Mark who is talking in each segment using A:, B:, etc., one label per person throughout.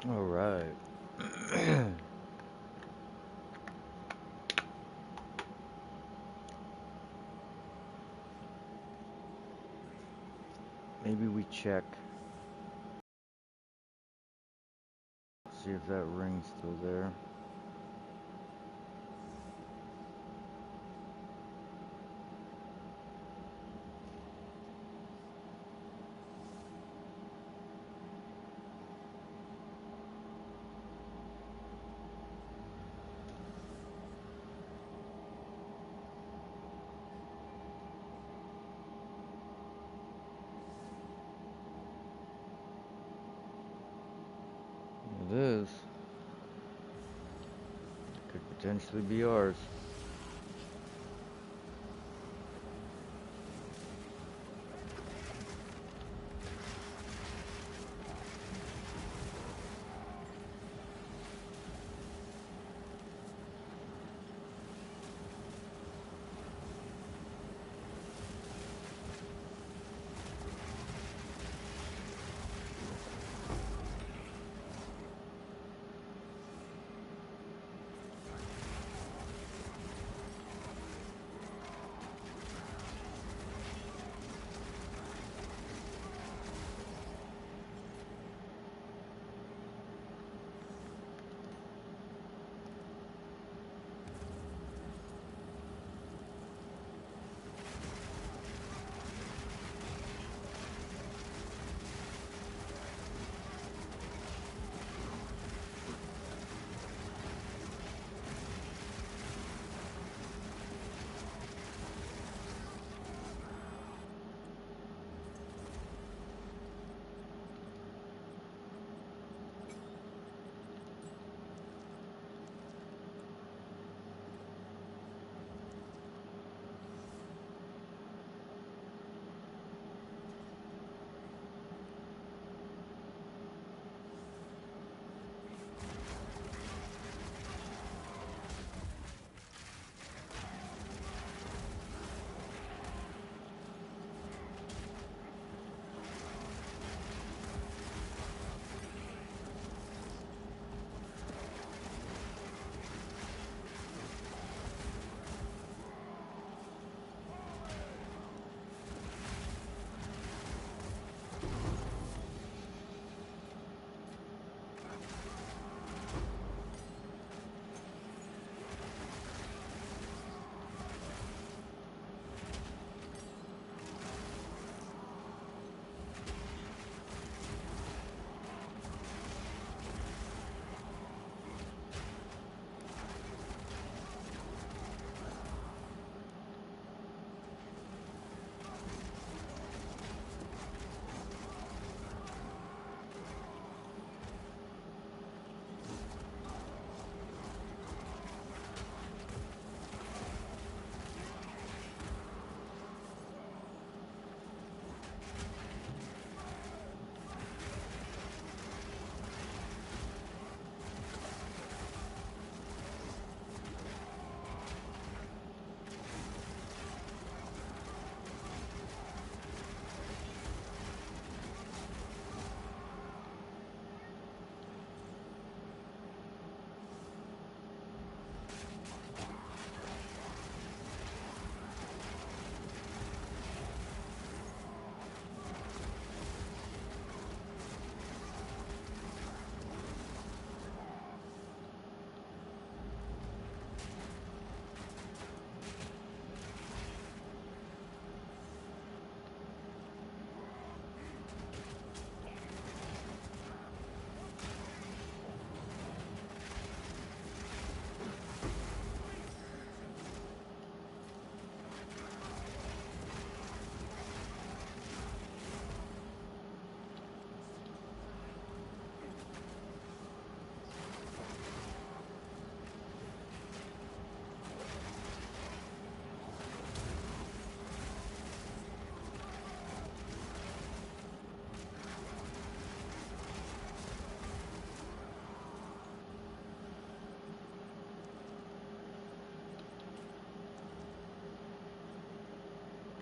A: All right. Maybe we check, see if that ring's still there. It is. Could potentially be ours.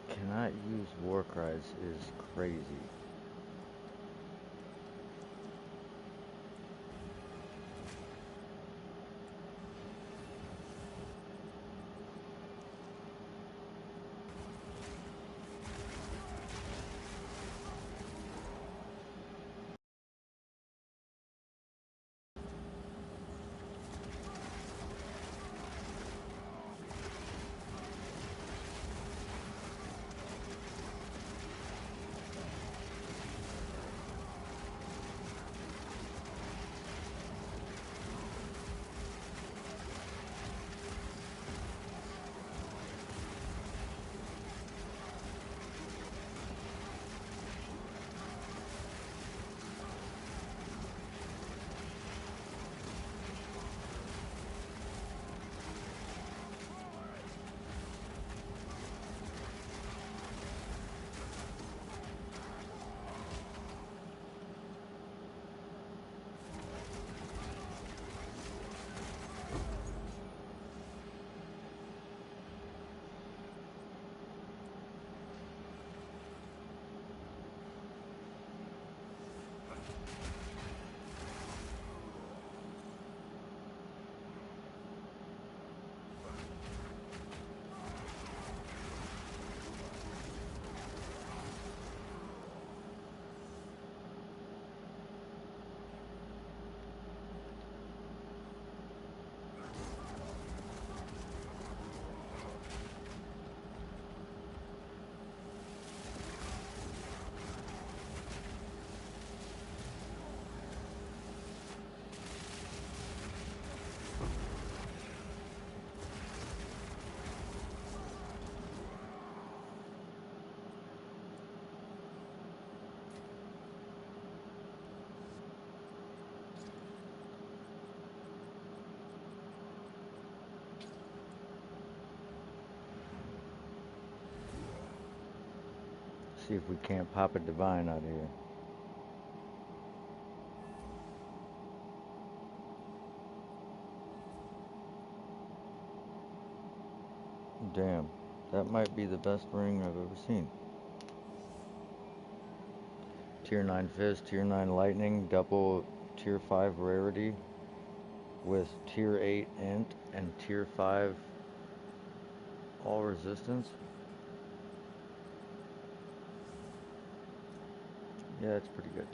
A: Cannot use war cries is crazy. See if we can't pop a divine out of here. Damn, that might be the best ring I've ever seen. Tier 9 Fizz, Tier 9 Lightning, double Tier 5 Rarity with Tier 8 Int and Tier 5 All Resistance. Yeah, it's pretty good.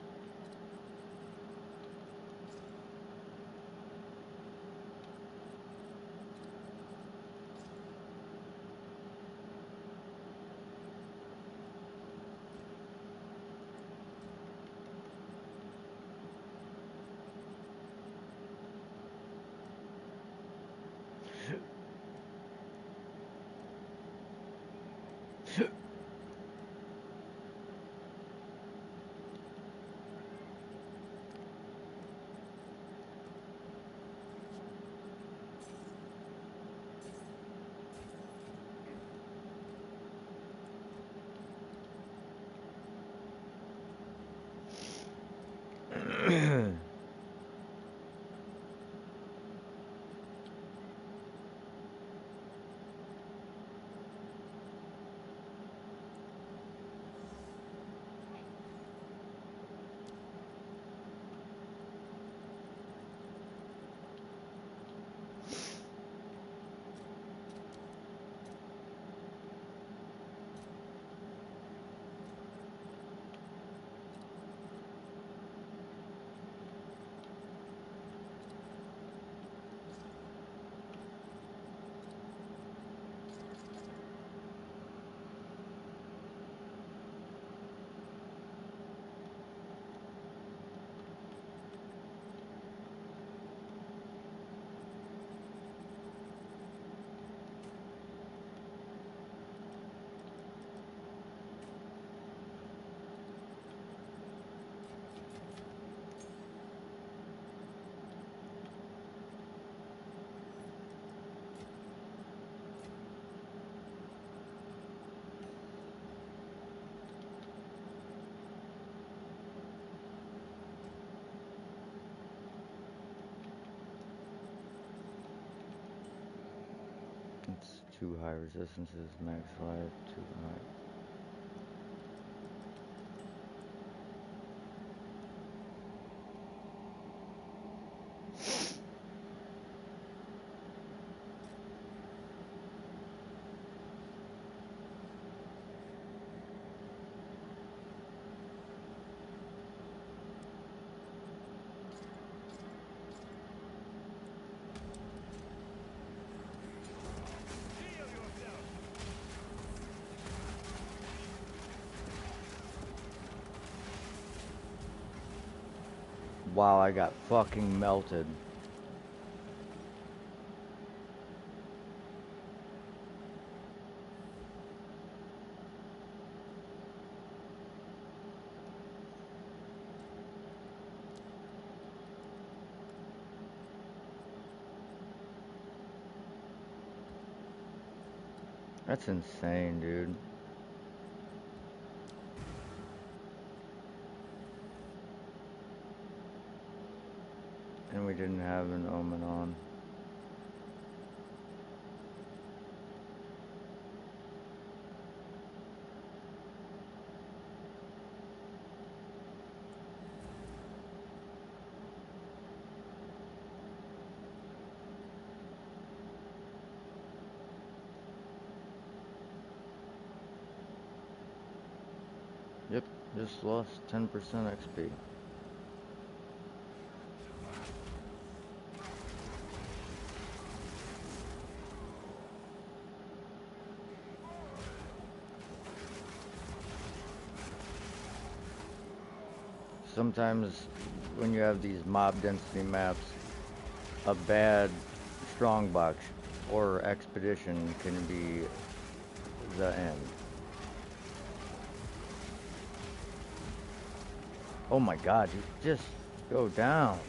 A: It's 2 high resistances, max life, 2 high. Wow, I got fucking melted. That's insane, dude. And we didn't have an Omen on. Yep, just lost 10% XP. Sometimes when you have these mob density maps, a bad strongbox or expedition can be the end. Oh my god, you just go down.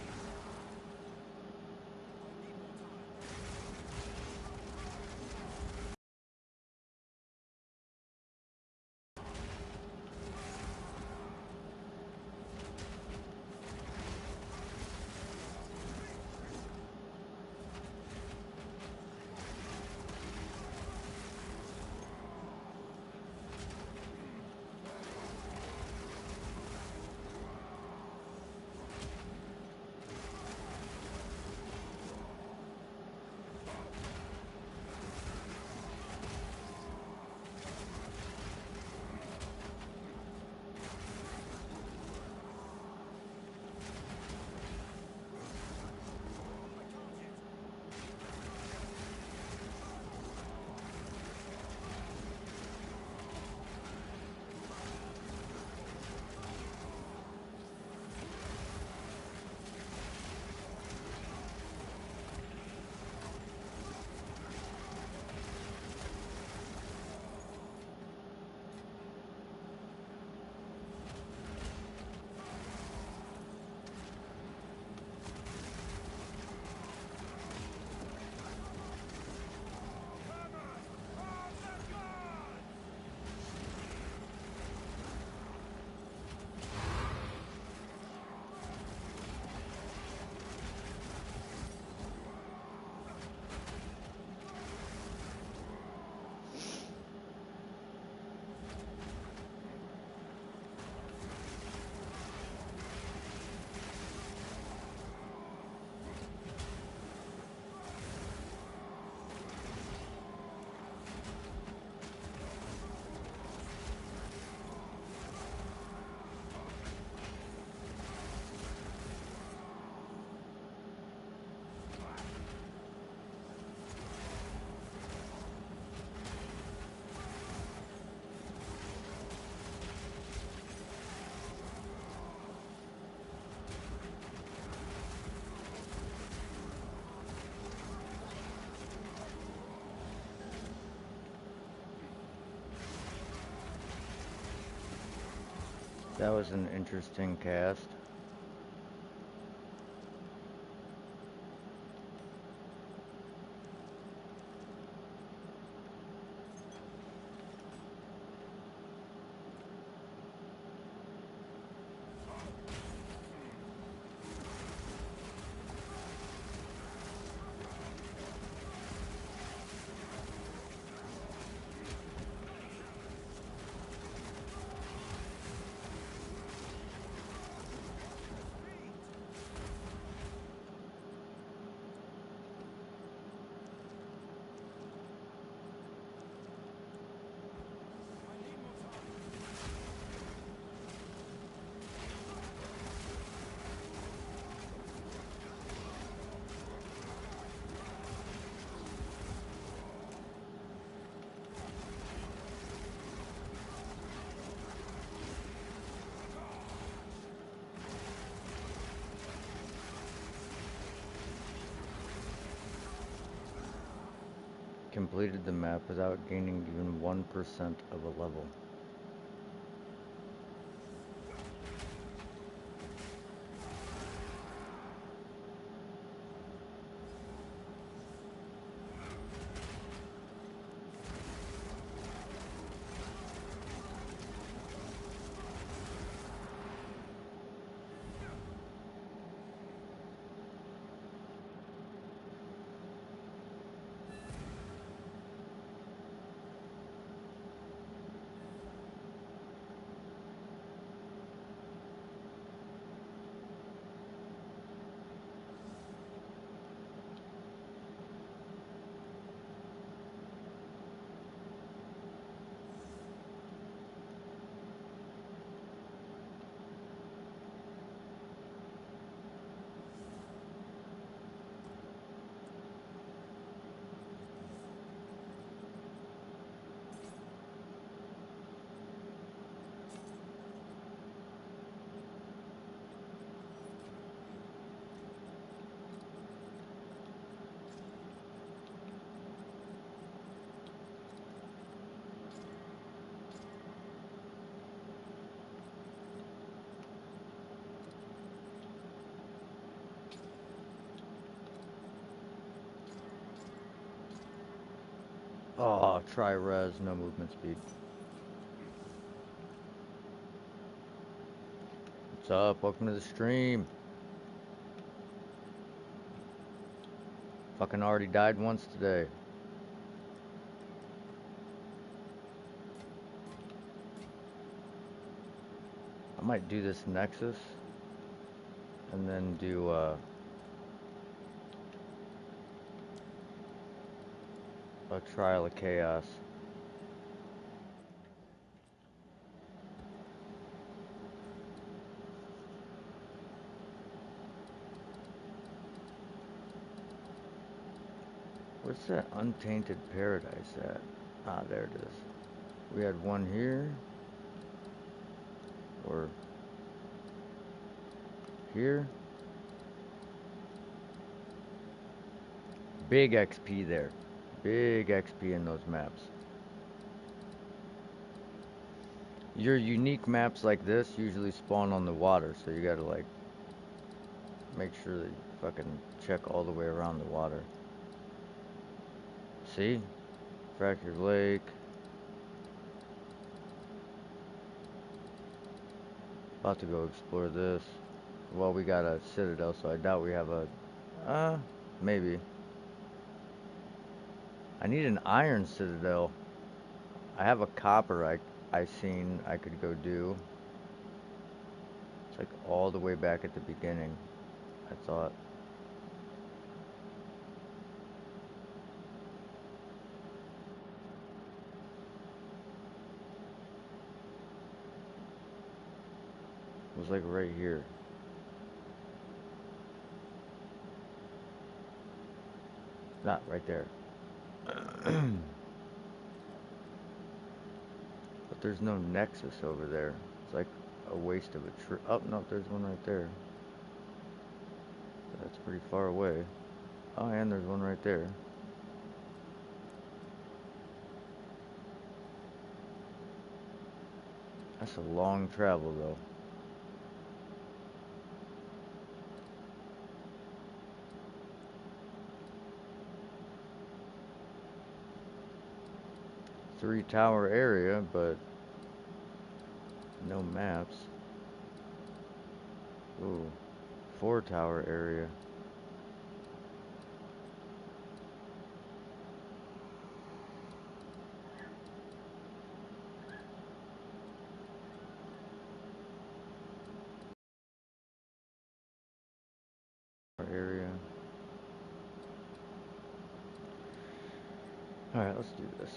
A: That was an interesting cast. Completed the map without gaining even 1% of a level. Oh, try res, no movement speed. What's up? Welcome to the stream. Fucking already died once today. I might do this Nexus and then do a Trial of Chaos. What's that Untainted Paradise at? Ah, there it is. We had one here. Or here. Big XP there. Big XP in those maps. Your unique maps like this usually spawn on the water, so you gotta like make sure that you fucking check all the way around the water. See? Fractured Lake. About to go explore this. Well, we got a citadel, so I doubt we have a... maybe. I need an iron citadel. I have a copper I seen I could go do. It's like all the way back at the beginning, I thought. It was like right here. Not right there. But there's no nexus over there. It's like a waste of a trip. Oh, no, there's one right there. That's pretty far away. Oh, and there's one right there. That's a long travel, though. 3 tower area, but no maps. Ooh, 4 tower area. Area. Alright, let's do this.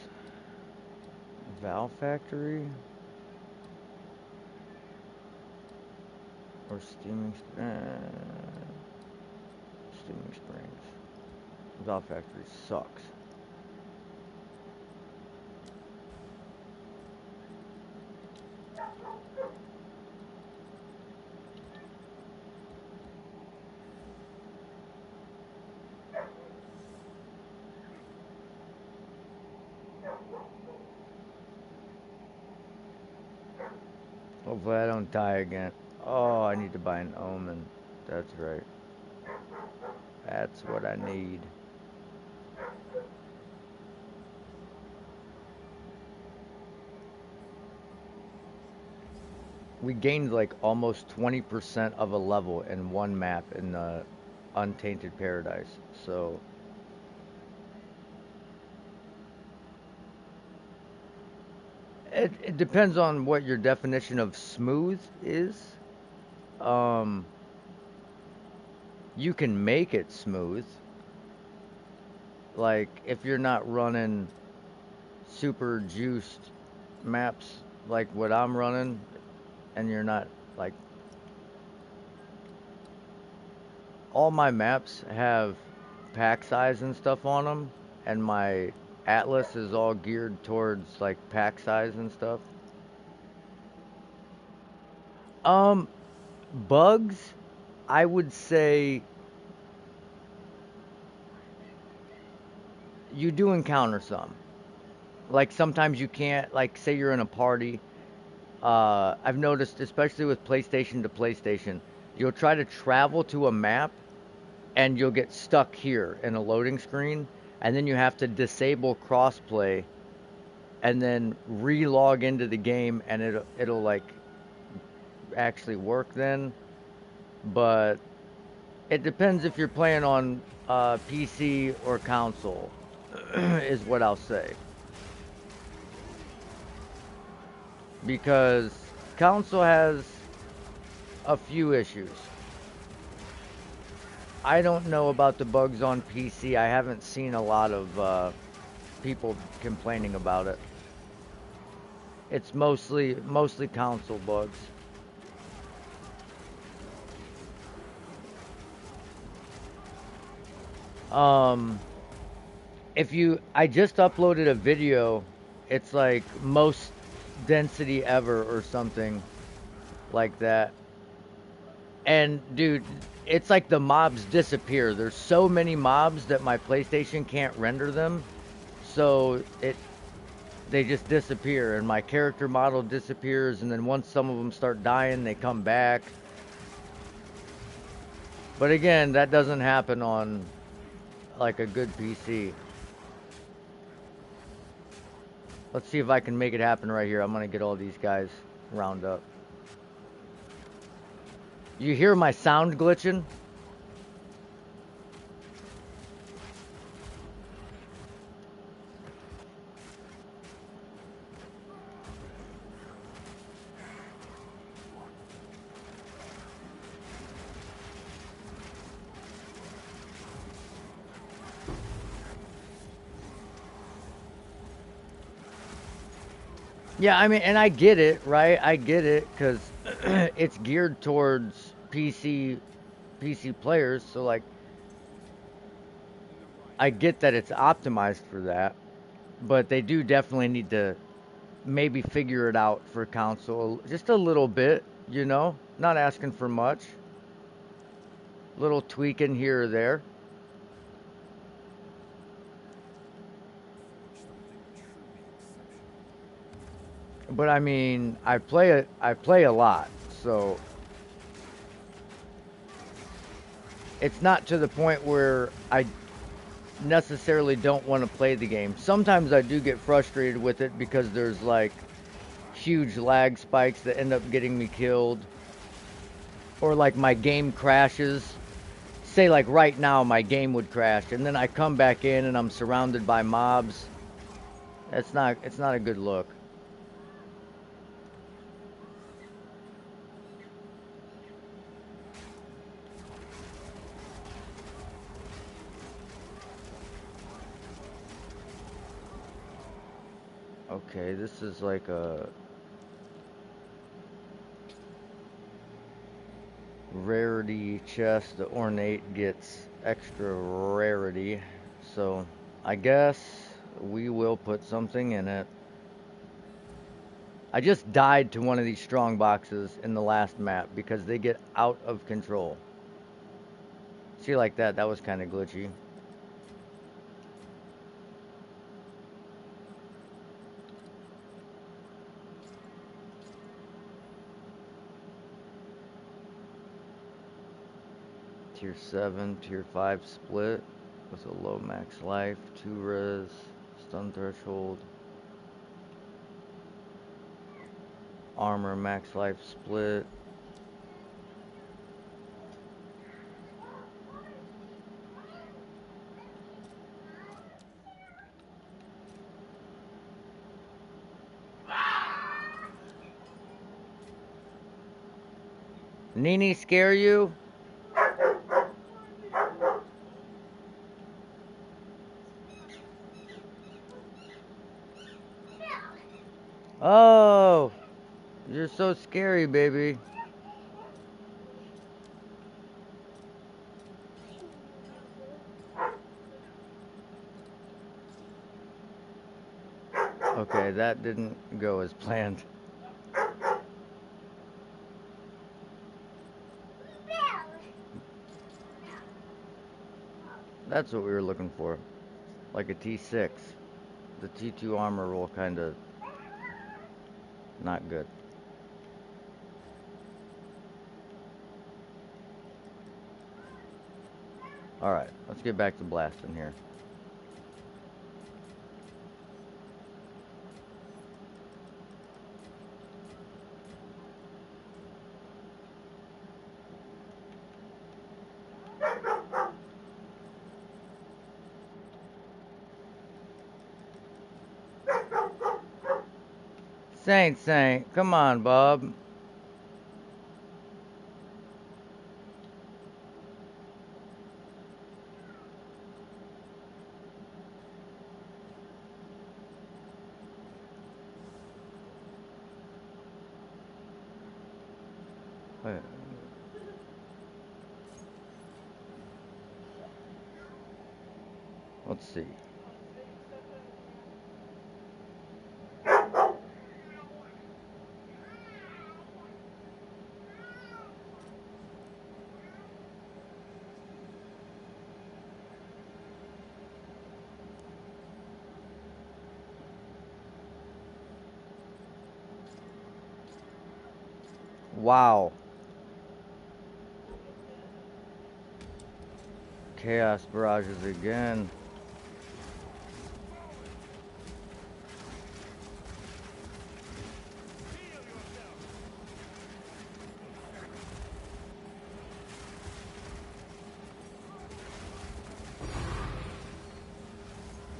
A: Valve Factory? Or Steaming Springs. Valve Factory sucks. Hopefully I don't die again. Oh, I need to buy an Omen. That's right. That's what I need. We gained like almost 20% of a level in one map in the Untainted Paradise. So it depends on what your definition of smooth is. You can make it smooth. Like if you're not running super juiced maps like what I'm running, and you're not like, all my maps have pack size and stuff on them, and my Atlas is all geared towards like pack size and stuff. Um, Bugs, I would say you do encounter some. Like sometimes you can't, like say you're in a party. I've noticed, especially with PlayStation to PlayStation, you'll try to travel to a map and you'll get stuck here in a loading screen, and then you have to disable crossplay and then re-log into the game, and it'll like actually work then. But it depends if you're playing on PC or console, is what I'll say. Because console has a few issues. I don't know about the bugs on PC. I haven't seen a lot of people complaining about it. It's mostly console bugs. I just uploaded a video. It's like most density ever or something like that. And dude, it's like the mobs disappear. There's so many mobs that my PlayStation can't render them. So they just disappear, and my character model disappears, and then once some of them start dying, they come back. But again, that doesn't happen on like a good PC. Let's see if I can make it happen right here. I'm gonna get all these guys round up. You hear my sound glitching? Yeah, I mean, and I get it, right? I get it, because it's geared towards PC players, so like, I get that it's optimized for that, but they do definitely need to maybe figure it out for console just a little bit, you know? Not asking for much. Little tweaking here or there. But I mean, I play a lot, so it's not to the point where necessarily don't want to play the game. Sometimes I do get frustrated with it because there's like huge lag spikes that end up getting me killed, or like my game crashes. Say like right now my game would crash and then I come back in and I'm surrounded by mobs. It's not a good look. Okay, this is like a rarity chest. The ornate gets extra rarity. So I guess we will put something in it. I just died to one of these strong boxes in the last map because they get out of control. See, like that, that was kind of glitchy. Tier 7, Tier 5 split with a low max life, 2 res, stun threshold, armor max life split. Nini scare you? Oh, you're so scary, baby. Okay, that didn't go as planned. That's what we were looking for. Like a T6. The T2 armor roll kind of not good. Alright, let's get back to blasting here. Saint, come on, Bob. Wait. Let's see. Wow. Chaos barrages again.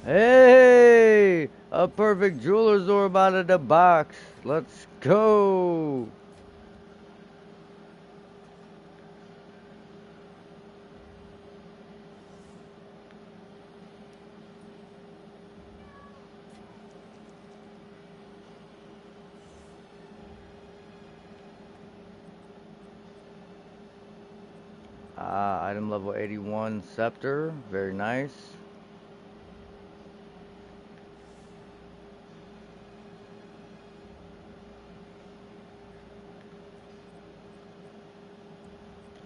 A: Hey! A perfect jeweler's orb out of the box. Let's go! Item level 81 scepter. Very nice.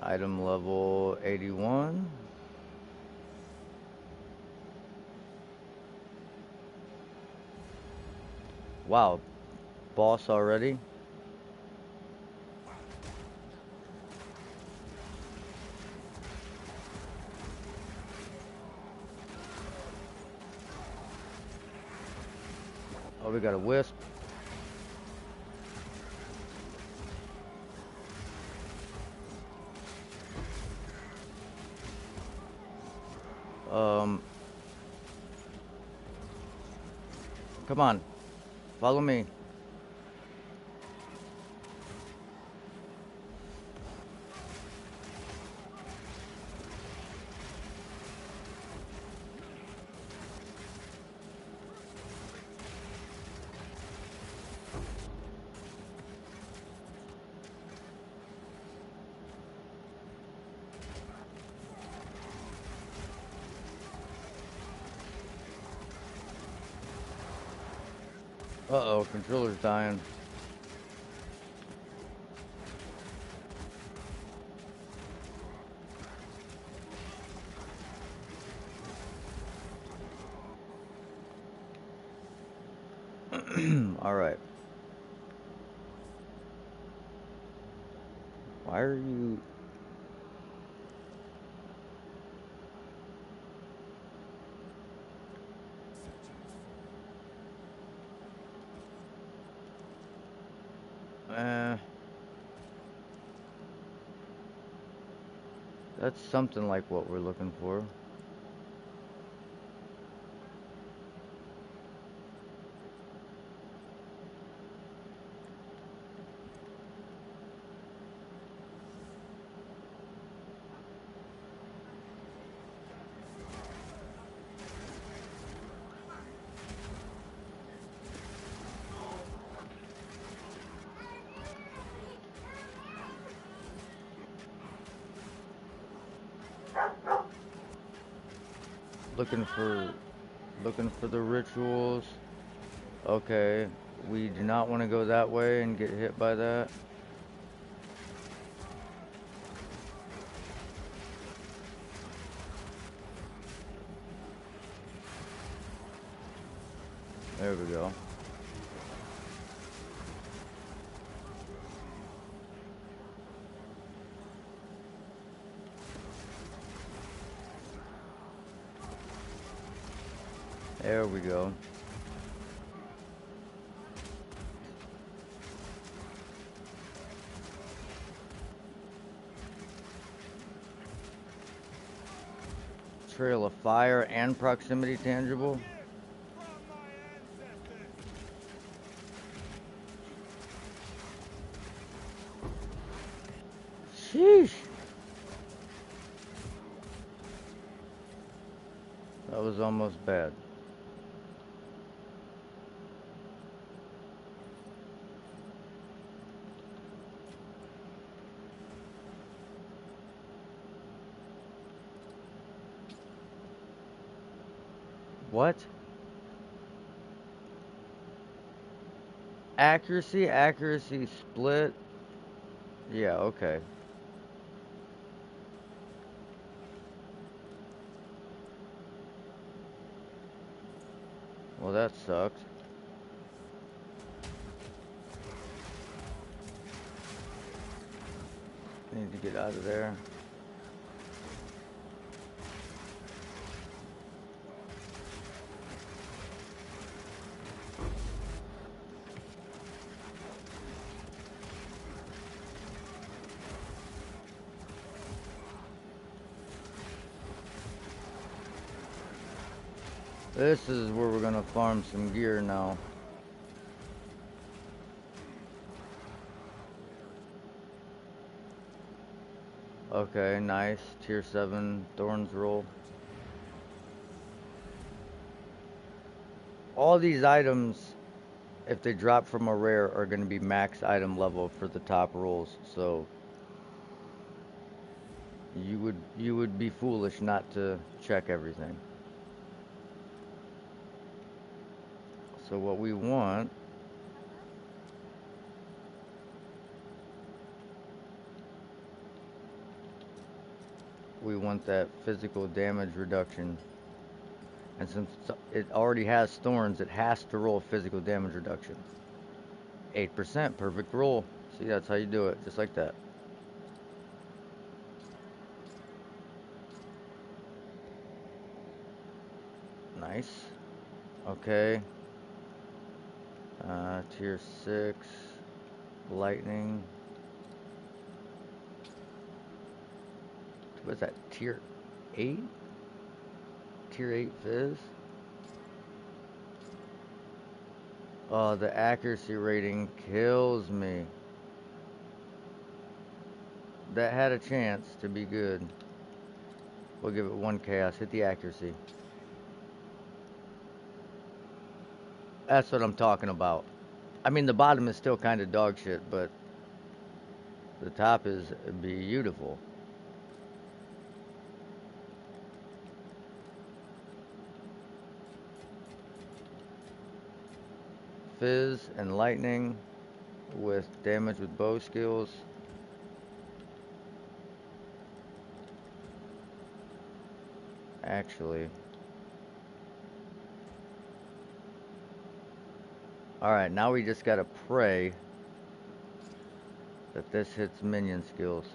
A: Item level 81. Wow. Boss already? Oh, we got a wisp. Come on. Follow me. Uh-oh, controller's dying. Alright. Why are you... That's something like what we're looking for. Looking for the rituals. Okay, we do not want to go that way and get hit by that. There we go. There we go. Trail of fire and proximity tangible. Sheesh. That was almost bad. What? Accuracy split. Yeah, okay. Well, that sucked. Need to get out of there. This is where we're gonna farm some gear now. Okay, nice. Tier 7 Thorns roll. All these items, if they drop from a rare, are going to be max item level for the top rolls. So you would be foolish not to check everything. So what we want that physical damage reduction. And since it already has thorns, it has to roll physical damage reduction. 8%, perfect roll. See, that's how you do it, just like that. Nice. Okay. Tier 6 lightning. What's that? Tier 8? Tier 8 fizz? Oh, the accuracy rating kills me. That had a chance to be good. We'll give it 1 chaos. Hit the accuracy. That's what I'm talking about. I mean, the bottom is still kind of dog shit, but the top is beautiful. Fizz and lightning with damage with bow skills. Actually. Alright, now we just gotta pray that this hits minion skills.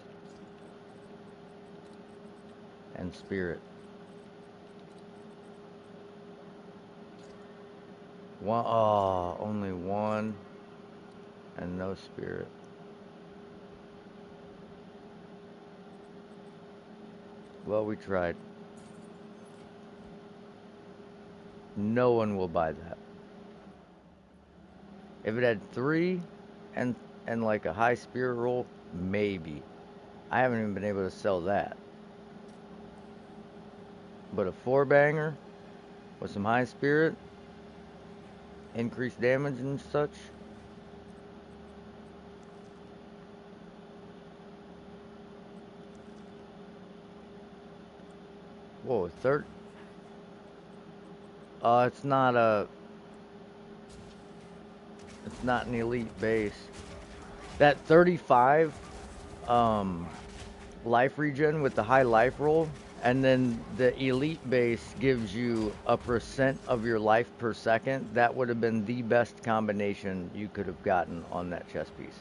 A: And spirit. One, oh, only one. And no spirit. Well, we tried. No one will buy that. If it had 3 and like a high spirit roll, maybe. I haven't even been able to sell that. But a 4-banger with some high spirit, increased damage and such. Whoa, third. It's not an elite base. That 35 life regen with the high life roll, and then the elite base gives you a % of your life per second. That would have been the best combination you could have gotten on that chess piece.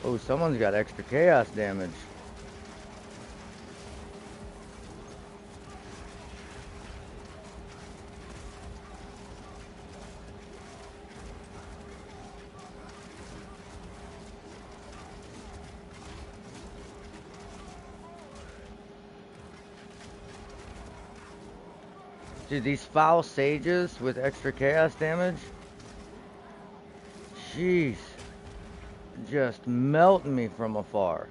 A: Oh, someone's got extra chaos damage. Dude, these foul sages with extra chaos damage, jeez, just melt me from afar.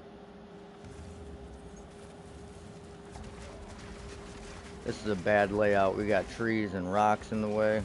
A: This is a bad layout. We got trees and rocks in the way.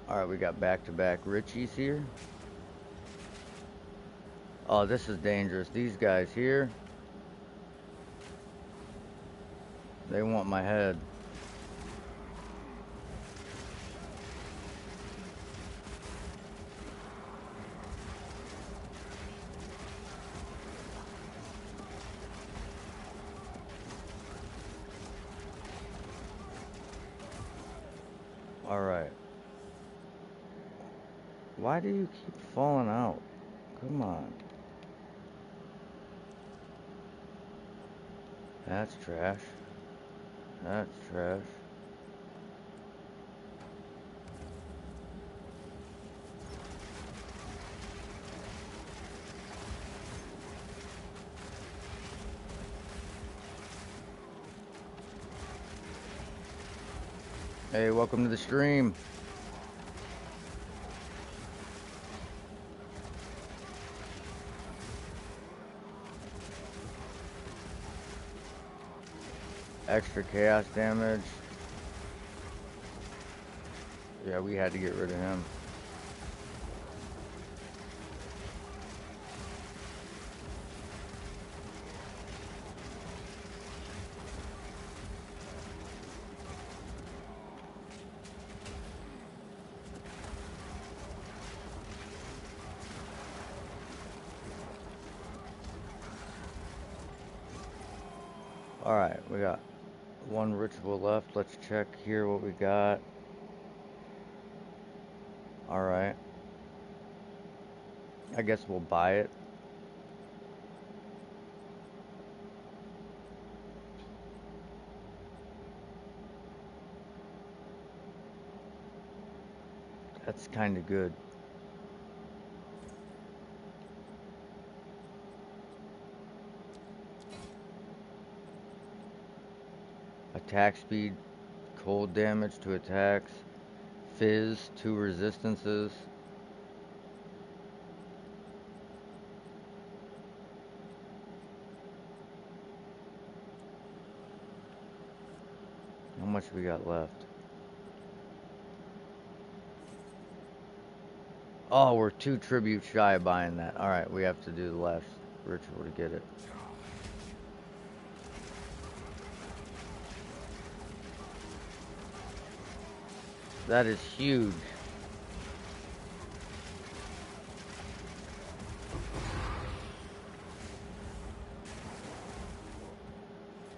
A: Alright, we got back-to-back Richies here. Oh, this is dangerous. These guys here, they want my head. Alright. Why do you keep falling out? Come on. That's trash. That's trash. Hey, welcome to the stream. extra chaos damage. Yeah, we had to get rid of him. Alright, we got one ritual left. Let's check here what we got. Alright. I guess we'll buy it. That's kind of good. Attack speed, cold damage to attacks, fizz, 2 resistances. How much we got left? Oh, we're 2 tributes shy of buying that. Alright, we have to do the last ritual to get it. That is huge.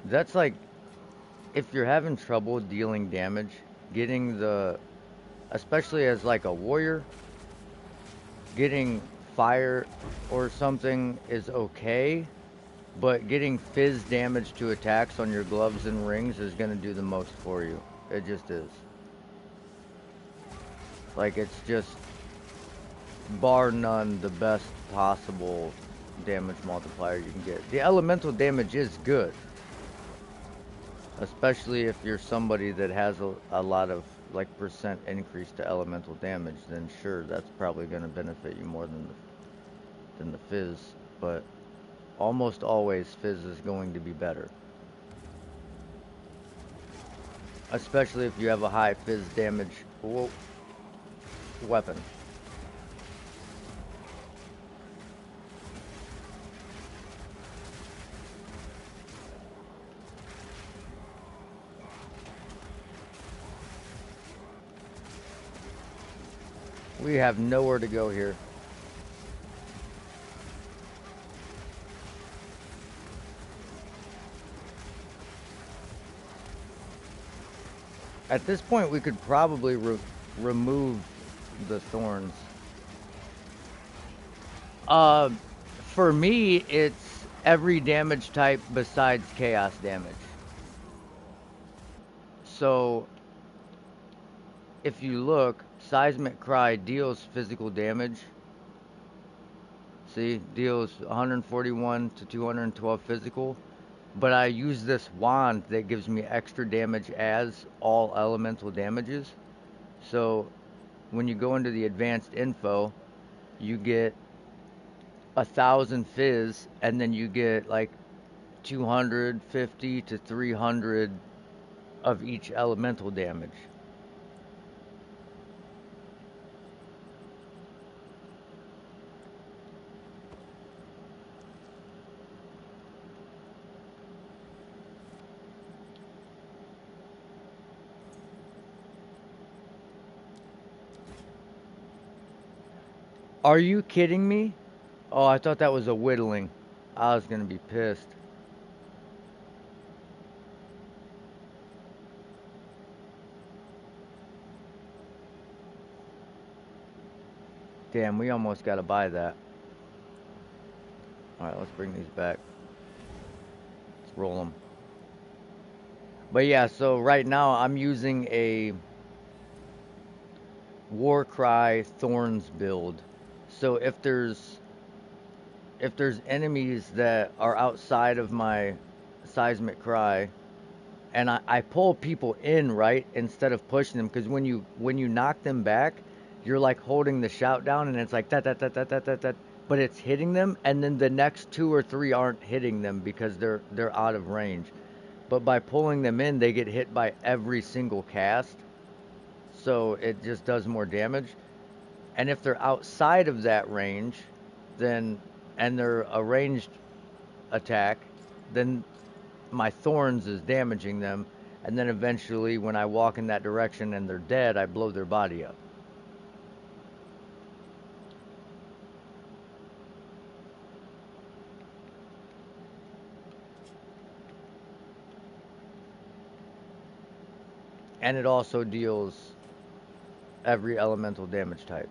A: That's like, if you're having trouble dealing damage, getting the, especially as like a warrior, getting fire or something is okay, but getting fizz damage to attacks on your gloves and rings is going to do the most for you. It just is. Like, it's just, bar none, the best possible damage multiplier you can get. The elemental damage is good, especially if you're somebody that has a lot of like percent increase to elemental damage, then sure, that's probably going to benefit you more than the fizz, but almost always fizz is going to be better, especially if you have a high fizz damage weapon. We have nowhere to go here. At this point, we could probably remove the thorns. For me, it's every damage type besides chaos damage. So, if you look, Seismic Cry deals physical damage. See, deals 141 to 212 physical. But I use this wand that gives me extra damage as all elemental damages. So, when you go into the advanced info, you get 1,000 fizz, and then you get like 250 to 300 of each elemental damage. Are you kidding me? Oh, I thought that was a whittling. I was gonna be pissed. Damn, we almost gotta buy that. Alright, let's bring these back. Let's roll them. But yeah, so right now I'm using a Warcry Thorns build. So if there's enemies that are outside of my Seismic Cry, and I pull people in, right, instead of pushing them, because when you knock them back, you're like holding the shout down, and it's like that, but it's hitting them, and then the next 2 or 3 aren't hitting them because they're out of range. but by pulling them in, they get hit by every single cast, so it just does more damage. And if they're outside of that range, then and they're a ranged attack, then my thorns is damaging them, and then eventually when I walk in that direction and they're dead, I blow their body up. And it also deals every elemental damage type.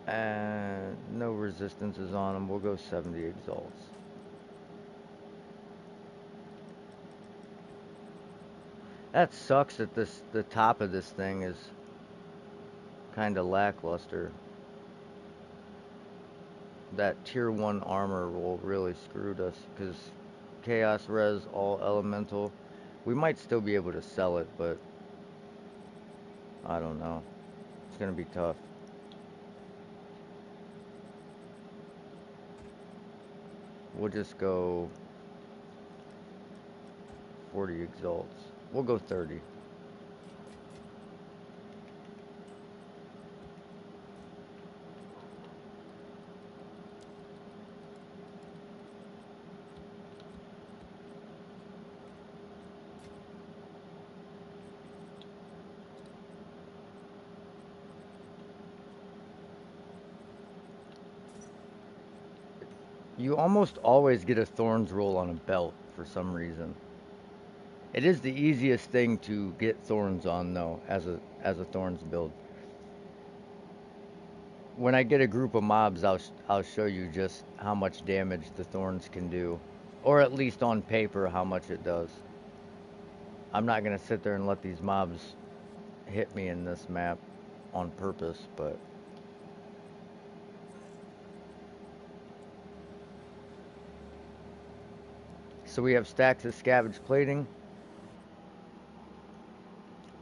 A: And no resistances on them. We'll go 70 exalts. That sucks that the top of this thing is kind of lackluster. That tier 1 armor roll really screwed us because chaos res all elemental. We might still be able to sell it, but I don't know. It's gonna be tough. We'll just go 40 exalts. We'll go 30. You almost always get a thorns roll on a belt for some reason. It is the easiest thing to get thorns on though, as a thorns build. When I get a group of mobs, I'll show you just how much damage the thorns can do, or at least on paper how much it does. I'm not gonna sit there and let these mobs hit me in this map on purpose, but so we have stacks of scavenged plating.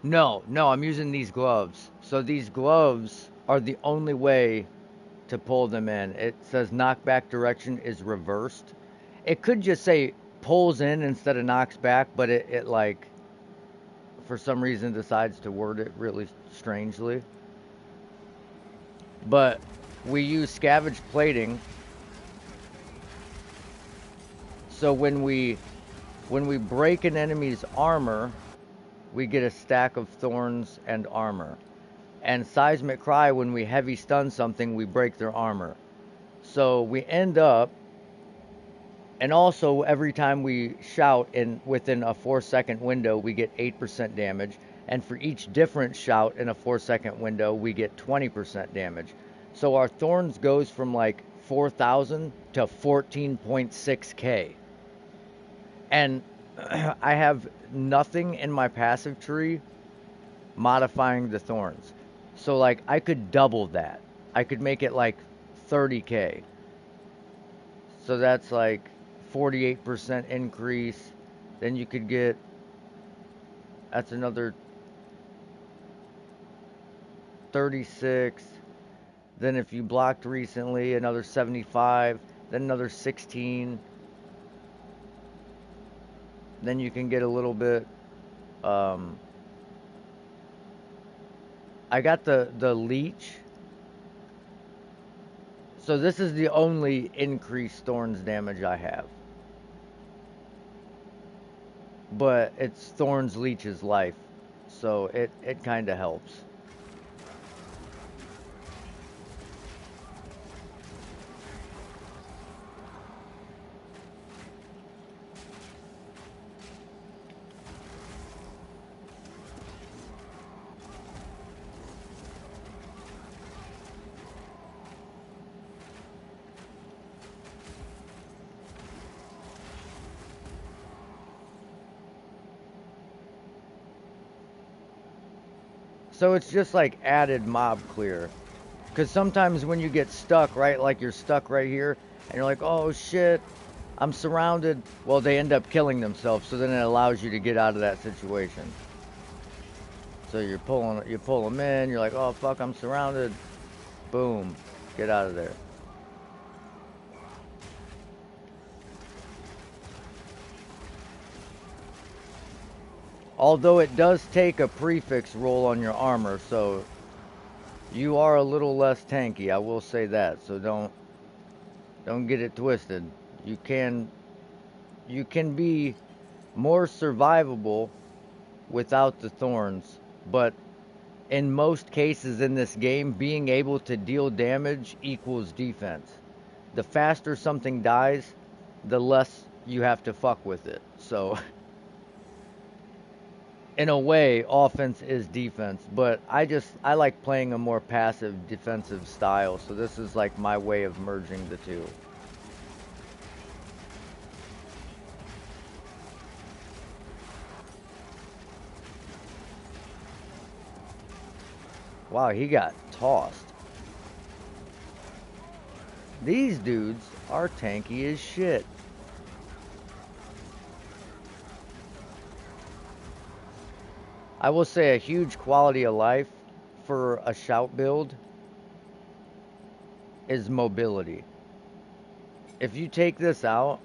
A: No, I'm using these gloves. So these gloves are the only way to pull them in. It says knockback direction is reversed. It could just say pulls in instead of knocks back, but it like for some reason decides to word it really strangely. But we use scavenged plating. So when we break an enemy's armor, we get a stack of thorns and armor. And seismic cry, when we heavy stun something, we break their armor. So we end up, and also every time we shout within a 4-second window, we get 8% damage. And for each different shout in a 4-second window, we get 20% damage. So our thorns goes from like 4,000 to 14.6k. And I have nothing in my passive tree modifying the thorns. So like I could double that. I could make it like 30k. So that's like 48% increase. Then you could get, that's another 36. Then if you blocked recently, another 75. Then another 16. Then you can get a little bit. I got the leech. So this is the only increased thorns damage I have. But it's thorns leech's life. So it kind of helps. So it's just like added mob clear. Because sometimes when you get stuck, right, like you're stuck right here, and you're like, oh shit, I'm surrounded. Well, they end up killing themselves, so then it allows you to get out of that situation. So you pull them in, you're like, oh fuck, I'm surrounded. Boom. Get out of there. Although it does take a prefix roll on your armor, so you are a little less tanky, I will say that. So don't get it twisted. You can be more survivable without the thorns, but in most cases in this game, being able to deal damage equals defense. The faster something dies, the less you have to fuck with it. So in a way, offense is defense, but I like playing a more passive defensive style, so this is like my way of merging the two. Wow, he got tossed. These dudes are tanky as shit. I will say a huge quality of life for a shout build is mobility. If you take this out,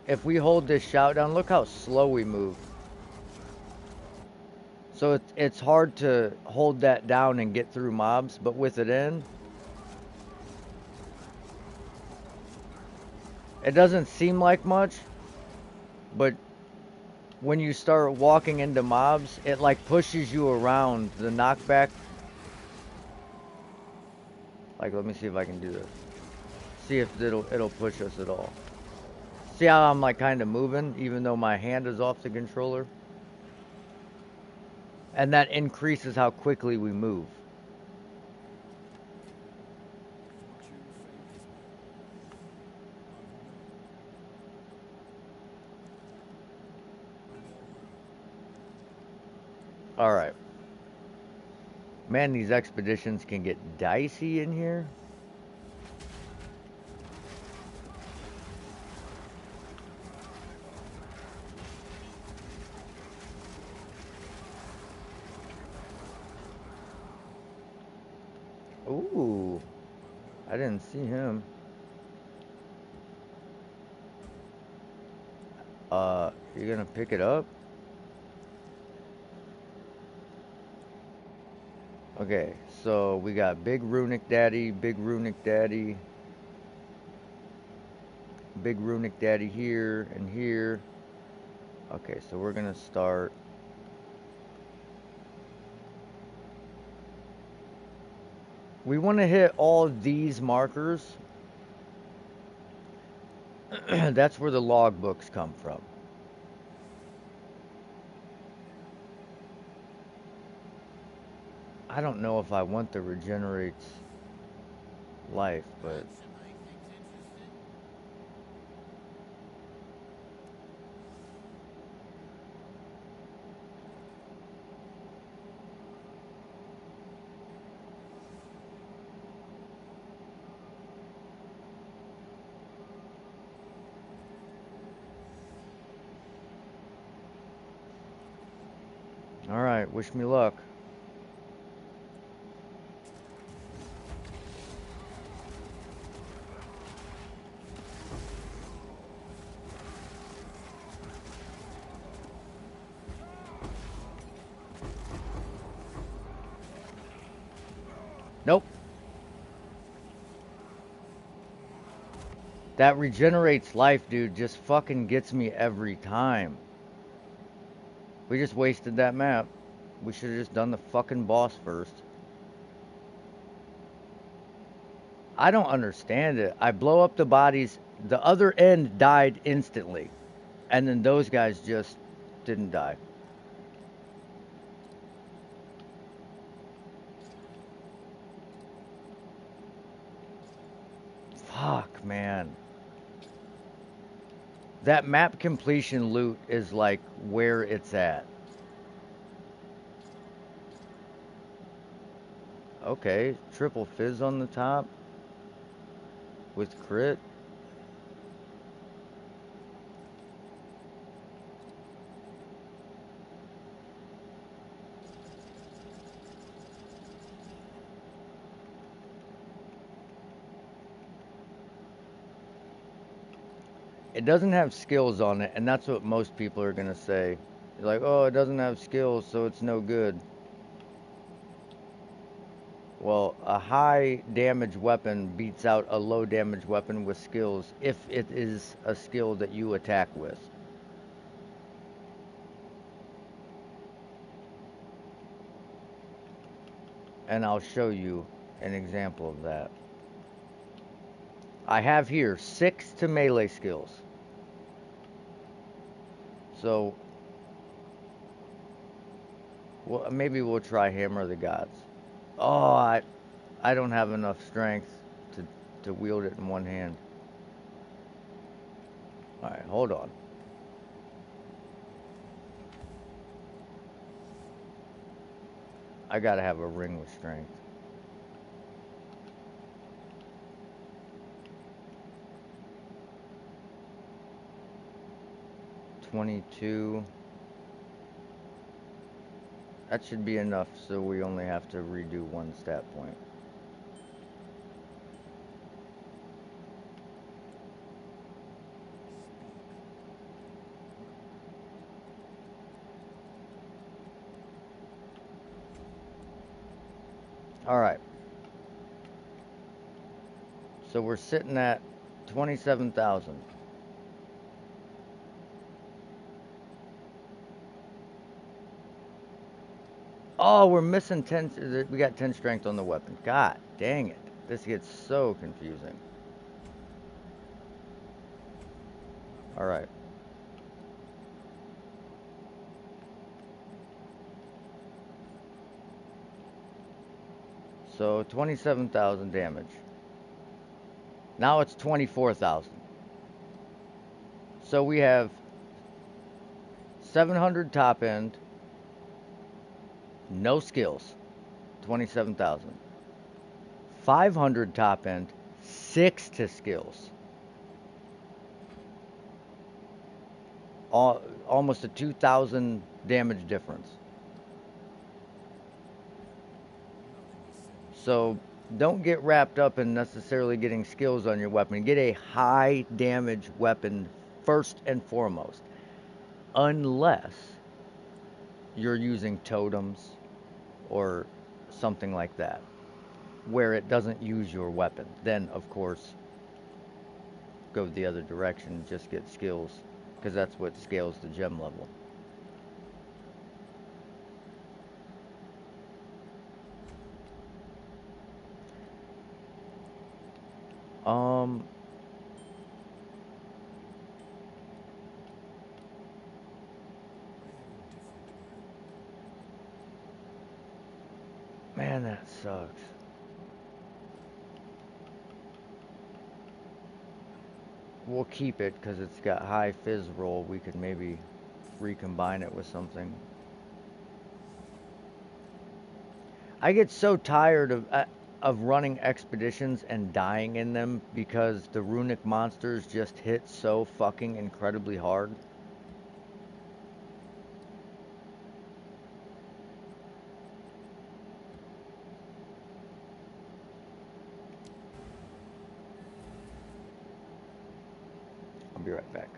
A: if we hold this shout down, look how slow we move. So it's hard to hold that down and get through mobs, but with it in, it doesn't seem like much, but when you start walking into mobs, it like pushes you around. The knockback, like let me see if I can do this. See if it'll push us at all. See how I'm like kind of moving even though my hand is off the controller? And that increases how quickly we move. Alright. Man, these expeditions can get dicey in here. Ooh. I didn't see him. You gonna pick it up? Okay, so we got Big Runic Daddy, Big Runic Daddy, Big Runic Daddy here and here. Okay, so we're gonna start. We want to hit all these markers. That's where the logbooks come from. I don't know if I want the regenerates life, but all right, wish me luck. Nope. That regenerates life, dude, just fucking gets me every time. We just wasted that map. We should have just done the fucking boss first. I don't understand it. I blow up the bodies. The other end died instantly. And then those guys just didn't die. Fuck, man. That map completion loot is like where it's at. Okay, triple fizz on the top with crit. It doesn't have skills on it, and that's what most people are gonna say. They're like, oh, it doesn't have skills, so it's no good. Well, a high damage weapon beats out a low damage weapon with skills if it is a skill that you attack with. And I'll show you an example of that. I have here 6 to melee skills. So, well, maybe we'll try Hammer of the Gods. Oh, I don't have enough strength to wield it in one hand. Alright, hold on. I gotta have a ring with strength. $22. That should be enough, so we only have to redo one stat point. Alright. So we're sitting at 27,000. Oh, we're missing 10. We got 10 strength on the weapon. God dang it. This gets so confusing. Alright. So 27,000 damage. Now it's 24,000. So we have 700 top end, no skills, 27,000. 500 top end, 6 to skills. Almost a 2,000 damage difference. So don't get wrapped up in necessarily getting skills on your weapon. Get a high damage weapon first and foremost. Unless you're using totems or something like that, where it doesn't use your weapon. Then, of course, go the other direction, just get skills, because that's what scales the gem level. Um, man, that sucks. We'll keep it because it's got high fizz roll. We could maybe recombine it with something. I get so tired of running expeditions and dying in them because the runic monsters just hit so fucking incredibly hard. I'll be right back.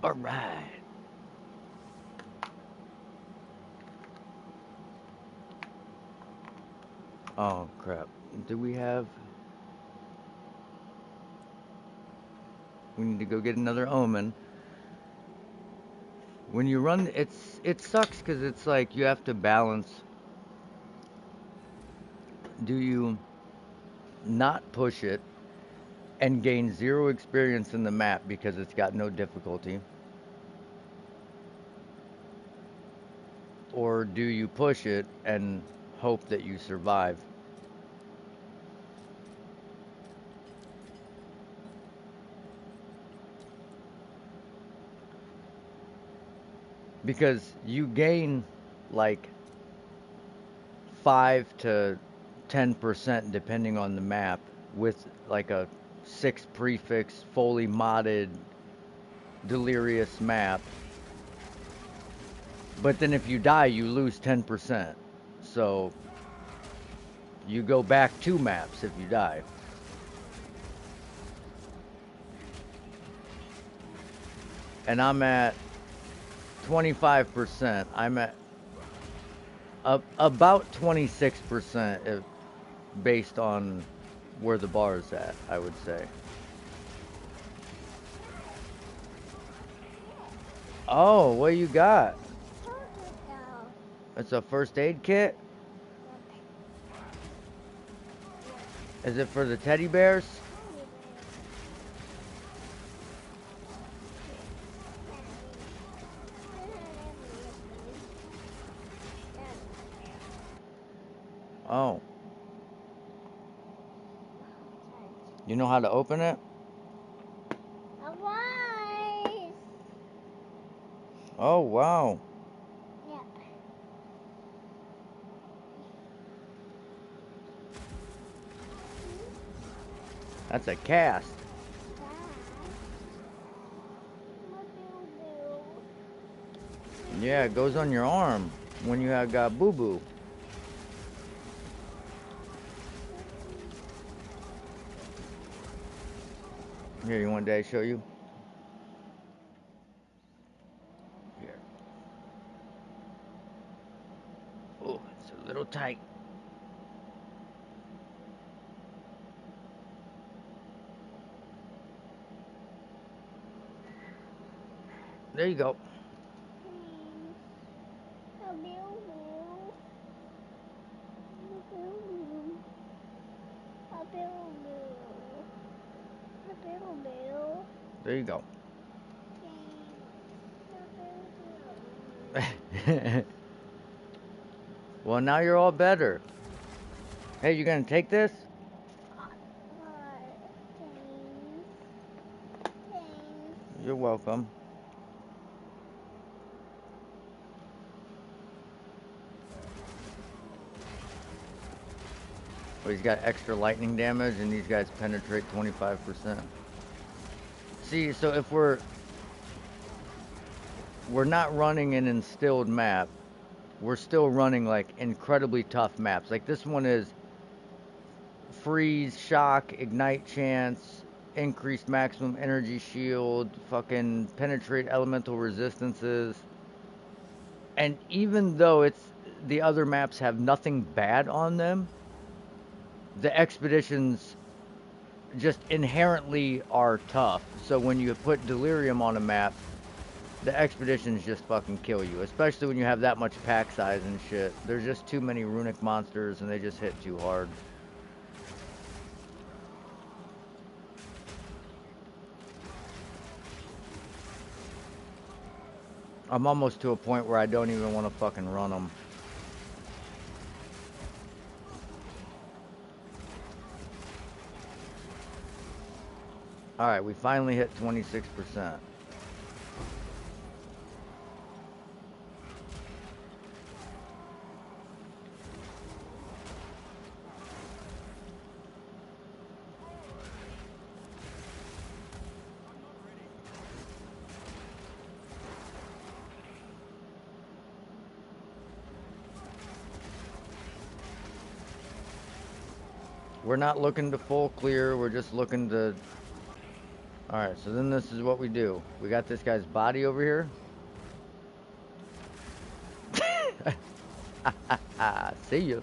A: Alright. Oh, crap. Do we have... We need to go get another omen. When you run, it sucks because it's like you have to balance. Do you not push it and gain 0 experience in the map because it's got no difficulty? Or do you push it and hope that you survive? Because you gain like 5 to 10% depending on the map with like a 6 prefix fully modded delirious map. But then if you die, you lose 10%. So you go back 2 maps if you die. And I'm at 25%. I'm at about 26% based on where the bar is at, I would say. Oh, what you got? It's a first aid kit? Is it for the teddy bears? Oh. You know how to open it? Oh, wow.
B: Yeah.
A: That's a cast. Yeah, it goes on your arm when you have got boo-boo. Here, you want Dad to show you? Here. Oh, it's a little tight. There you go. There you go. Well, now you're all better. Hey, you gonna take this? You're welcome. Well, he's got extra lightning damage, and these guys penetrate 25%. See, so if we're not running an instilled map, we're still running like incredibly tough maps. Like this one is freeze, shock, ignite chance, increased maximum energy shield, fucking penetrate elemental resistances. And even though the other maps have nothing bad on them, the expeditions just inherently are tough. So when you put delirium on a map, the expeditions just fucking kill you, especially when you have that much pack size and shit. There's just too many runic monsters and they just hit too hard. I'm almost to a point where I don't even want to fucking run them. Alright, we finally hit 26%. We're not looking to full clear, we're just looking to Alright, so then this is what we do. We got this guy's body over here. See ya.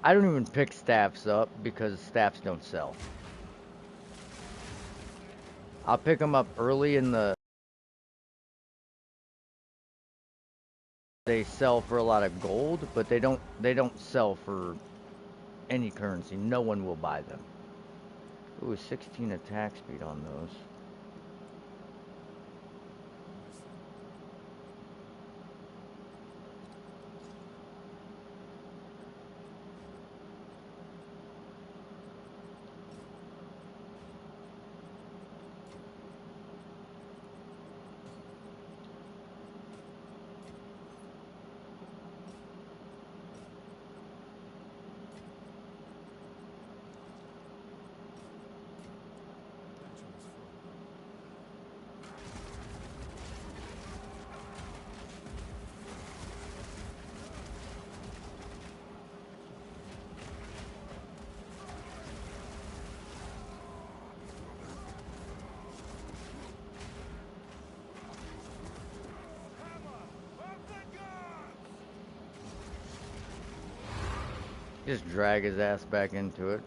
A: I don't even pick staffs up because staffs don't sell. I'll pick them up early in the... They sell for a lot of gold, but they don't sell for any currency. No one will buy them. Ooh, 16 attack speed on those. Just drag his ass back into it.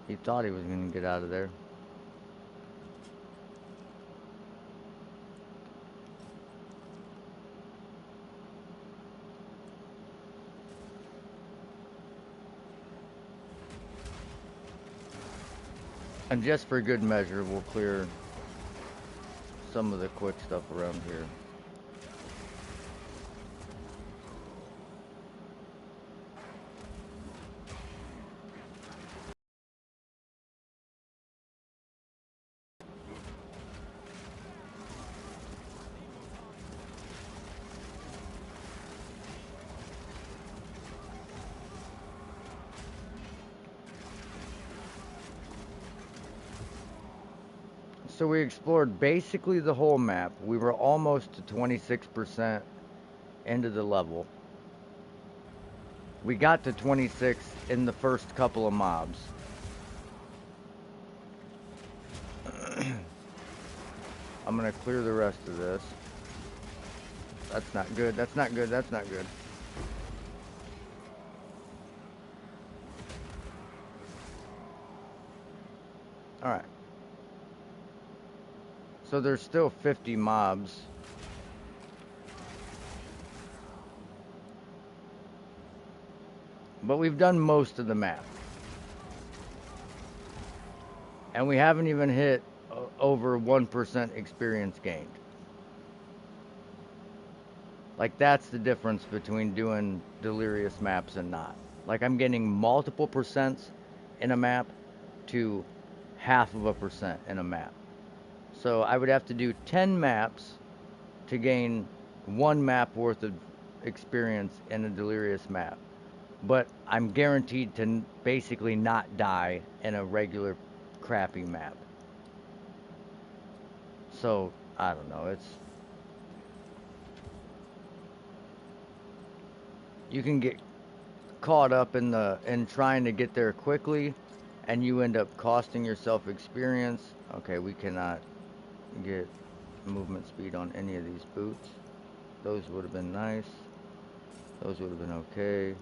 A: He thought he was going to get out of there. And just for good measure, we'll clear some of the quick stuff around here. So we explored basically the whole map. We were almost to 26% into the level. We got to 26 in the first couple of mobs. I'm gonna clear the rest of this. That's not good, that's not good, that's not good. Alright. So there's still 50 mobs. But we've done most of the map. And we haven't even hit over 1% experience gained. Like, that's the difference between doing delirious maps and not. Like, I'm getting multiple percents in a map to 0.5% in a map. So I would have to do 10 maps to gain 1 map worth of experience in a delirious map. But I'm guaranteed to basically not die in a regular crappy map. So, I don't know, you can get caught up in trying to get there quickly, and you end up costing yourself experience. Okay, we cannot get movement speed on any of these boots. Those would have been nice. Those would have been okay.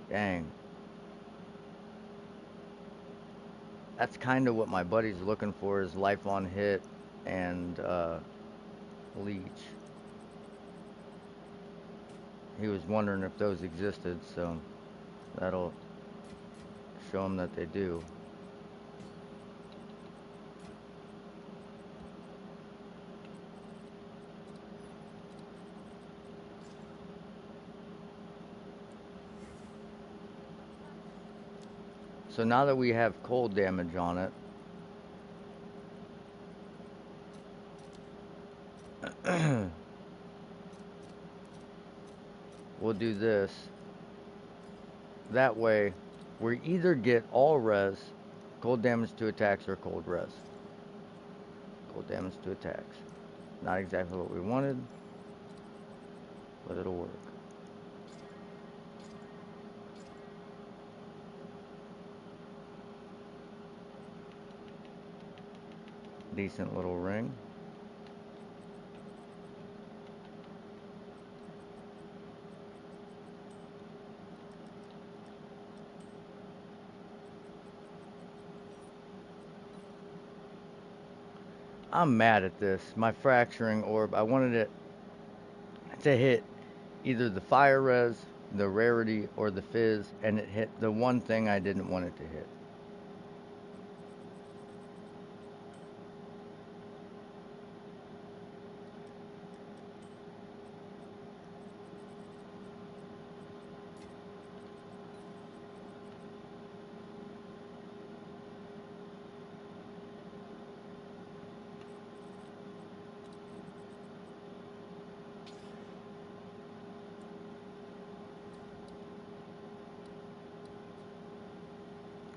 A: Dang. That's kind of what my buddy's looking for, is life on hit and Leech. He was wondering if those existed, so that'll show him that they do. So now that we have cold damage on it, we'll do this. That way, we either get all res, cold damage to attacks, or cold res. Cold damage to attacks. Not exactly what we wanted, but it'll work. Decent little ring. I'm mad at this. My fracturing orb, I wanted it to hit either the fire res, the rarity, or the fizz, and it hit the one thing I didn't want it to hit.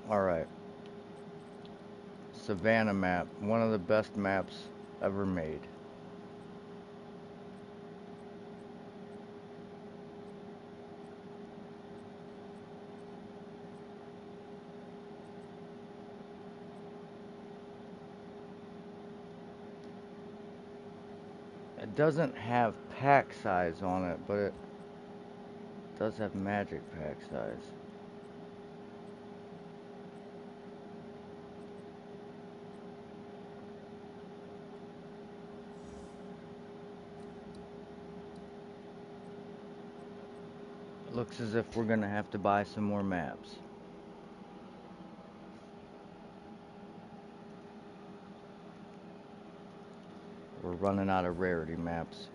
A: Alright. Savannah map. One of the best maps ever made. It doesn't have pack size on it, but it does have magic pack size. Looks as if we're gonna have to buy some more maps. We're running out of rarity maps.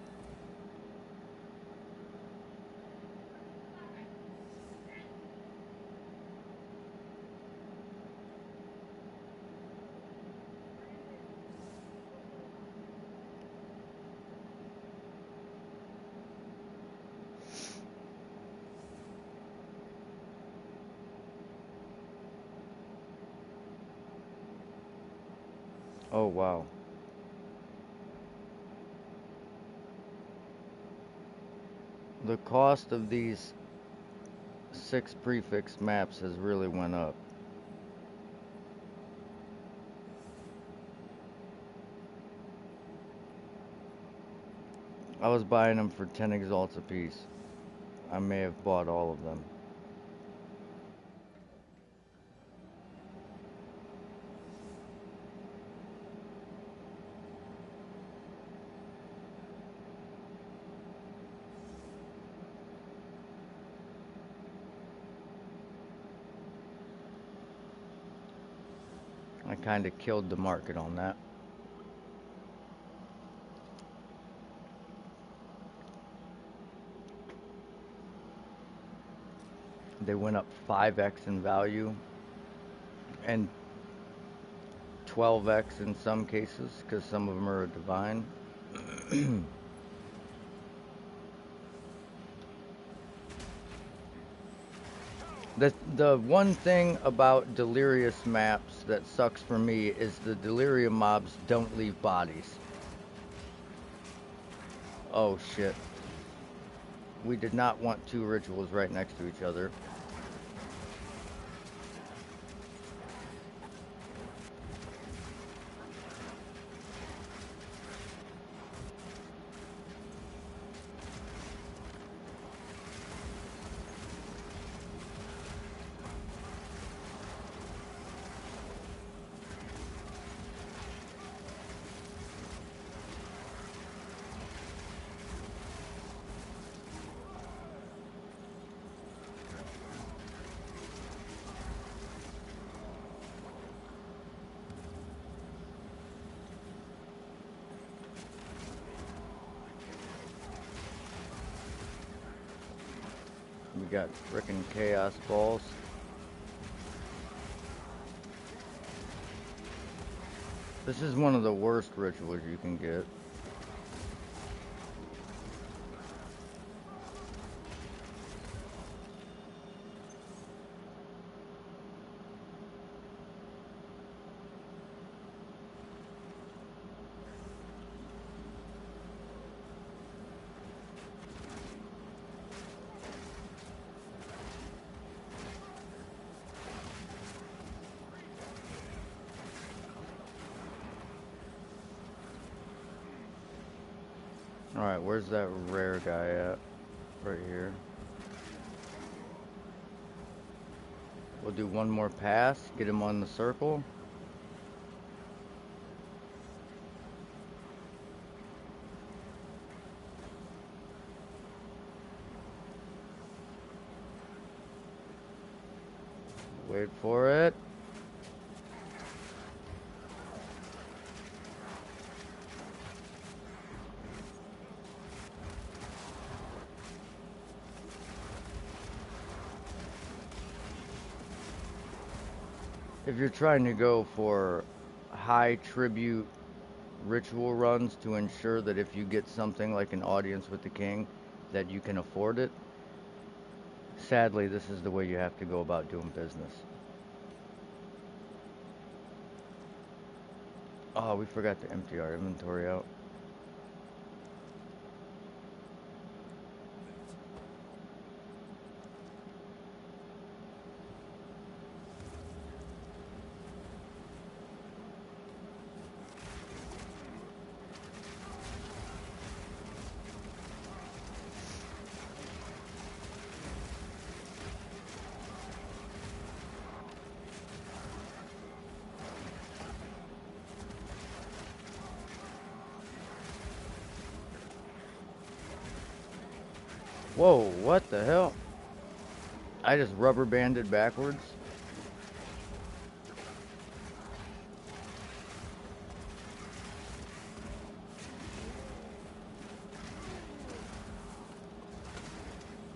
A: Oh wow. The cost of these 6 prefix maps has really went up. I was buying them for 10 exalts a piece. I may have bought all of them. I kind of killed the market on that. They went up 5x in value and 12x in some cases because some of them are divine. The one thing about delirious maps that sucks for me is the delirium mobs don't leave bodies. Oh shit. We did not want 2 rituals right next to each other. We got frickin' chaos balls. This is one of the worst rituals you can get. Alright, where's that rare guy at? Right here. We'll do one more pass, get him on the circle. Wait for it. If you're trying to go for high tribute ritual runs to ensure that if you get something like an audience with the king, that you can afford it, sadly, this is the way you have to go about doing business. Oh, we forgot to empty our inventory out. Whoa, what the hell? I just rubber banded backwards.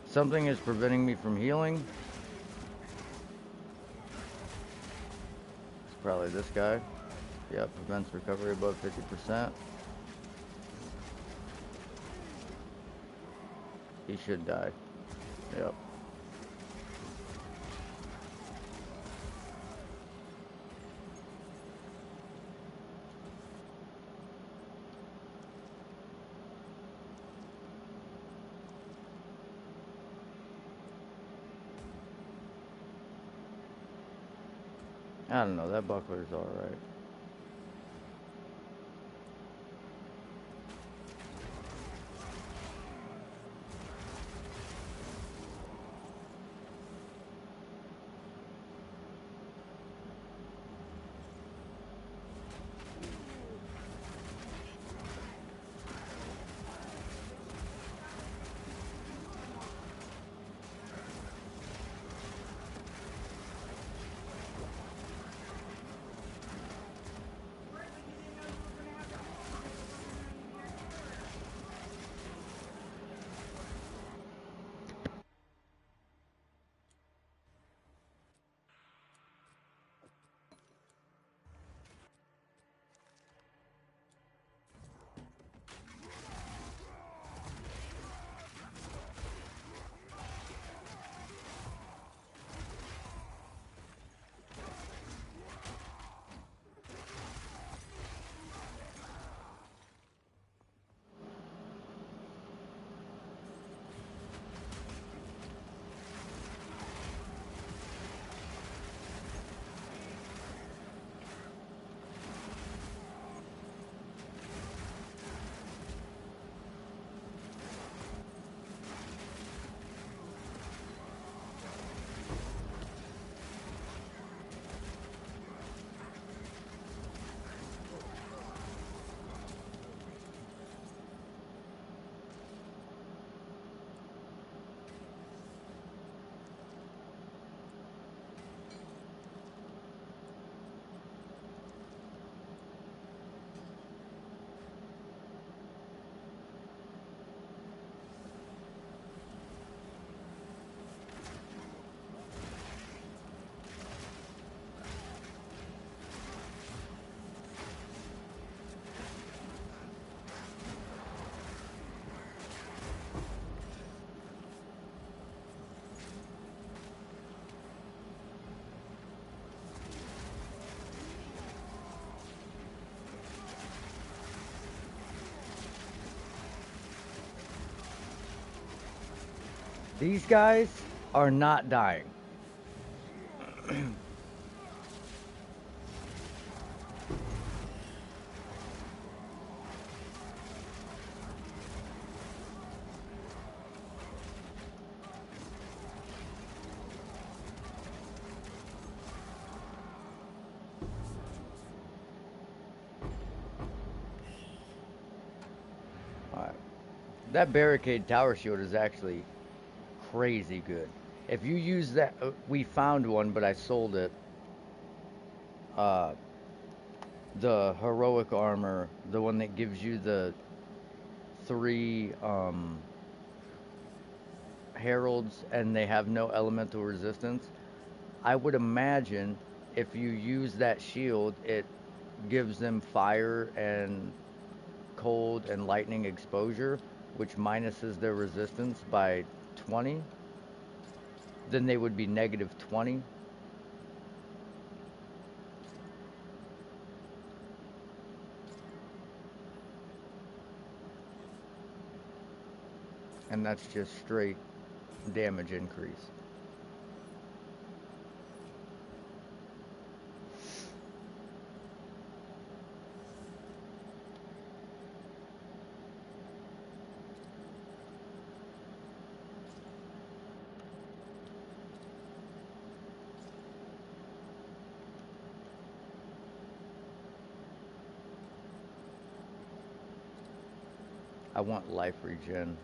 A: Something is preventing me from healing. It's probably this guy. Yeah, prevents recovery above 50%. He should die. Yep. I don't know, that buckler's alright. These guys are not dying. Alright. That barricade tower shield is actually crazy good. If you use that, we found one, but I sold it. The heroic armor, the one that gives you the 3 heralds and they have no elemental resistance. I would imagine if you use that shield, it gives them fire and cold and lightning exposure, which minuses their resistance by 20. Then they would be negative 20. And that's just straight damage increase. I want life regen.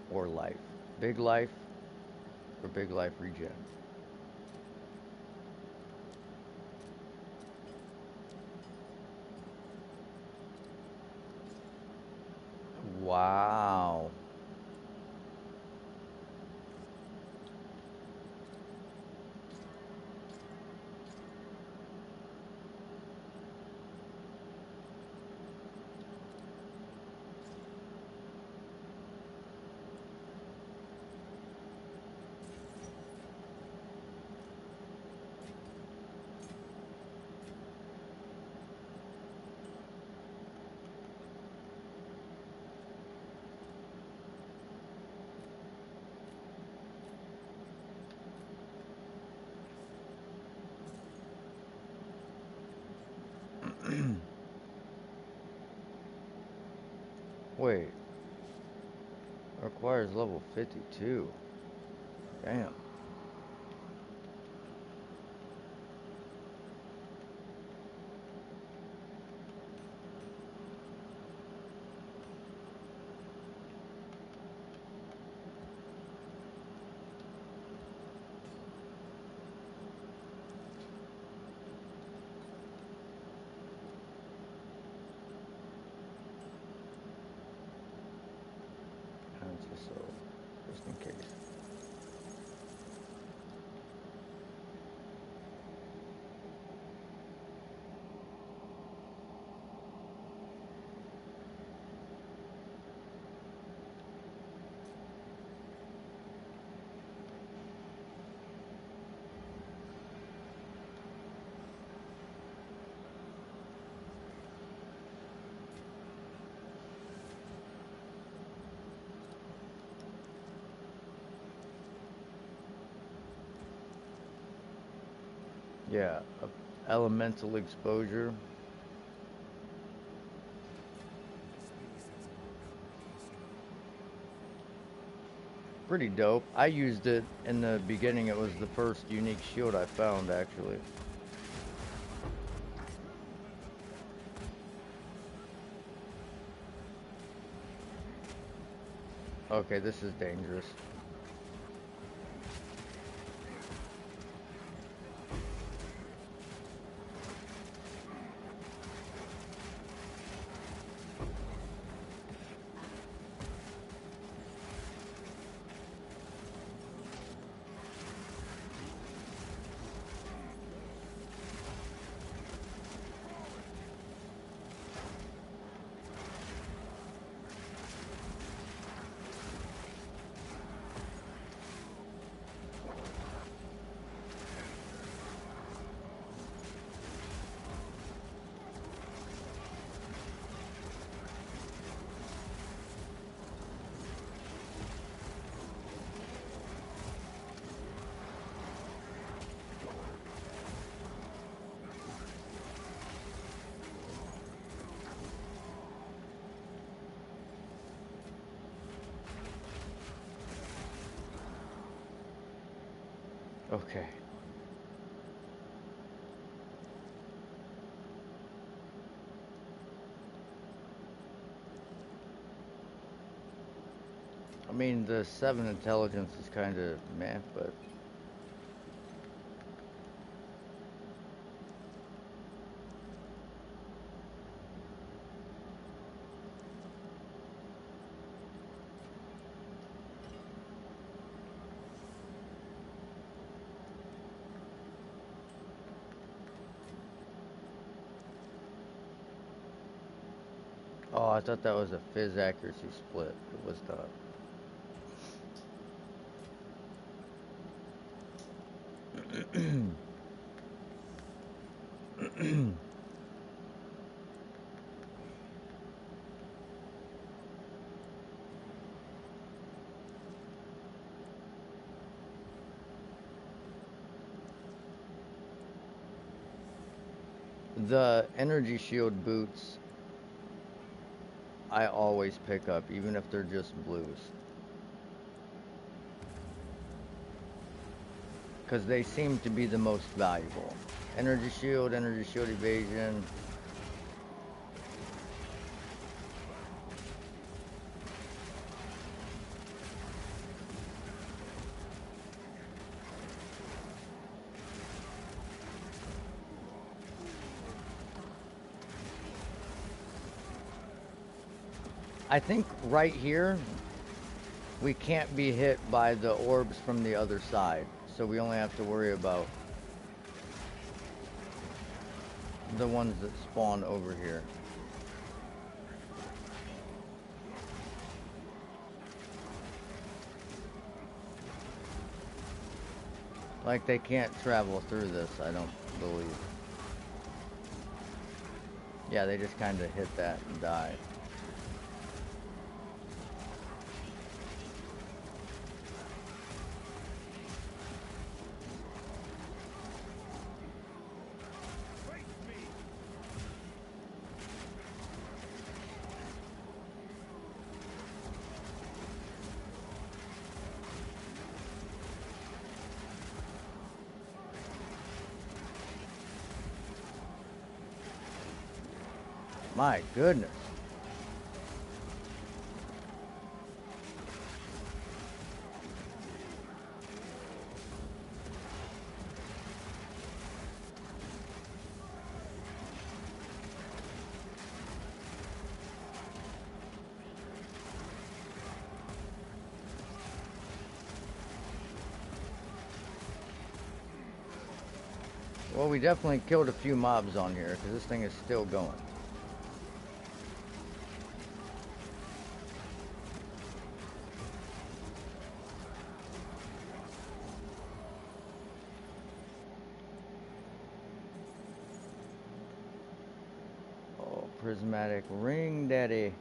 A: Or life. Big life or big life regen. Wow. Wait. Requires level 52. Damn. So, just in case. Yeah, elemental exposure. Pretty dope. I used it in the beginning. It was the first unique shield I found, actually. Okay, this is dangerous. Okay. I mean, the 7 intelligence is kind of meh, but oh, I thought that was a fizz accuracy split. It was not. The energy shield boots I always pick up, even if they're just blues. Because they seem to be the most valuable. Energy shield evasion. I think right here, we can't be hit by the orbs from the other side. So we only have to worry about the ones that spawn over here. Like they can't travel through this, I don't believe. Yeah, they just kind of hit that and die. My goodness. Well, we definitely killed a few mobs on here because this thing is still going. Oh, prismatic ring, daddy.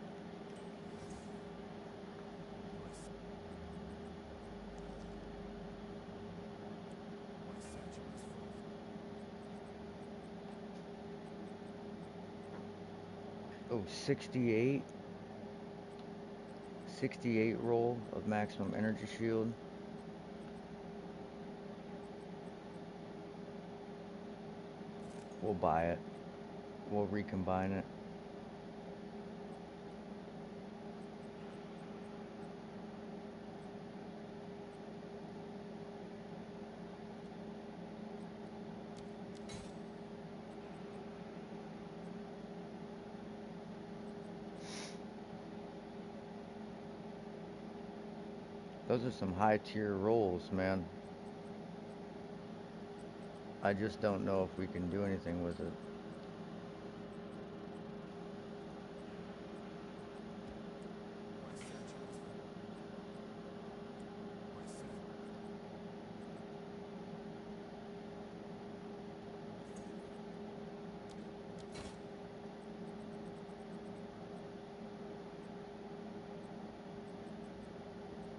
A: Oh, 68. 68 roll of maximum energy shield. We'll buy it. We'll recombine it. Those are some high tier rolls, man. I just don't know if we can do anything with it.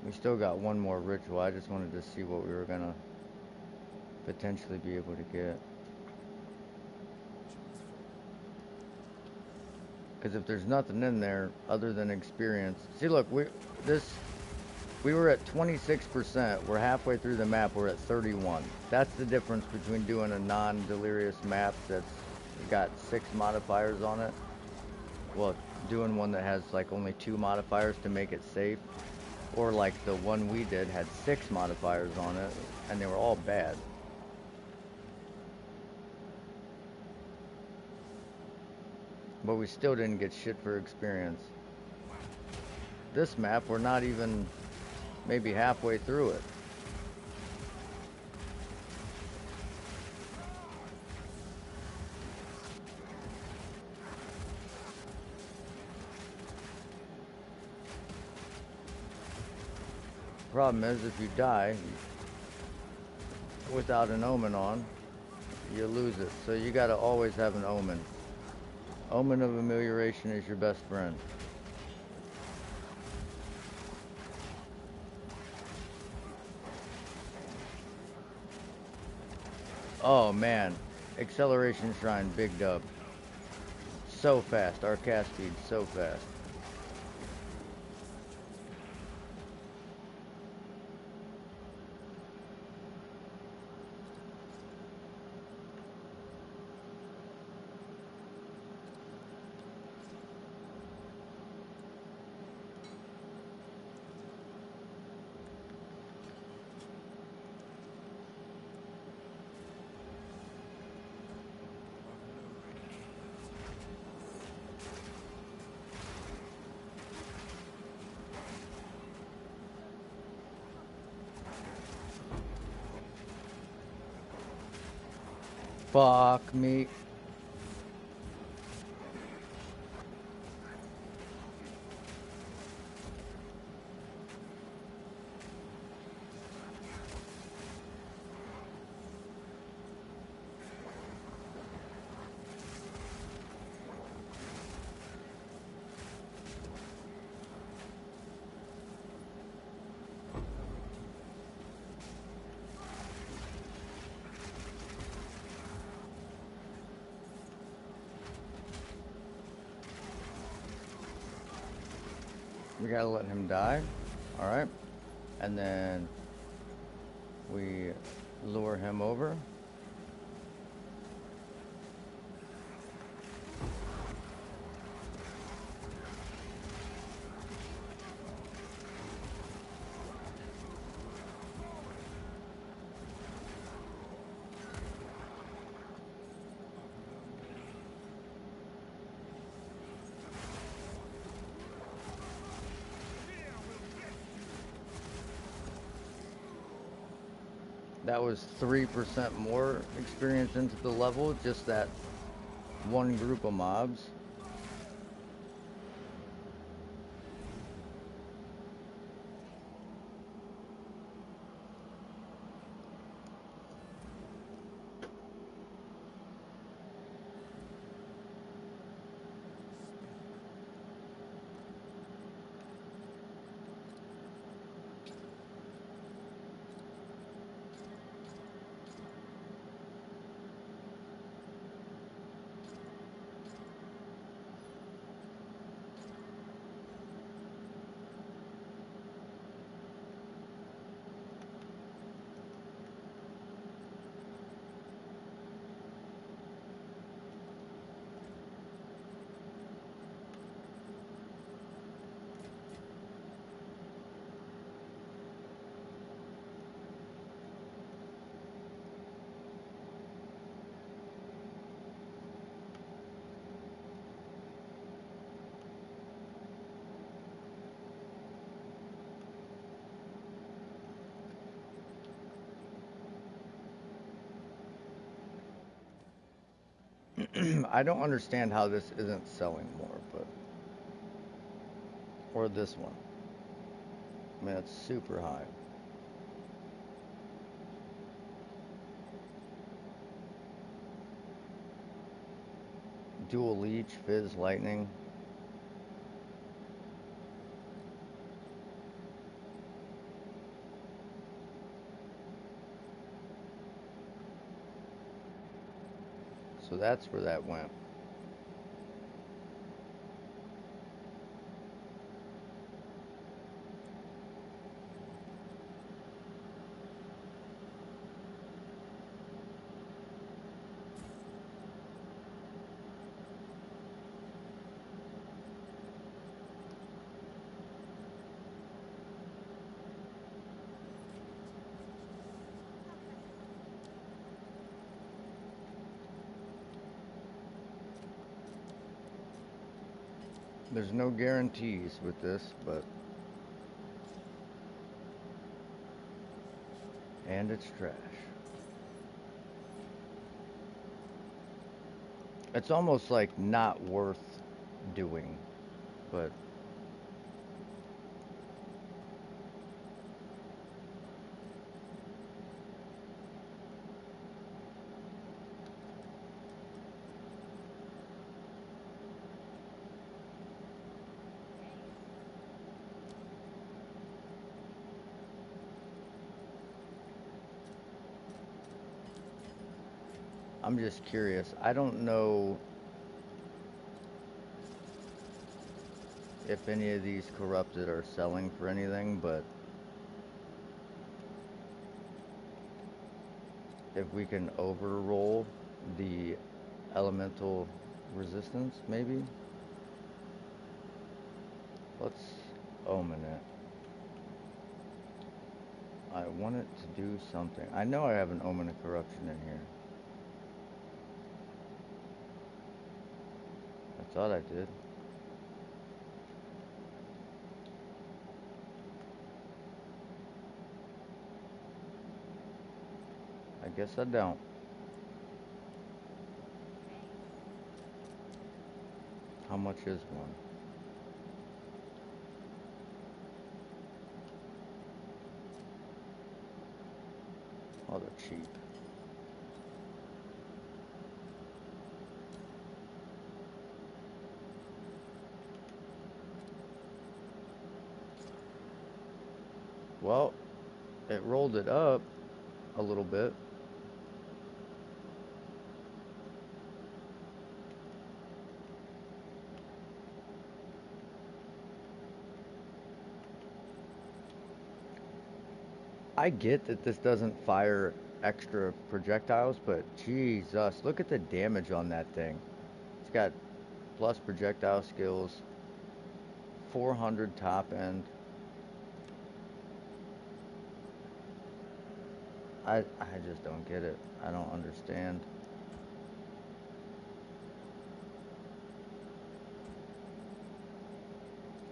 A: We still got one more ritual. I just wanted to see what we were gonna potentially be able to get. Because if there's nothing in there other than experience, see, look, this We were at 26%. We're halfway through the map. We're at 31. That's the difference between doing a non-delirious map that's got 6 modifiers on it. Well, doing one that has like only 2 modifiers to make it safe. Or like the one we did had 6 modifiers on it, and they were all bad. But we still didn't get shit for experience. This map, we're not even maybe halfway through it. Problem is, if you die without an omen on, you lose it. So you gotta always have an omen. Omen of amelioration is your best friend. Oh man, acceleration shrine, big dub. So fast, our cast speed so fast. Fuck me. We gotta let him die. Alright. And then we lure him over. That was 3% more experience into the level, just that one group of mobs. I don't understand how this isn't selling more, but... Or this one. I mean, it's super high. Dual Leech, Fizz, Lightning. So that's where that went. There's no guarantees with this, but and it's trash. It's almost like not worth doing, but I'm just curious. I don't know if any of these corrupted are selling for anything, but if we can overroll the elemental resistance, maybe? Let's omen it. I want it to do something. I know I have an omen of corruption in here. I thought I did. I guess I don't. How much is one? Oh, they're cheap. Well, it rolled it up a little bit. I get that this doesn't fire extra projectiles, but Jesus, look at the damage on that thing. It's got plus projectile skills, 400 top end. I just don't get it. I don't understand.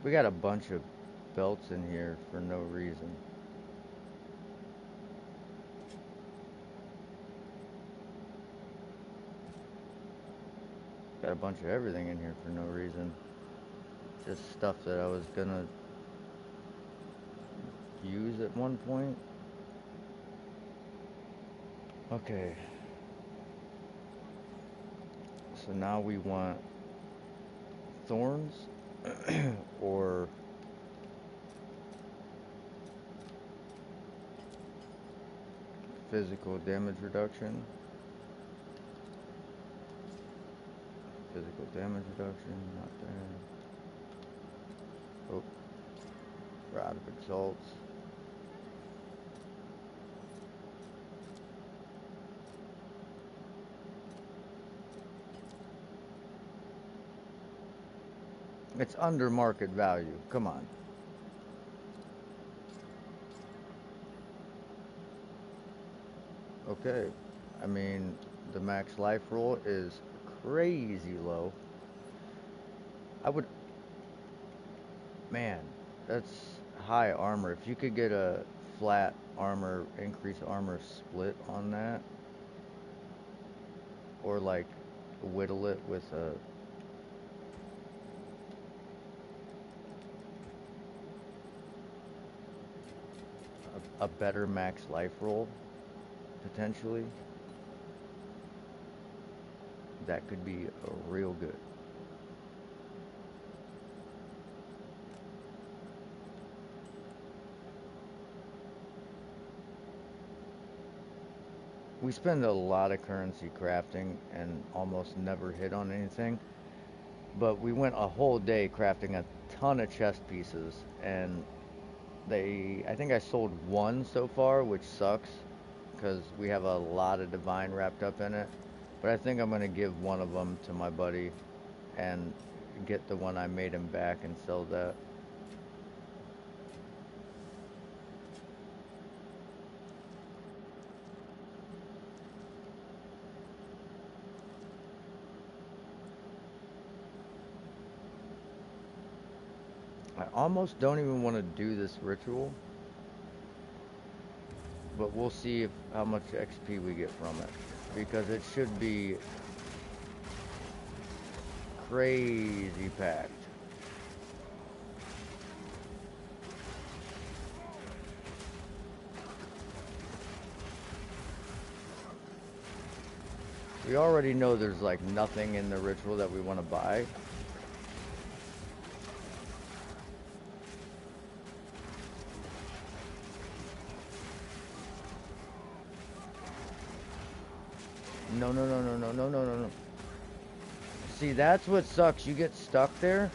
A: We got a bunch of belts in here for no reason. Got a bunch of everything in here for no reason. Just stuff that I was gonna use at one point. Okay. So now we want thorns or physical damage reduction. Physical damage reduction, not bad. Oh, we're out of exalts. It's under market value. Come on. Okay. I mean, the max life roll is crazy low. I would, man, that's high armor. If you could get a flat armor, increase armor split on that, or like whittle it with a better max life roll, potentially, that could be real good. We spend a lot of currency crafting and almost never hit on anything. But we went a whole day crafting a ton of chest pieces, and I think I sold one so far, which sucks because we have a lot of divine wrapped up in it. But I think I'm gonna give one of them to my buddy and get the one I made him back and sell that. I almost don't even want to do this ritual, but we'll see if how much XP we get from it, because it should be crazy packed. We already know there's like nothing in the ritual that we want to buy. No, no, no, no, no, no, no, no, no. See, that's what sucks. You get stuck there,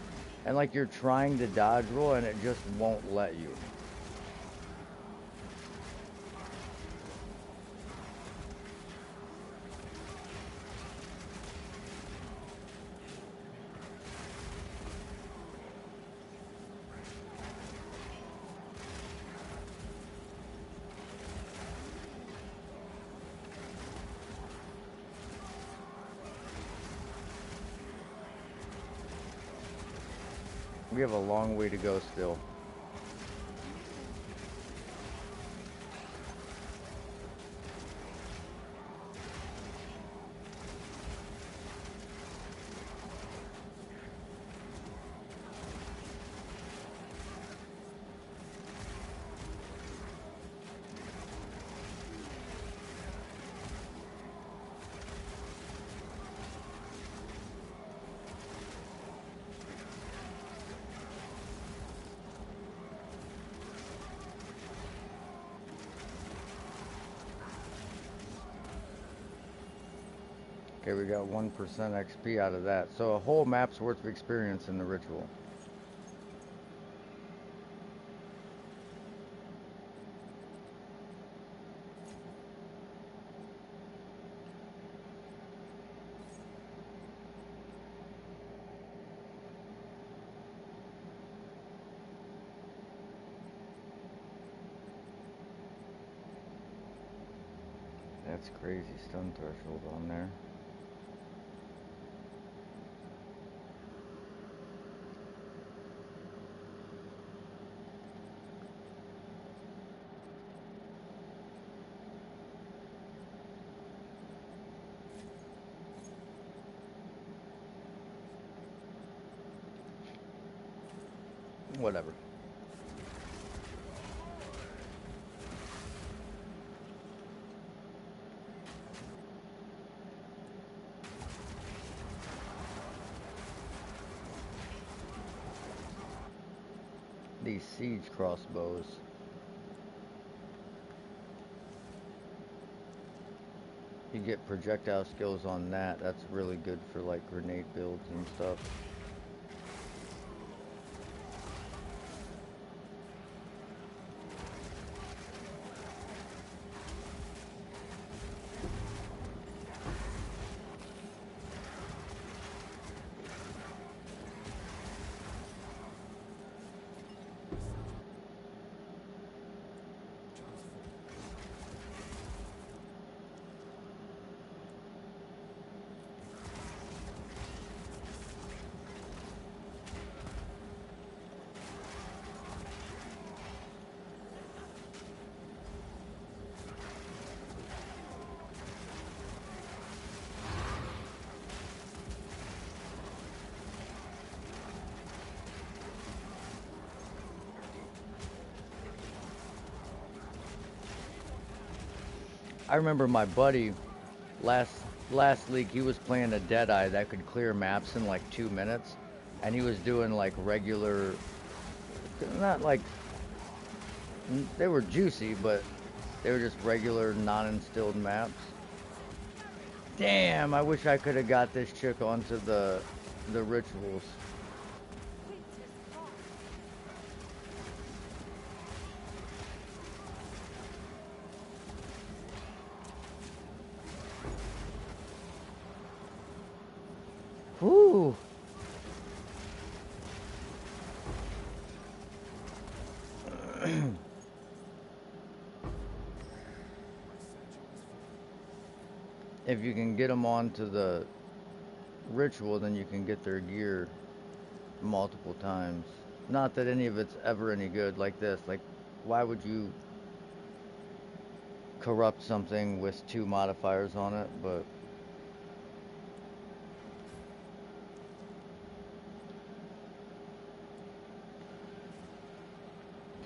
A: and like you're trying to dodge roll, and it just won't let you. We have a long way to go still. Okay, we got 1% XP out of that. So a whole map's worth of experience in the ritual. That's crazy stun threshold on there. Whatever. These siege crossbows. You get projectile skills on that. That's really good for like grenade builds and stuff. I remember my buddy last league, he was playing a Deadeye that could clear maps in like 2 minutes, and he was doing like regular, not like they were juicy, but they were just regular non-instilled maps. Damn, I wish I could have got this chick onto the rituals. Whoo! If you can get them onto the ritual, then you can get their gear multiple times. Not that any of it's ever any good like this. Like, why would you corrupt something with 2 modifiers on it? But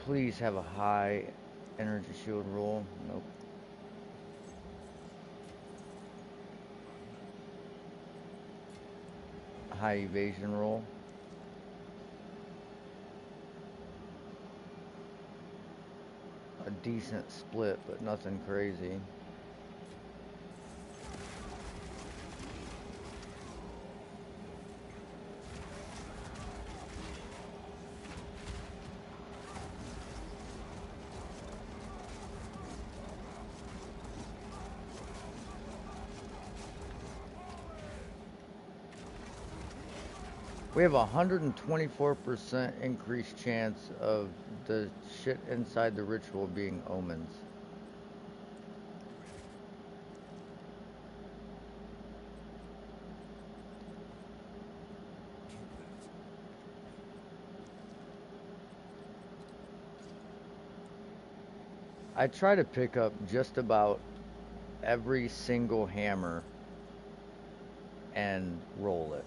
A: please have a high energy shield roll. Nope. High evasion roll. A decent split, but nothing crazy. We have a 124% increased chance of the shit inside the ritual being omens. I try to pick up just about every single hammer and roll it.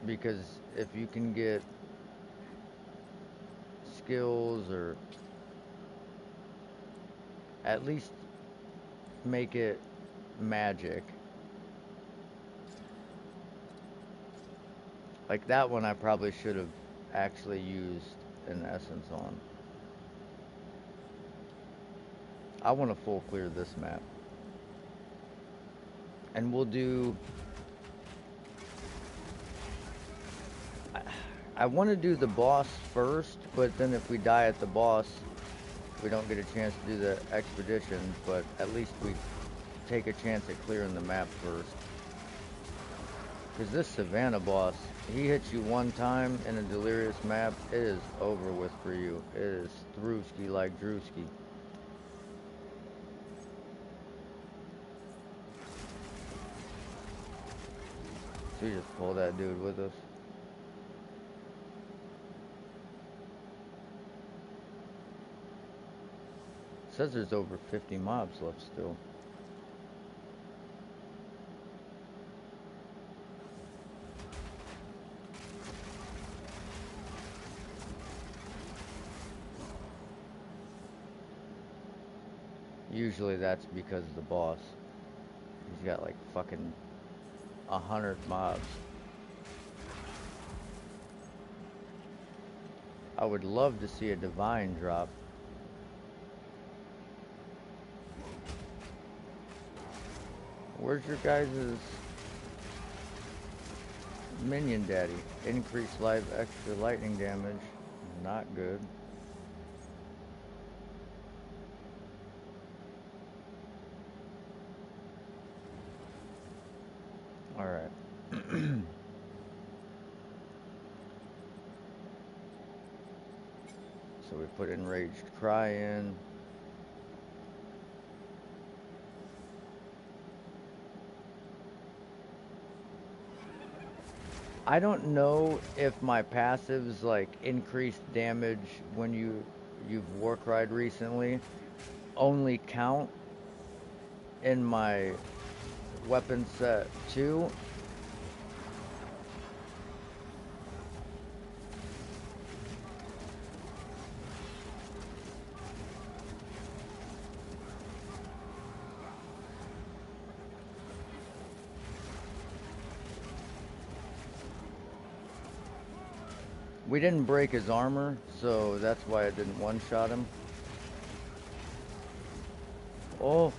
A: Because if you can get skills or at least make it magic. Like that one I probably should have actually used an essence on. I want to full clear this map. And we'll do... I want to do the boss first, but then if we die at the boss, we don't get a chance to do the expedition, but at least we take a chance at clearing the map first. Because this Savannah boss, he hits you one time in a delirious map, it is over with for you. It is Threwski like Drewski. So we just pull that dude with us. It says there's over 50 mobs left still. Usually that's because of the boss. He's got like fucking 100 mobs. I would love to see a divine drop. Where's your guys' minion daddy? Increased life, extra lightning damage. Not good. Alright. So we put Enraged Cry in. I don't know if my passives like increased damage when you've Warcried recently only count in my weapon set too. We didn't break his armor, so that's why I didn't one-shot him. Oh.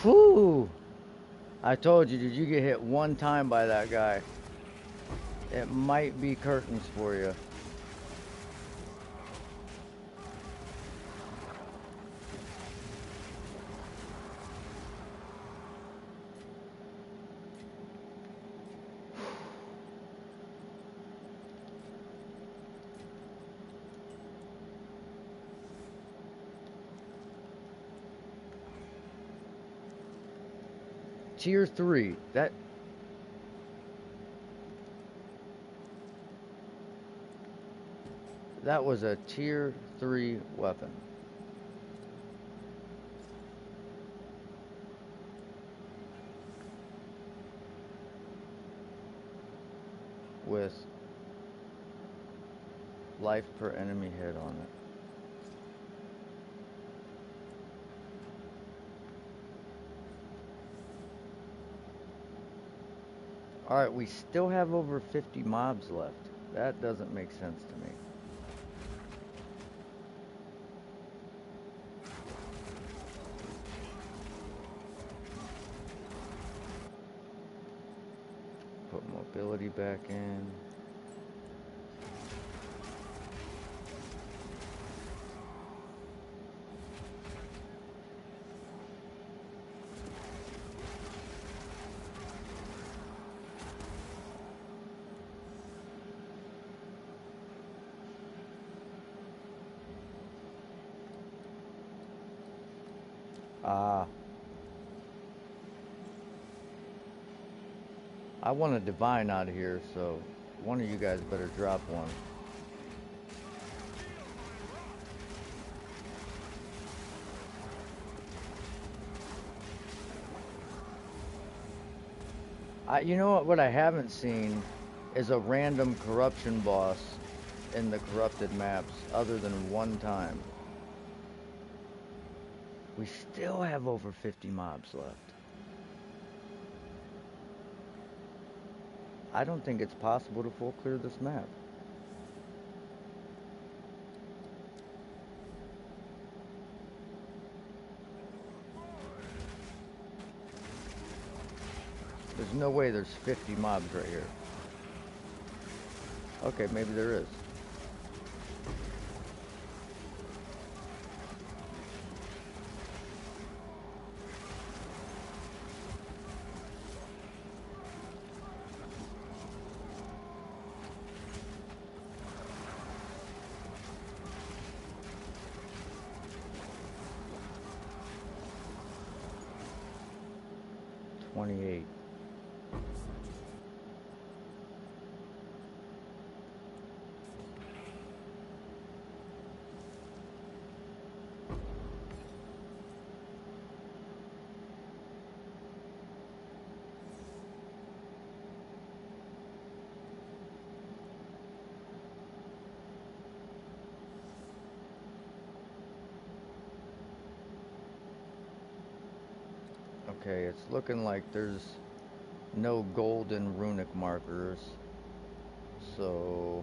A: Whew. I told you, did you get hit one time by that guy? It might be curtains for you. Tier 3. That was a Tier 3 weapon. With life per enemy hit on it. Alright, we still have over 50 mobs left. That doesn't make sense to me. Put mobility back in. I want a divine out of here, so one of you guys better drop one. You know what I haven't seen is a random corruption boss in the corrupted maps other than one time. We still have over 50 mobs left. I don't think it's possible to full clear this map. There's no way there's 50 mobs right here. Okay, maybe there is. Okay, it's looking like there's no golden runic markers, so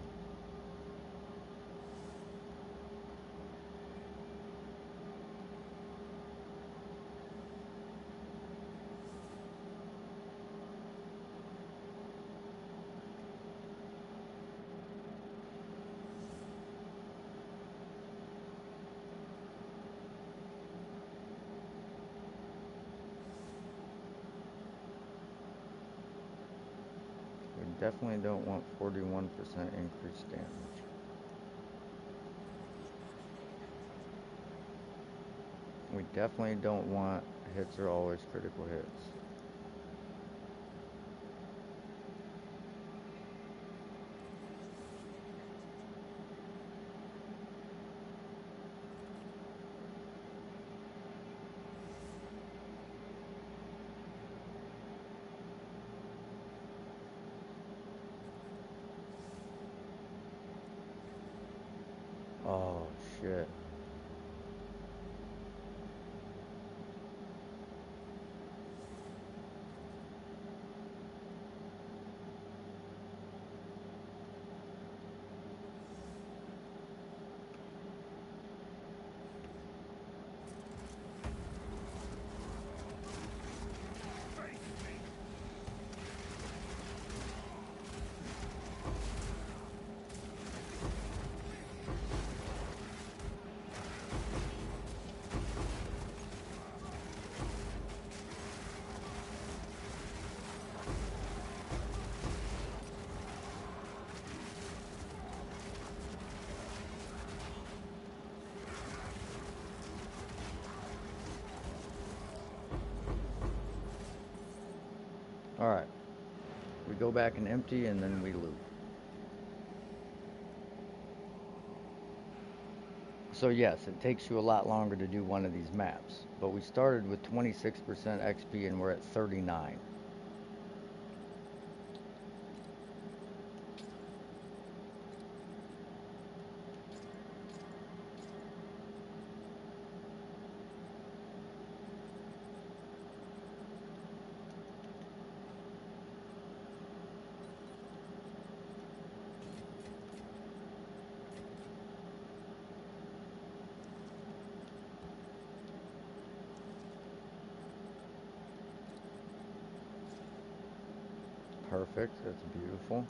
A: definitely don't want 41% increased damage. We definitely don't want hits are always critical hits. Oh, shit. Alright, we go back and empty and then we loot. So yes, it takes you a lot longer to do one of these maps, but we started with 26% XP and we're at 39. Perfect, that's beautiful.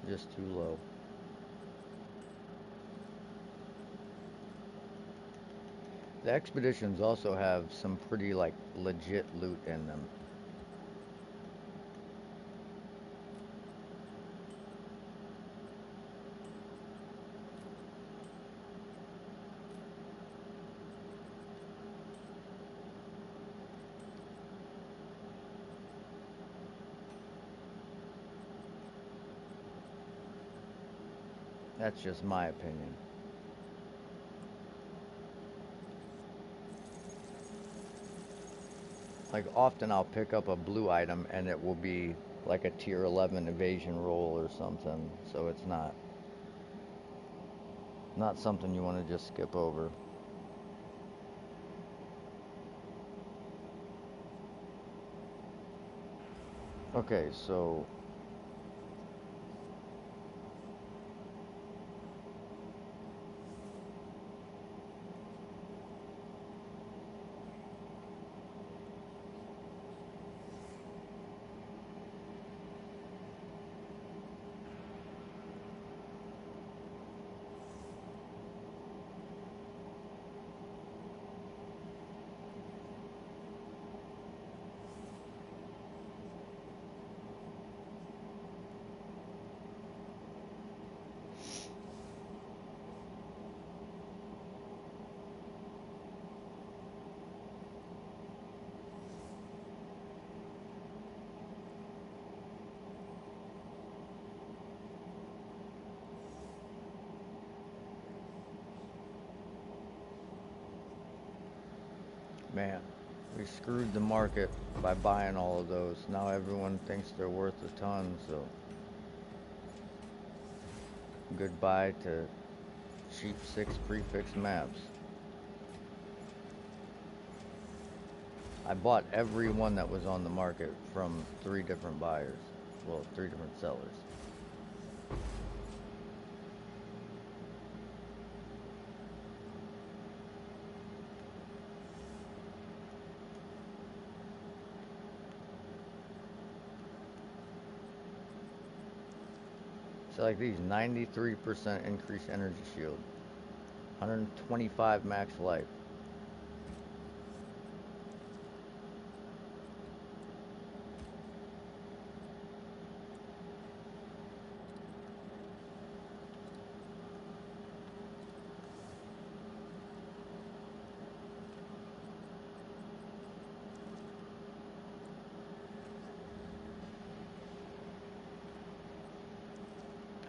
A: Just too low. The expeditions also have some pretty like legit loot in them. That's just my opinion. Like often I'll pick up a blue item and it will be like a tier 11 evasion roll or something. So it's not something you want to just skip over. Okay, so man, we screwed the market by buying all of those. Now everyone thinks they're worth a ton, so goodbye to cheap 6 prefix maps. I bought every one that was on the market from 3 different buyers. Well, 3 different sellers. So like these 93% increased energy shield, 125 max life.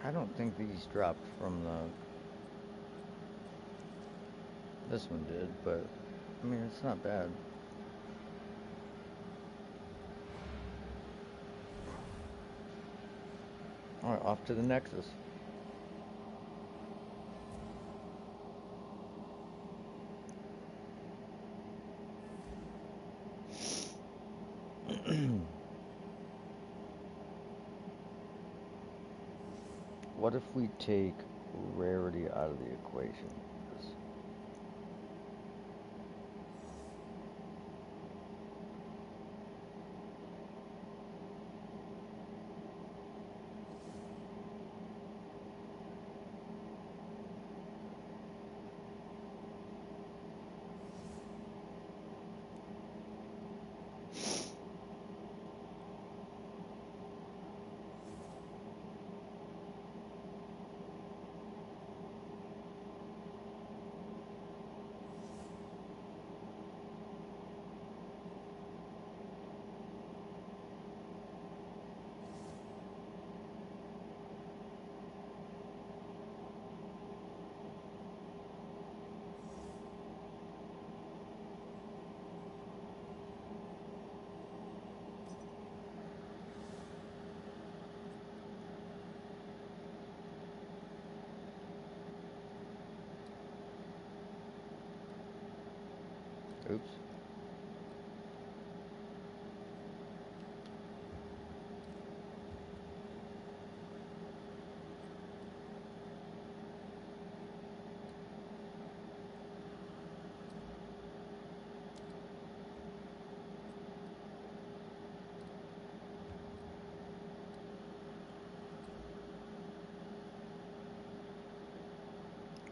A: I don't think these dropped from this one did, but I mean it's not bad. Alright, off to the Nexus. What if we take rarity out of the equation?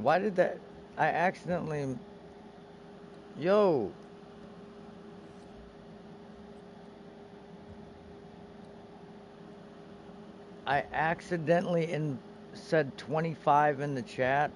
A: Why did that? I accidentally. Yo, I accidentally said 25 in the chat.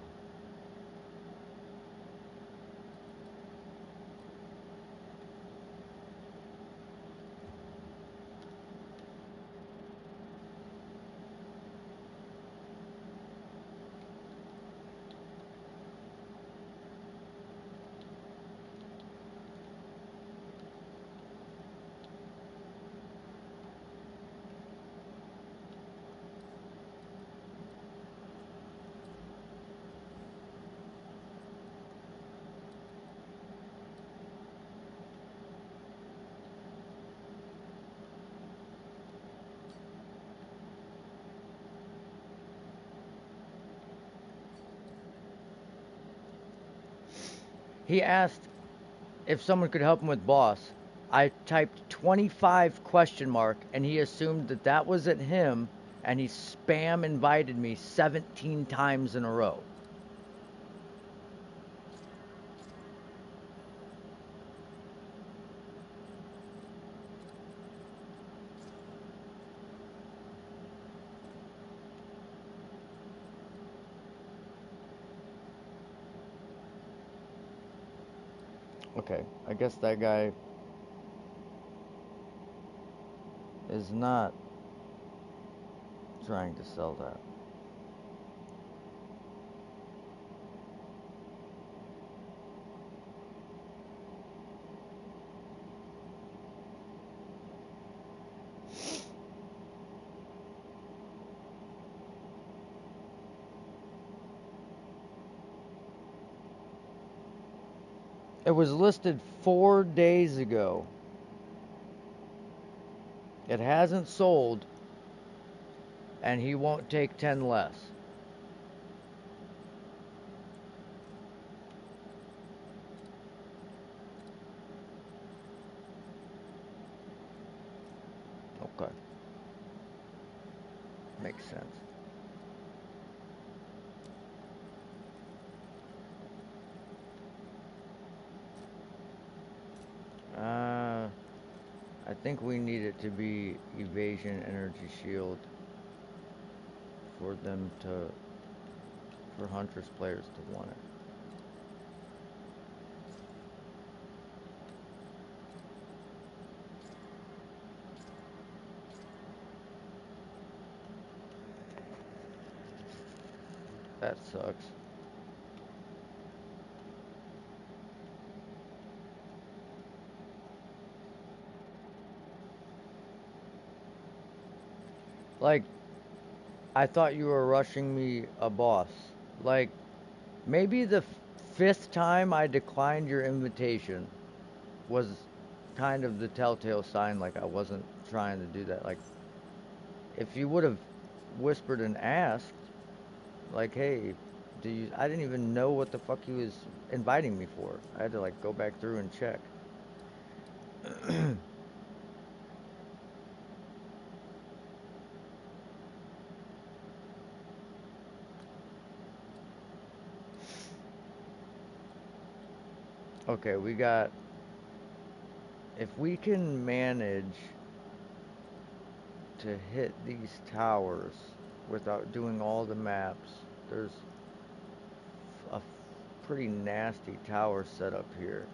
A: He asked if someone could help him with boss. I typed 25 question mark and he assumed that that was at him and he spam invited me 17 times in a row. Okay, I guess that guy is not trying to sell that. It was listed 4 days ago. It hasn't sold and he won't take 10 less. Okay, makes sense. I think we need it to be evasion energy shield for them to, for Huntress players to want it. That sucks. Like, I thought you were rushing me a boss. Like, maybe the fifth time I declined your invitation was kind of the telltale sign, like I wasn't trying to do that. Like, if you would have whispered and asked, like, hey, do you, I didn't even know what the fuck he was inviting me for. I had to, like, go back through and check. Okay, we got, if we can manage to hit these towers without doing all the maps, there's a pretty nasty tower set up here.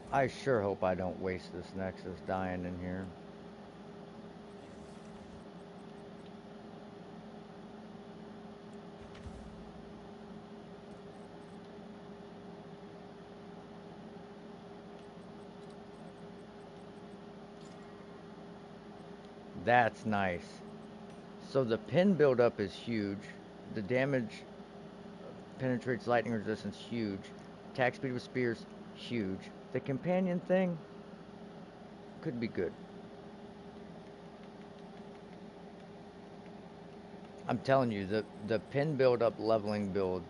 A: I sure hope I don't waste this Nexus dying in here. That's nice. So the pin buildup is huge. The damage penetrates lightning resistance, huge. Attack speed with spears, huge. The companion thing could be good. I'm telling you, the pin buildup leveling build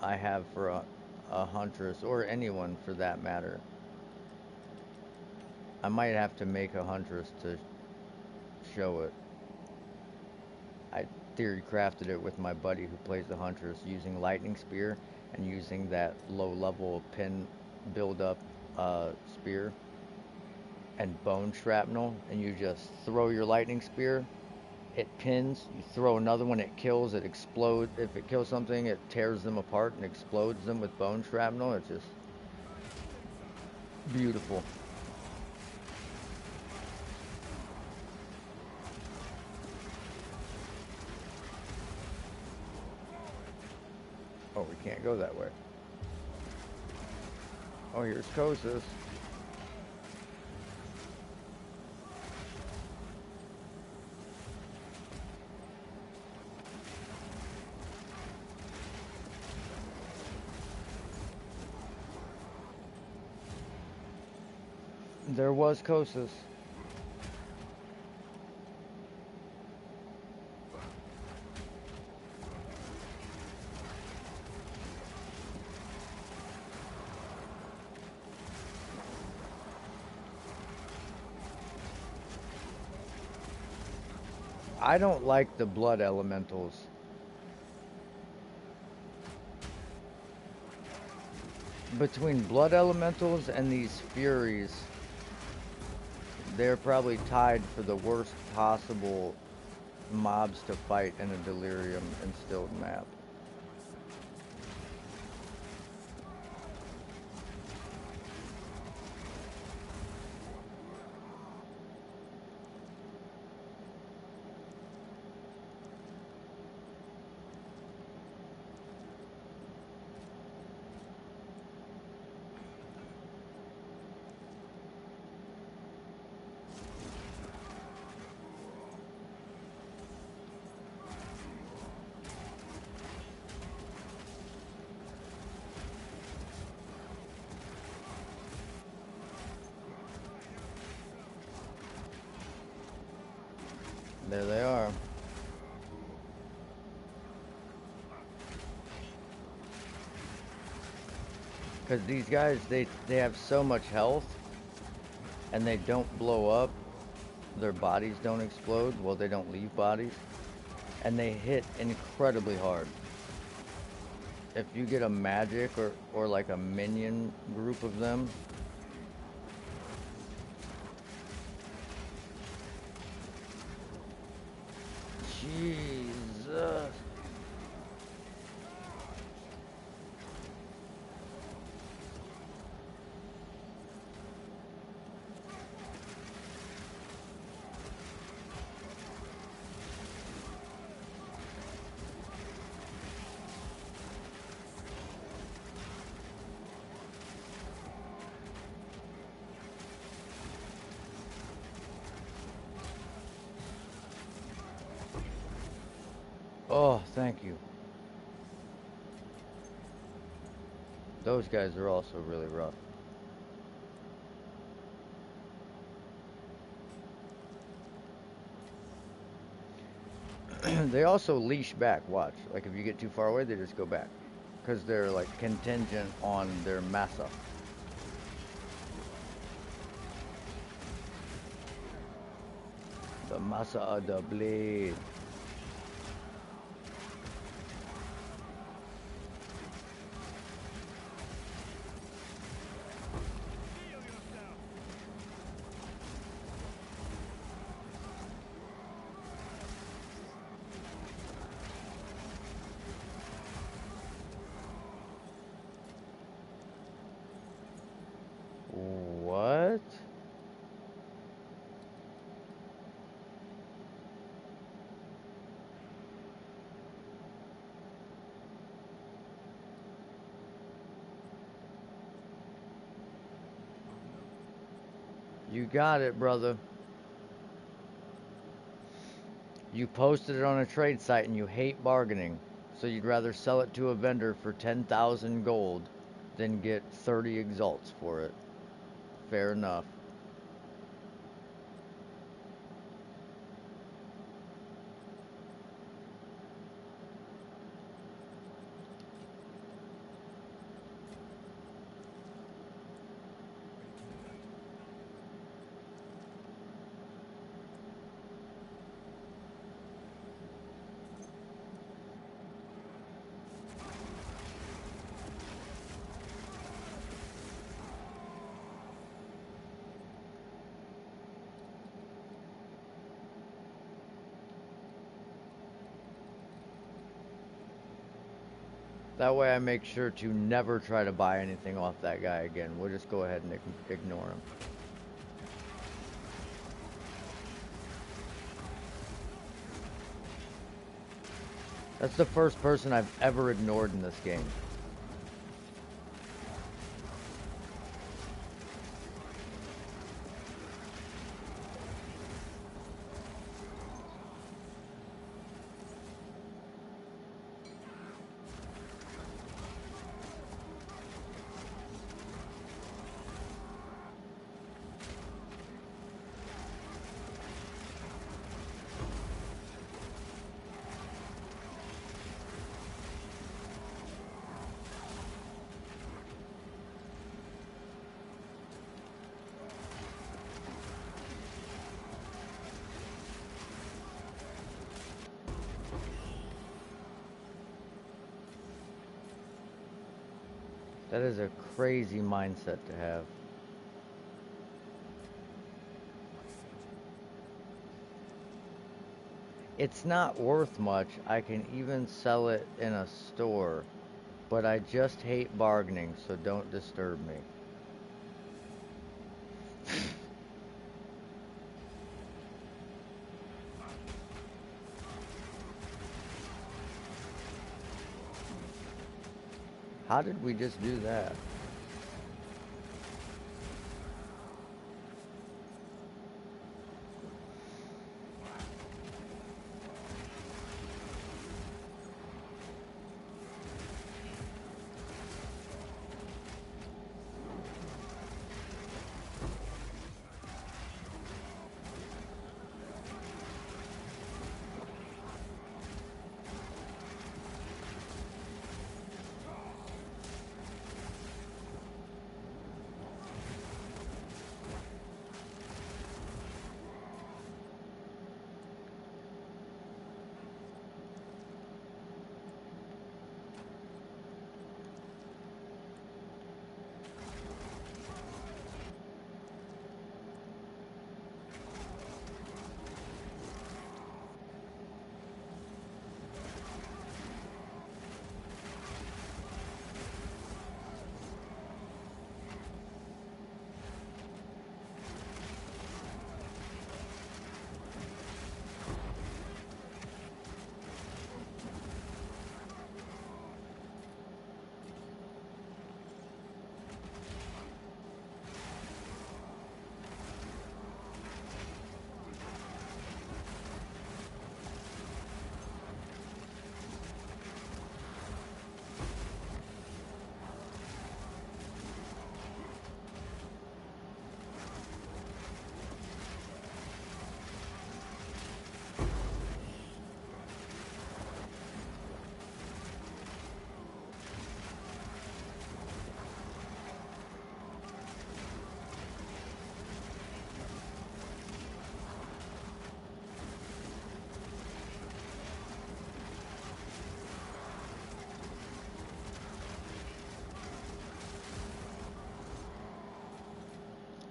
A: I have for a huntress, or anyone for that matter. I might have to make a huntress to show it. I theory crafted it with my buddy who plays the huntress using lightning spear and using that low level pin build up spear and bone shrapnel, and you just throw your lightning spear, it pins, you throw another one, it kills, it explodes. If it kills something, it tears them apart and explodes them with bone shrapnel. It's just beautiful. Oh, we can't go that way. Oh, here's Kosis. There was Kosis. I don't like the blood elementals. Between blood elementals and these furies, they're probably tied for the worst possible mobs to fight in a delirium instilled map. There they are. Because these guys, they have so much health, and they don't blow up. Their bodies don't explode. Well, they don't leave bodies. And they hit incredibly hard. If you get a magic or like a minion group of them, Jesus. Oh, thank you. Those guys are also really rough. They also leash back, watch. Like if you get too far away, they just go back. Because they're like contingent on their massa. The massa of the blade. Ooh. You got it, brother. You posted it on a trade site and you hate bargaining, so you'd rather sell it to a vendor for 10,000 gold than get 30 exalts for it. Fair enough. That way I make sure to never try to buy anything off that guy again. We'll just go ahead and ignore him. That's the first person I've ever ignored in this game. That is a crazy mindset to have. It's not worth much. I can even sell it in a store. But I just hate bargaining, so don't disturb me. How did we just do that?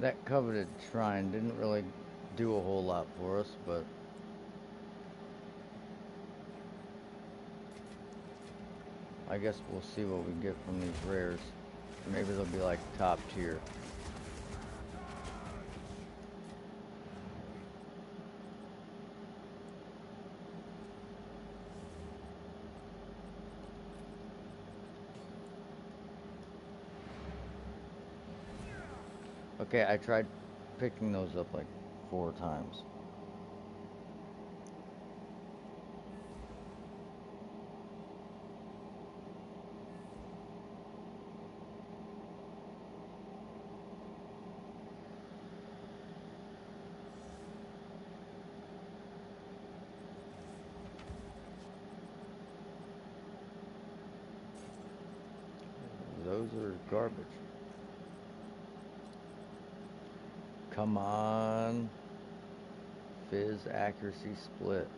A: That coveted shrine didn't really do a whole lot for us, but I guess we'll see what we get from these rares. Maybe they'll be like top tier. Okay, I tried picking those up like 4 times. Those are garbage. Come on. Fizz accuracy split.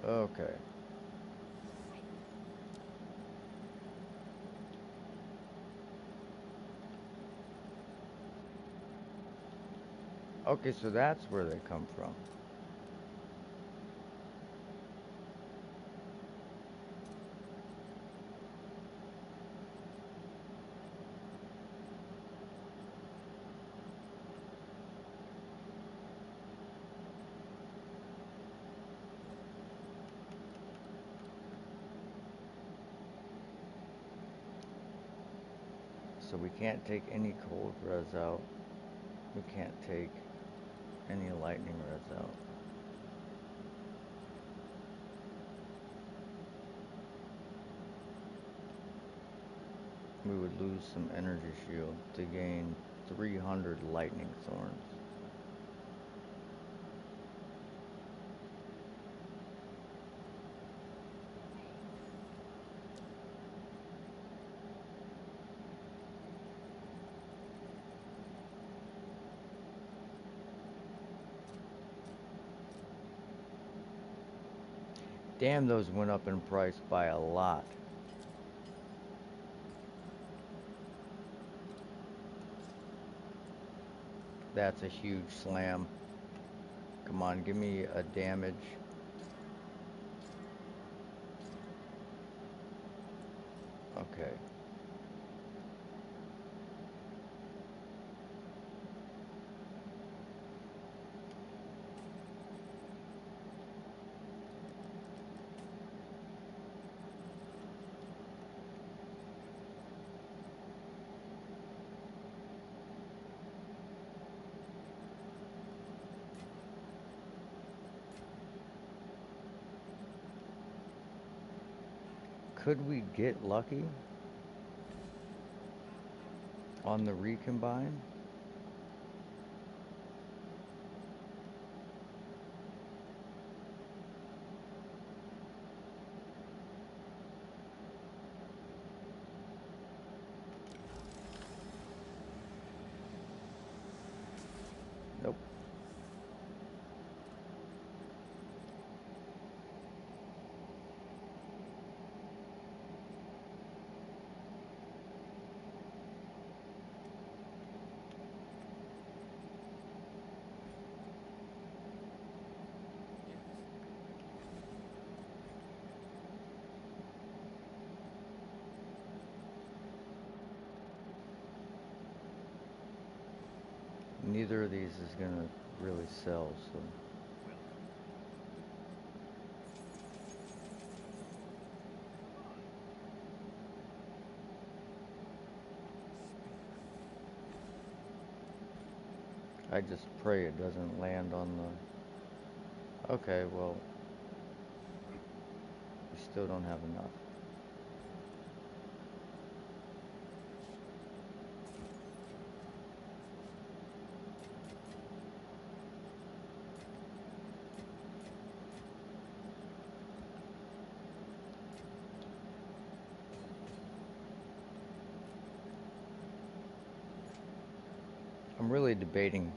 A: Okay. Okay, so that's where they come from. So we can't take any cold res out. We can't take any lightning res out. We would lose some energy shield to gain 300 lightning thorns. Damn, those went up in price by a lot. That's a huge slam. Come on, give me a damage. Okay. Could we get lucky on the recombine? Nope. Neither of these is gonna really sell, so. I just pray it doesn't land on the... Okay, well, we still don't have enough. I'm really debating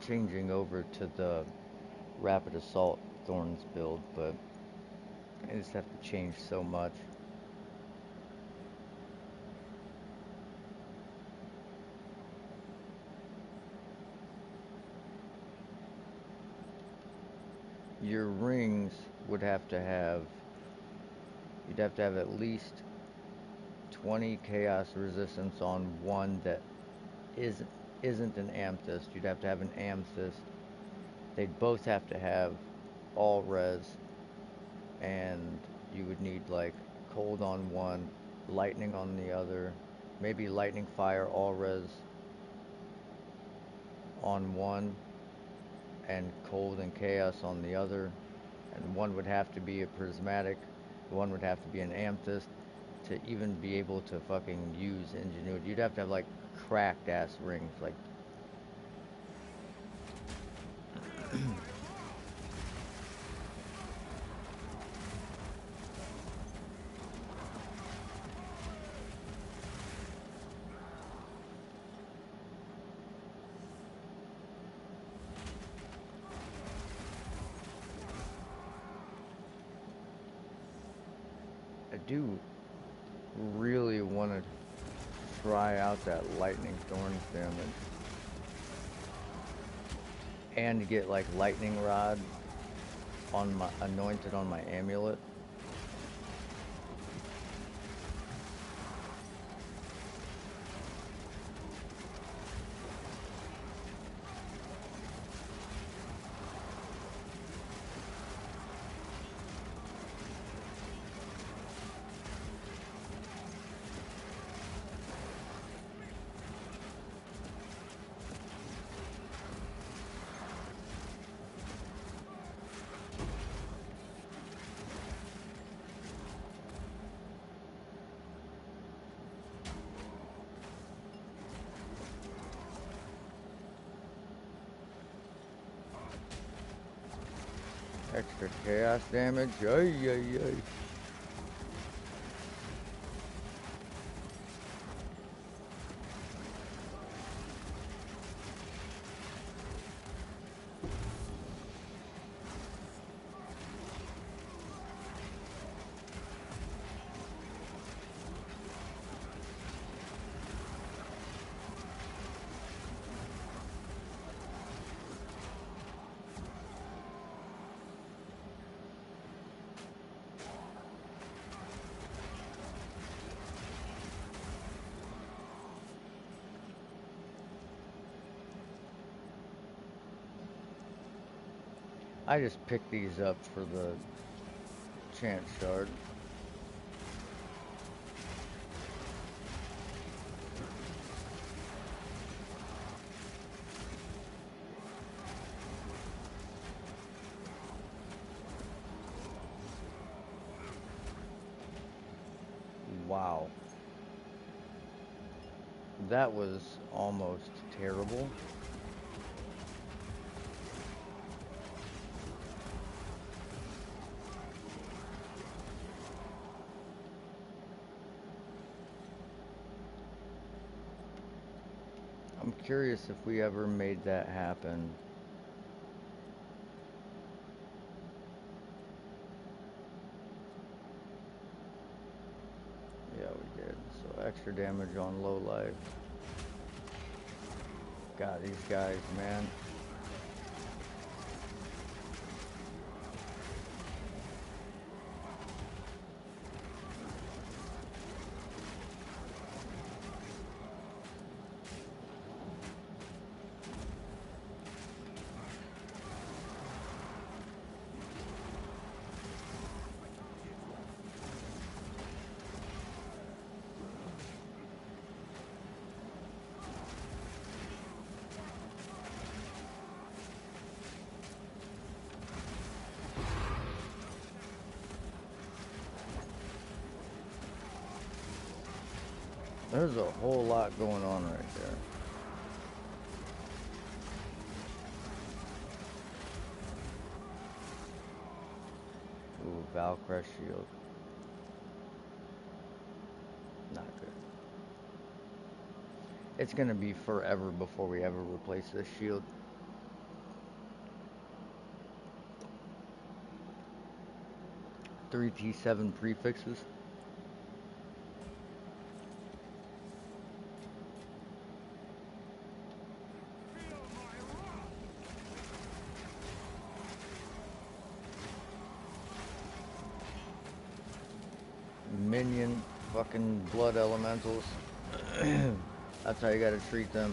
A: changing over to the Rapid Assault Thorns build, but I just have to change so much. Your rings would have to have, you'd have to have at least 20 chaos resistance on one that is isn't an amethyst. You'd have to have an amethyst. They'd both have to have all res, and you would need like cold on one, lightning on the other, maybe lightning fire all res on one, and cold and chaos on the other. And one would have to be a prismatic, one would have to be an amethyst to even be able to fucking use ingenuity. You'd have to have like cracked ass rings, like I do really want to try out that lightning thorns damage and get like lightning rod on my anointed on my amulet. Extra chaos damage. Ay, ay, ay. I just picked these up for the chance shard. Wow. That was almost terrible. I'm curious if we ever made that happen. Yeah, we did. So extra damage on low life. God, these guys, man. There's a whole lot going on right there. Ooh, Valcrest shield. Not good. It's gonna be forever before we ever replace this shield. Three T7 prefixes. Minion fucking blood elementals. That's how you gotta treat them.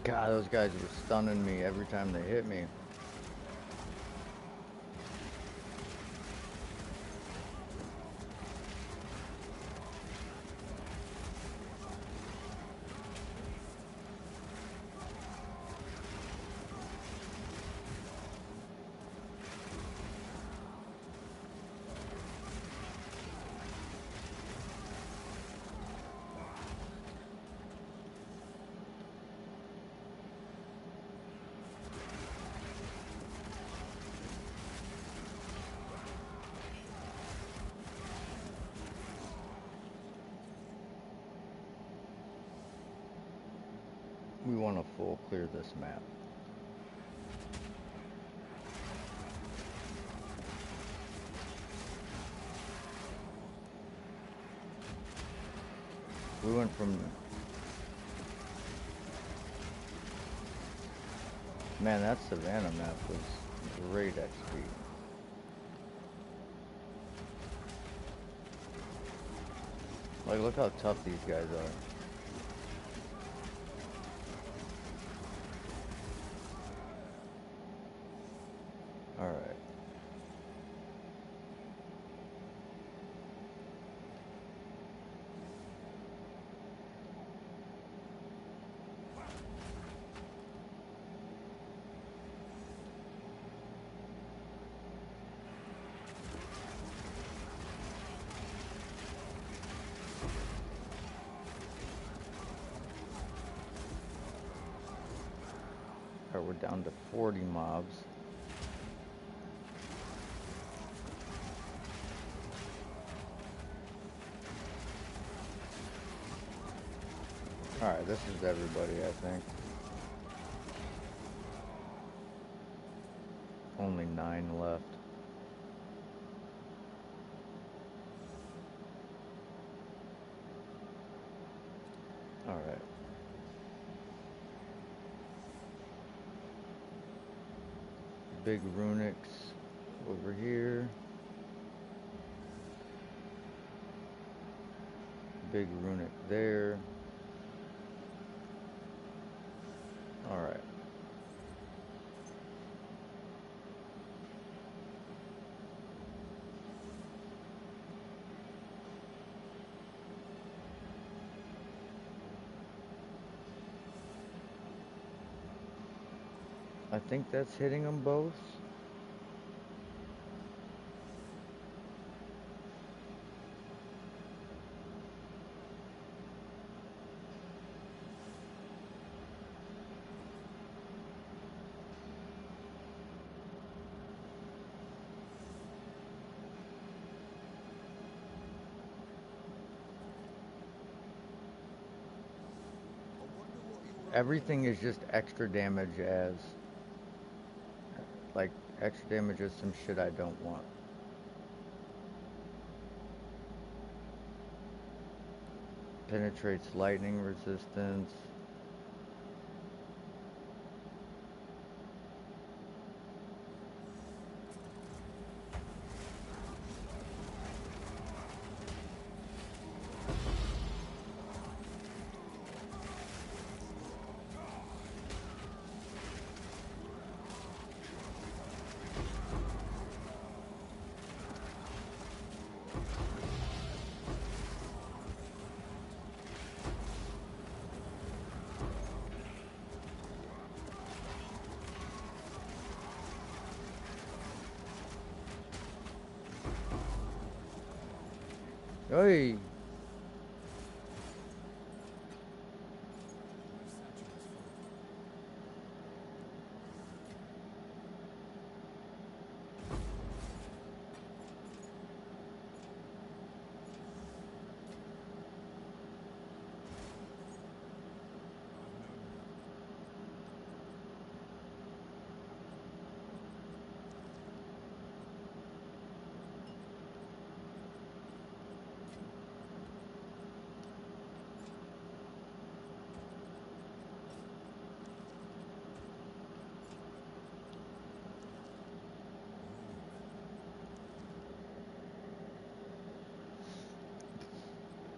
A: God, those guys were stunning me every time they hit me. We want to full clear this map. We went from... Man, that Savannah map was great XP. Like, look how tough these guys are. Alright. Alright, we're down to 40 mobs. Alright, this is everybody, I think. Only 9 left. Alright. Big runics over here. Big runic there. Alright. I think that's hitting them both. Everything is just extra damage as, like, extra damage is some shit I don't want. Penetrates lightning resistance. Hey,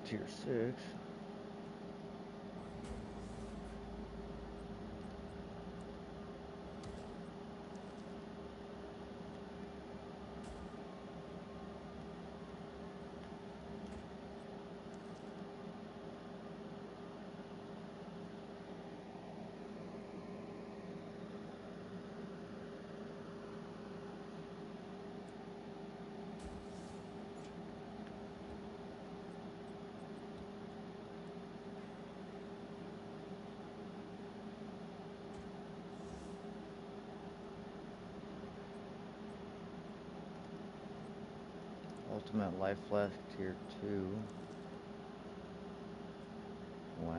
A: tier 6. Ultimate life flask tier 2. Wow.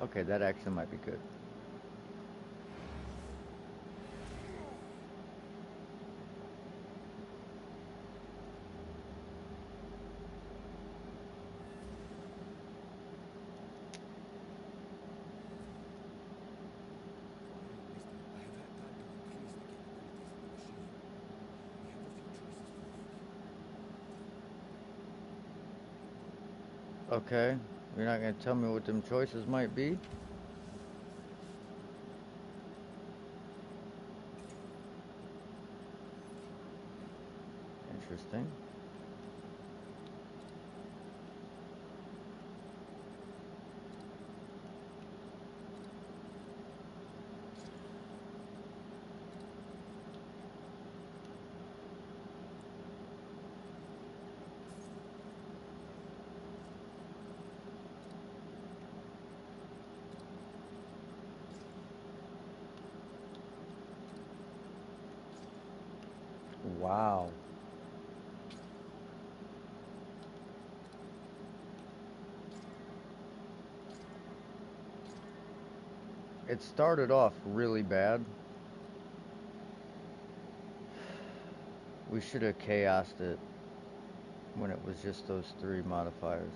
A: Okay, that actually might be good. Okay, you're not gonna tell me what them choices might be? Interesting. Wow. It started off really bad. We should have chaosed it when it was just those 3 modifiers.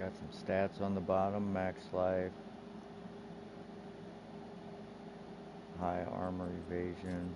A: Got some stats on the bottom, max life, high armor evasion.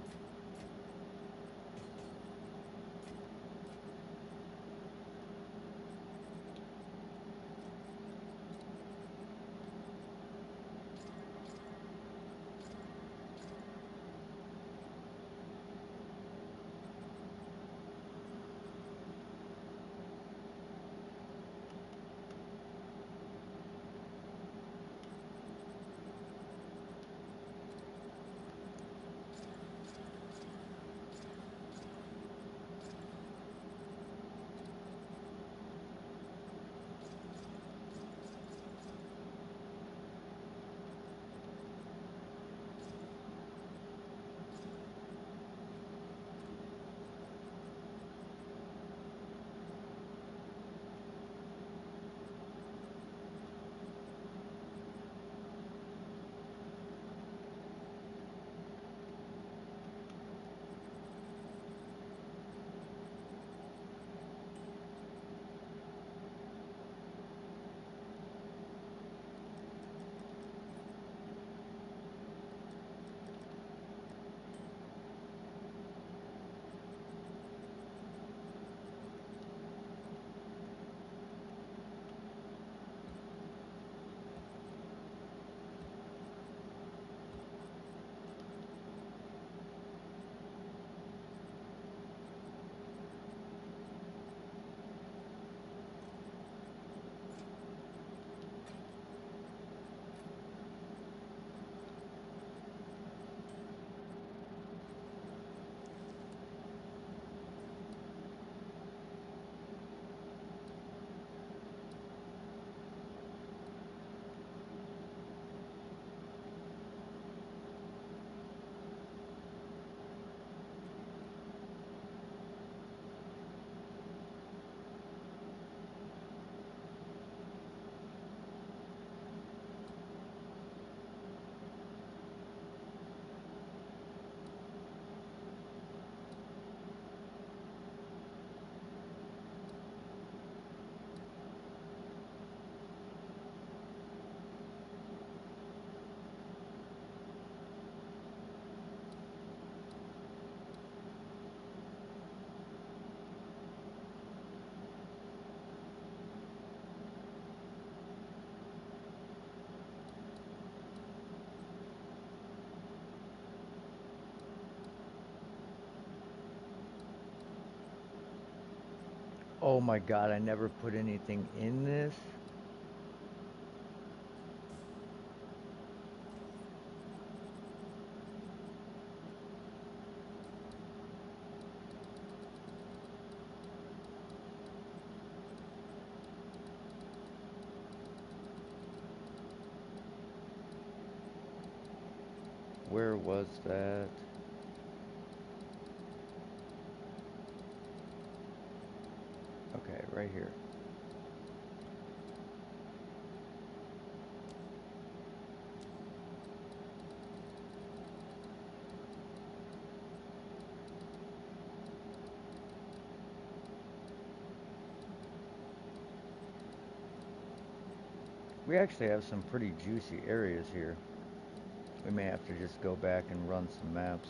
A: Oh my god, I never put anything in this. Where was that? Okay, right here. We actually have some pretty juicy areas here. We may have to just go back and run some maps.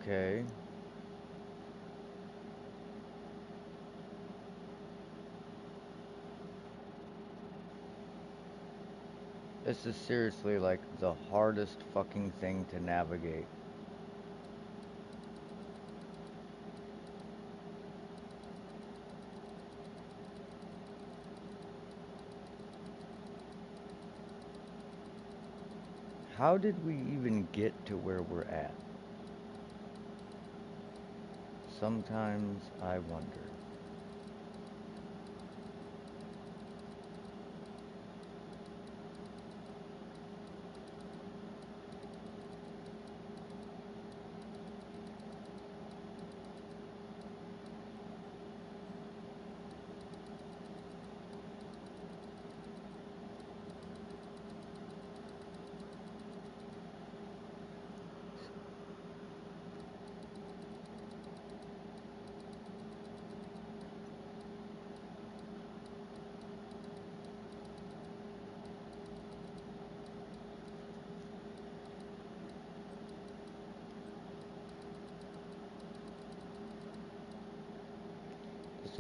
A: Okay. This is seriously like the hardest fucking thing to navigate. How did we even get to where we're at? Sometimes I wonder.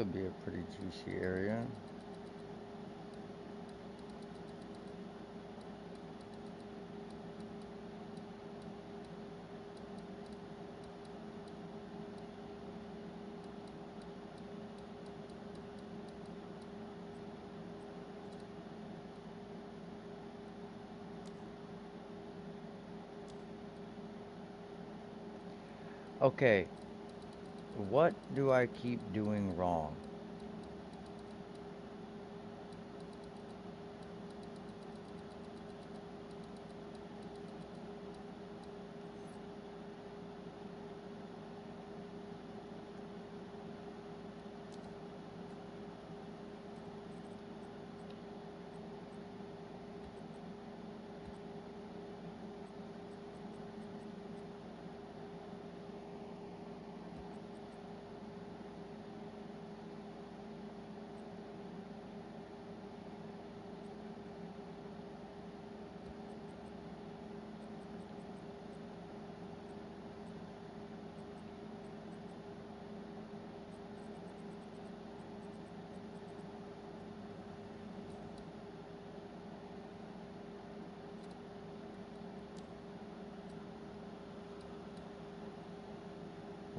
A: will be a pretty juicy area. Okay, what do I keep doing wrong?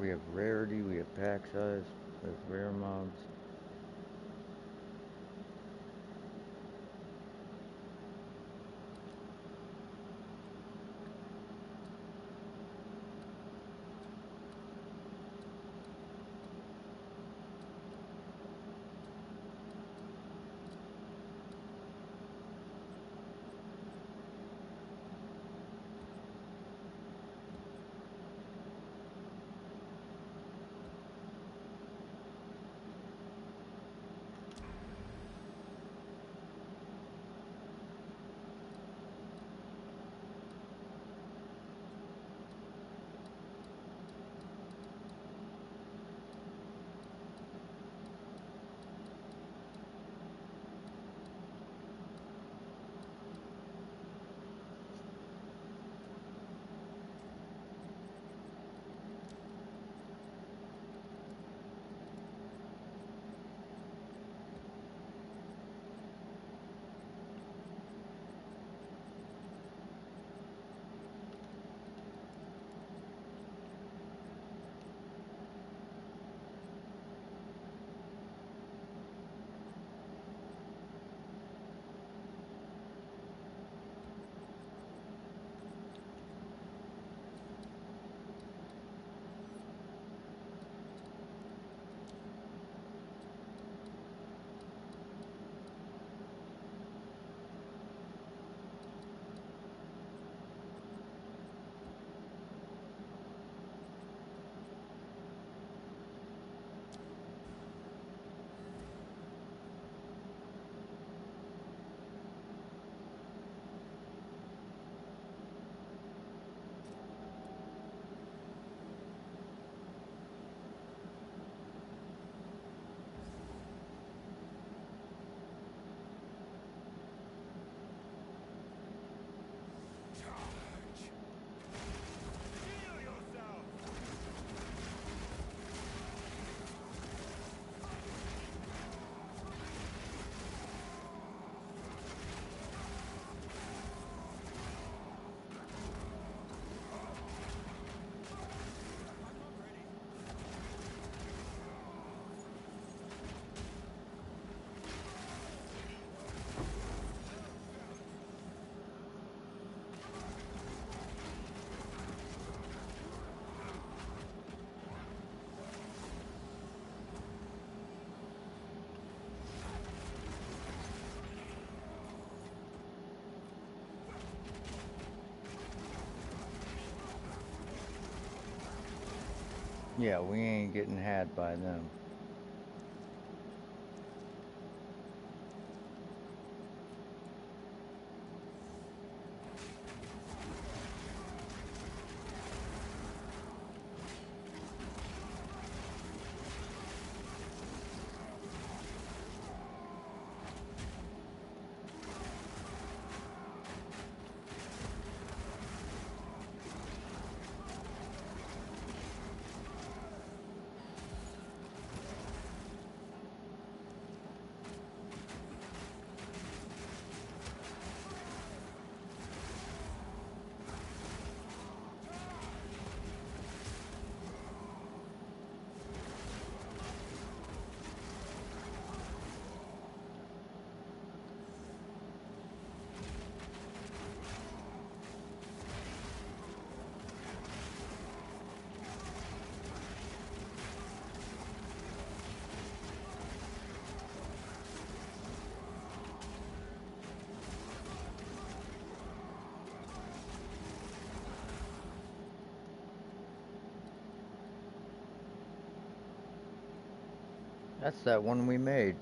A: We have rarity, we have pack size, we have rare mobs. Yeah, we ain't getting had by them. That's that one we made.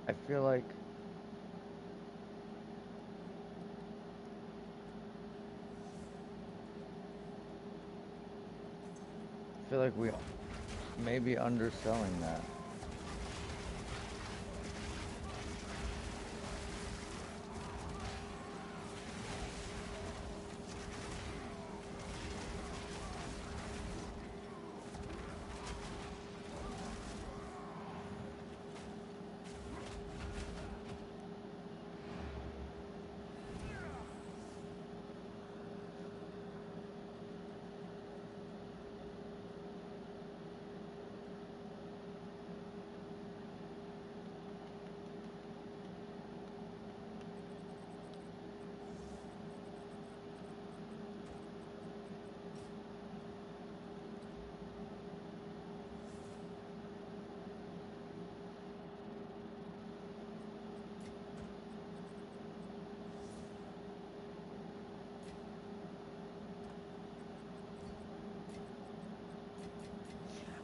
A: I feel like we may be underselling that.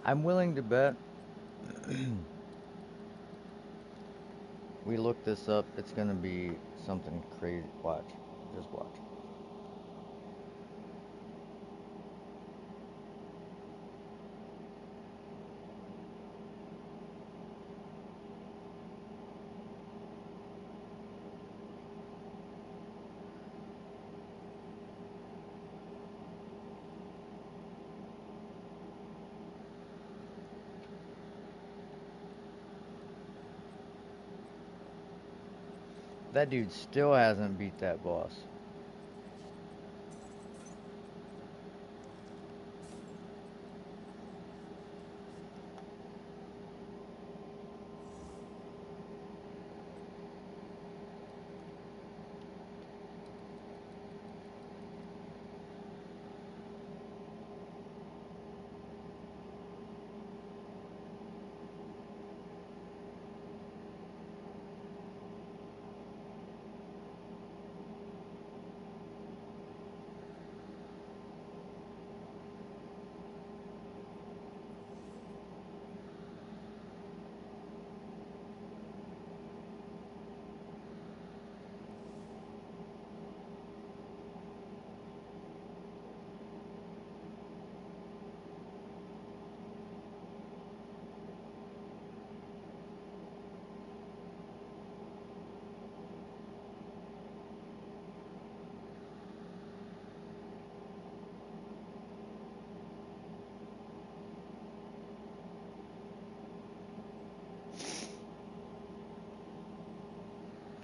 A: I'm willing to bet we look this up, it's gonna be something crazy. Watch. Just watch. That dude still hasn't beat that boss.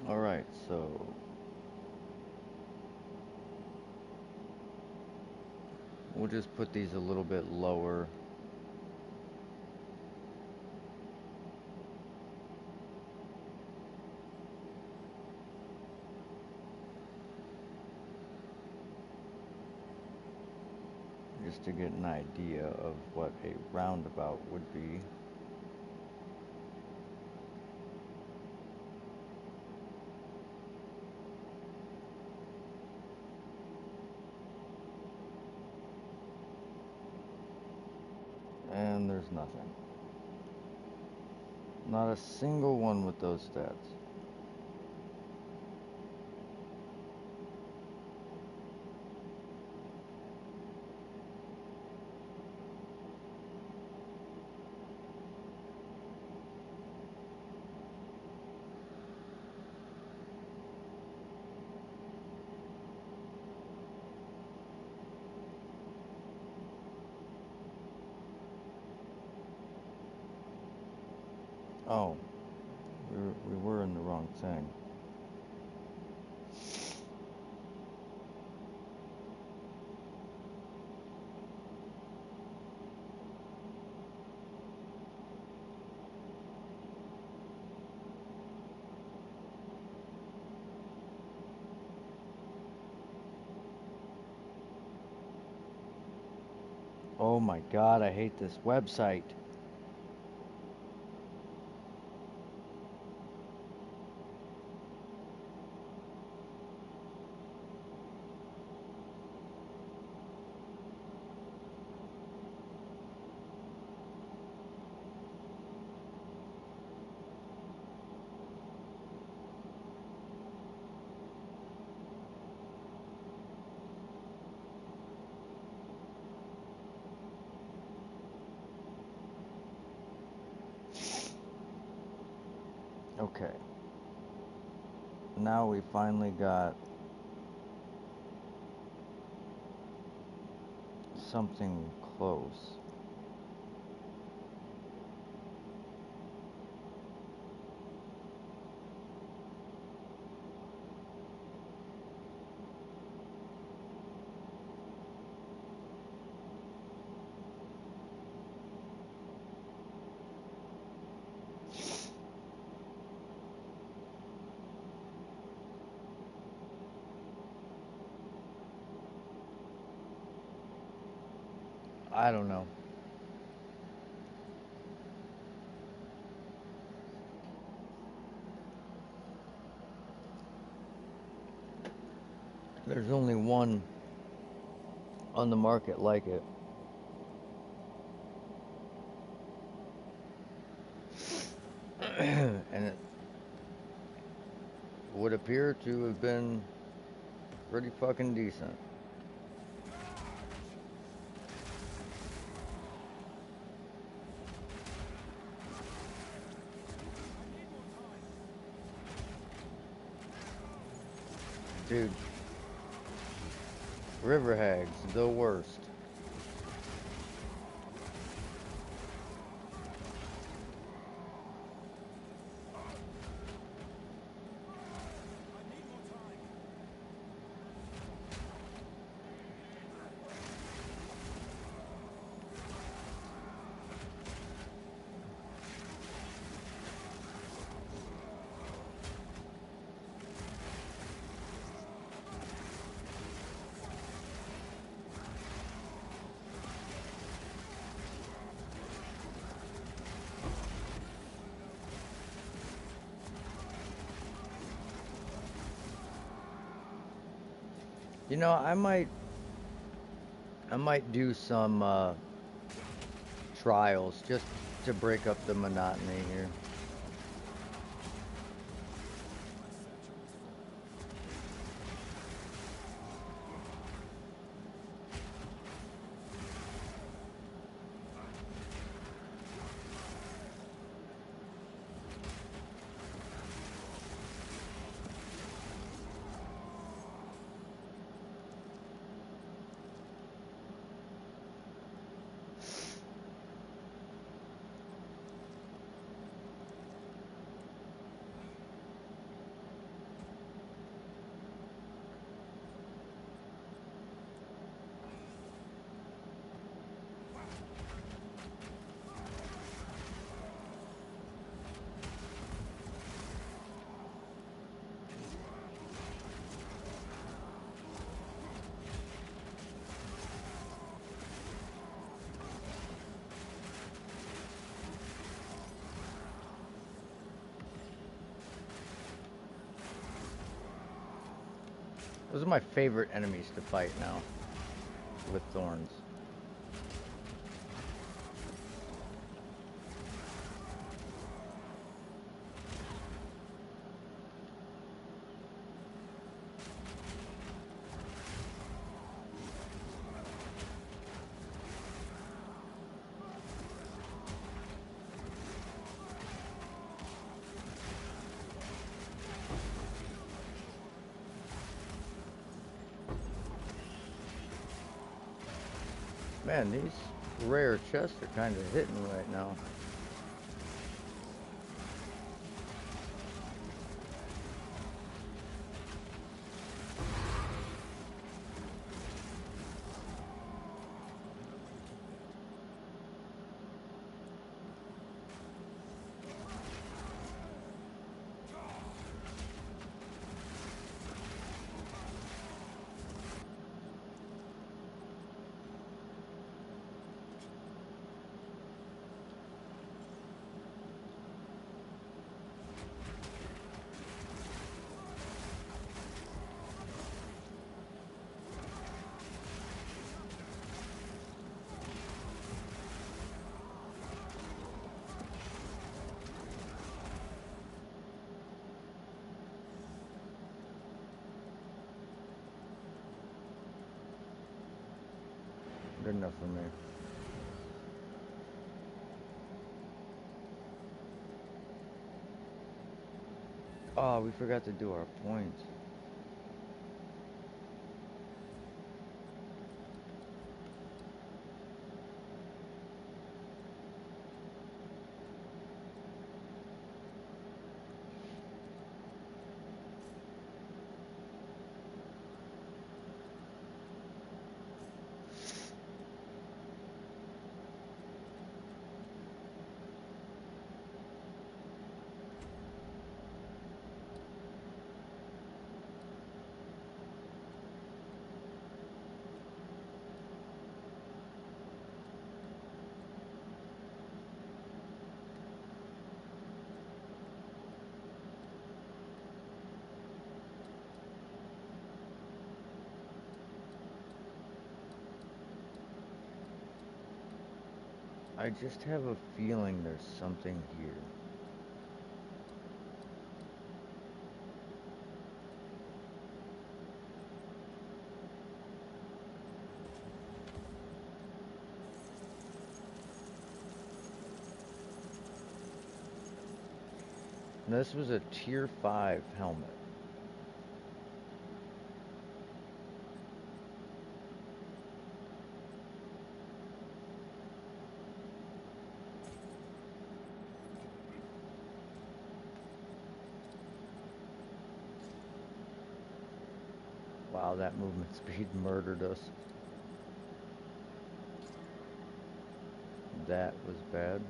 A: Alright, so we'll just put these a little bit lower. Just to get an idea of what a roundabout would be. And there's nothing. Not a single one with those stats. Oh, we were in the wrong thing. Oh my god, I hate this website. Okay. Now we finally got something close. I don't know. There's only one on the market like it. And it would appear to have been pretty fucking decent. Dude, river hags, the worst. You know, I might do some trials just to break up the monotony here. Those are my favorite enemies to fight now with thorns. Man, these rare chests are kind of hitting right now. Good enough for me. Oh, we forgot to do our points. I just have a feeling there's something here. This was a tier 5 helmet. Wow, that movement speed murdered us. That was bad.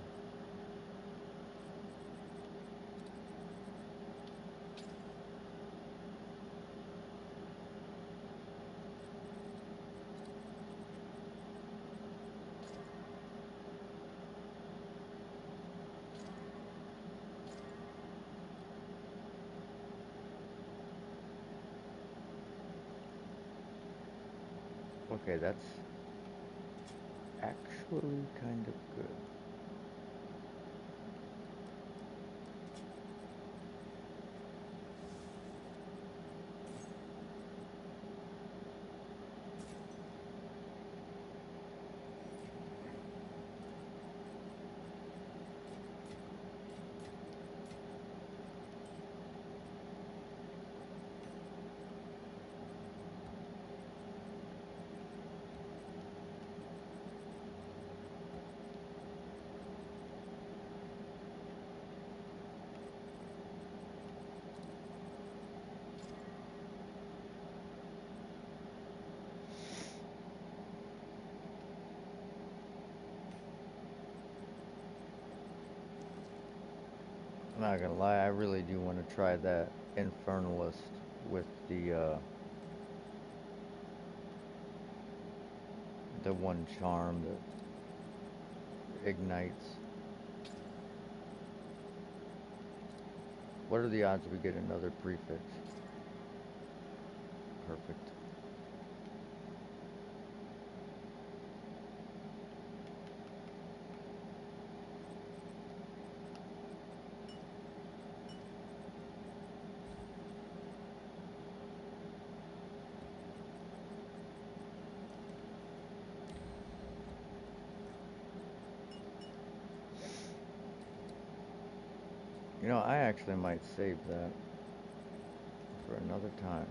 A: Okay, that's actually kind of good. I'm not gonna lie, I really do want to try that Infernalist with the one charm that ignites. What are the odds we get another prefix? Perfect. You know, I actually might save that for another time.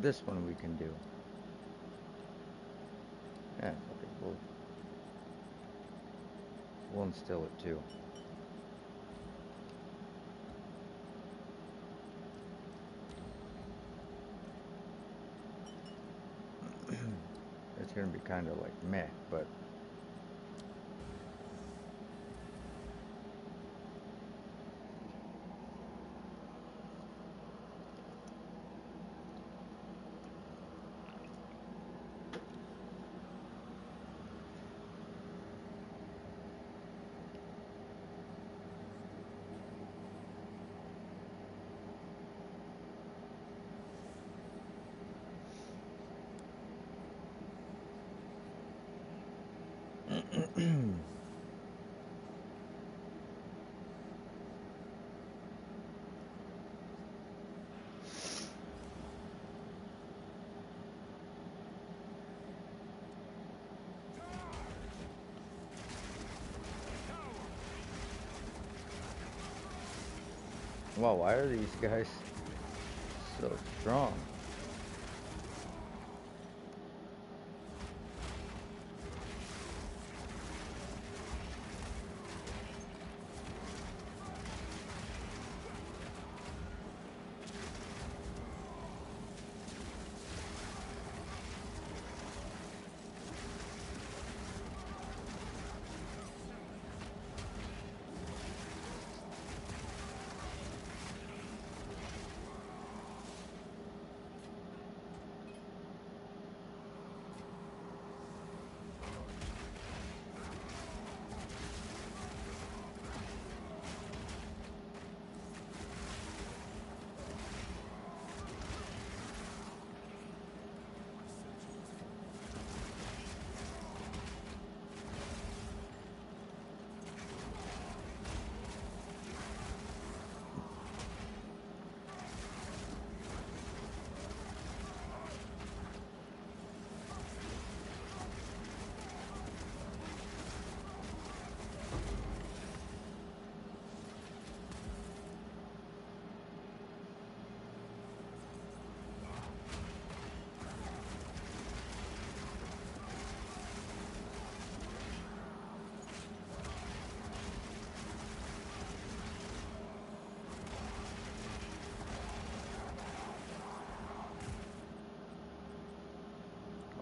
A: This one we can do. Yeah, fuck it. We'll instill it too. It's gonna be kind of like meh, but Wow, why are these guys so strong?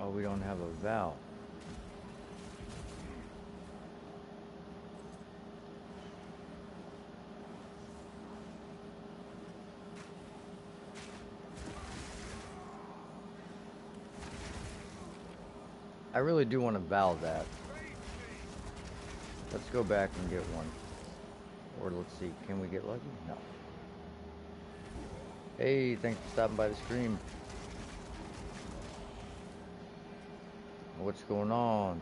A: Oh, we don't have a Val. I really do want to Val that. Let's go back and get one. Or let's see, can we get lucky? No. Hey, thanks for stopping by the stream. What's going on?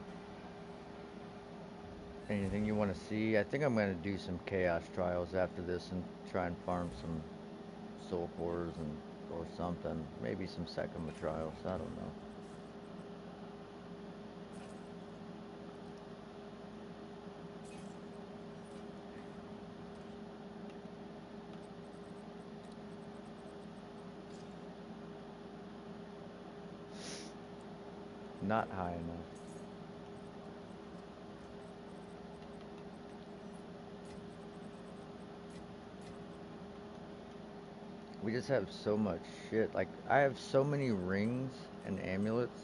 A: Anything you want to see? I think I'm going to do some Chaos Trials after this and try and farm some Soul Cores and or something. Maybe some Sekima Trials. I don't know. Not high enough. We just have so much shit. Like, I have so many rings and amulets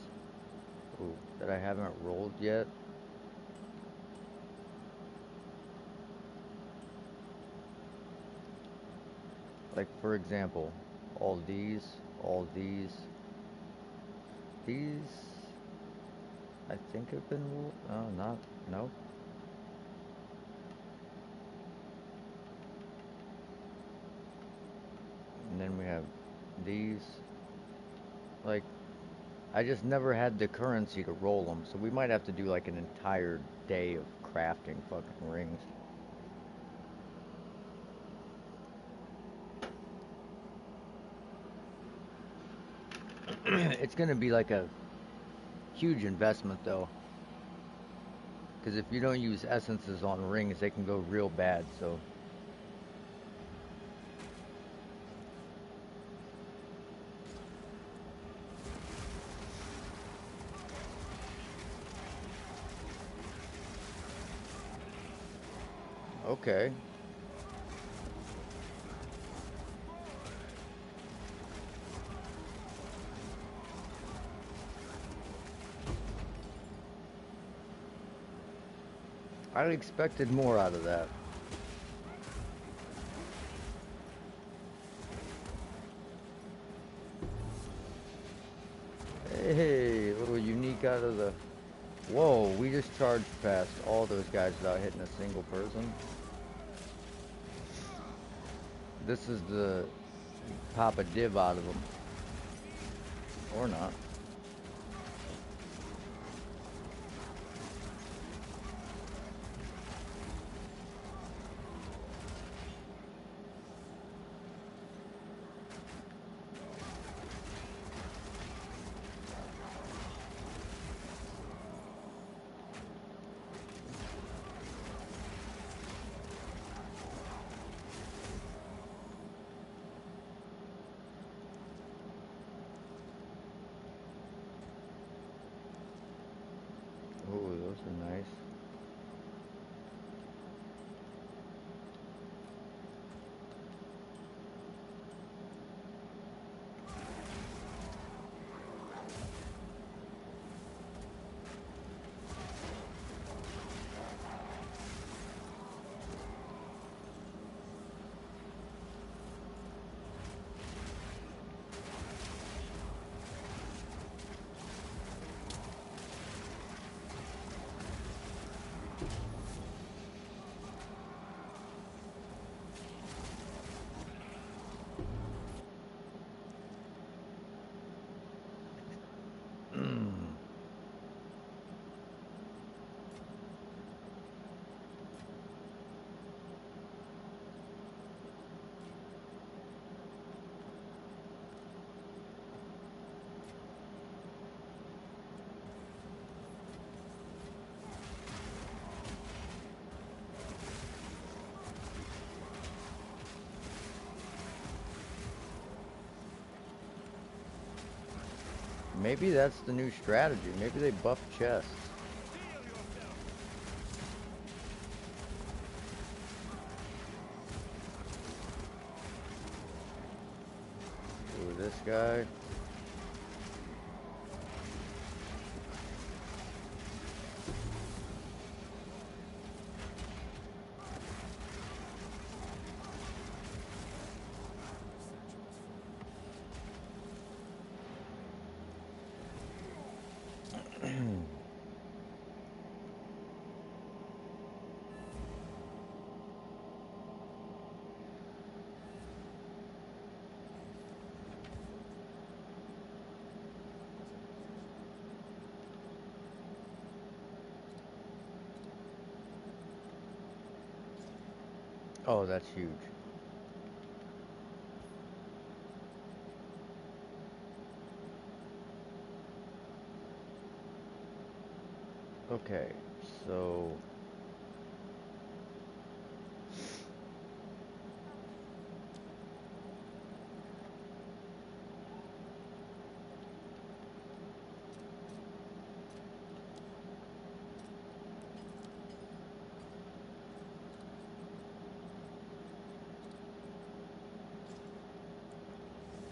A: that I haven't rolled yet. Like, for example, all these, these, I think have been rolled. Oh, not, no. And then we have these. Like, I just never had the currency to roll them, so we might have to do like an entire day of crafting fucking rings. It's gonna be like a huge investment though, because if you don't use essences on rings, they can go real bad. So okay. I expected more out of that. Hey, a little unique out of the... Whoa, we just charged past all those guys without hitting a single person. This is the pop a div out of them. Or not. Maybe that's the new strategy. Maybe they buff chests. Ooh, this guy. Oh, that's huge. Okay, so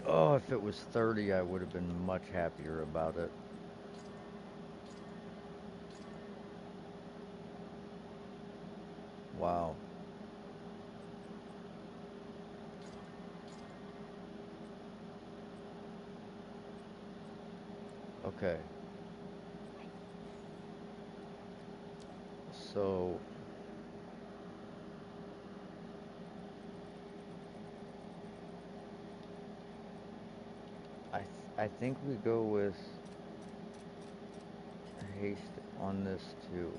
A: oh, if it was 30, I would have been much happier about it. Wow. Okay. So I think we go with haste on this too.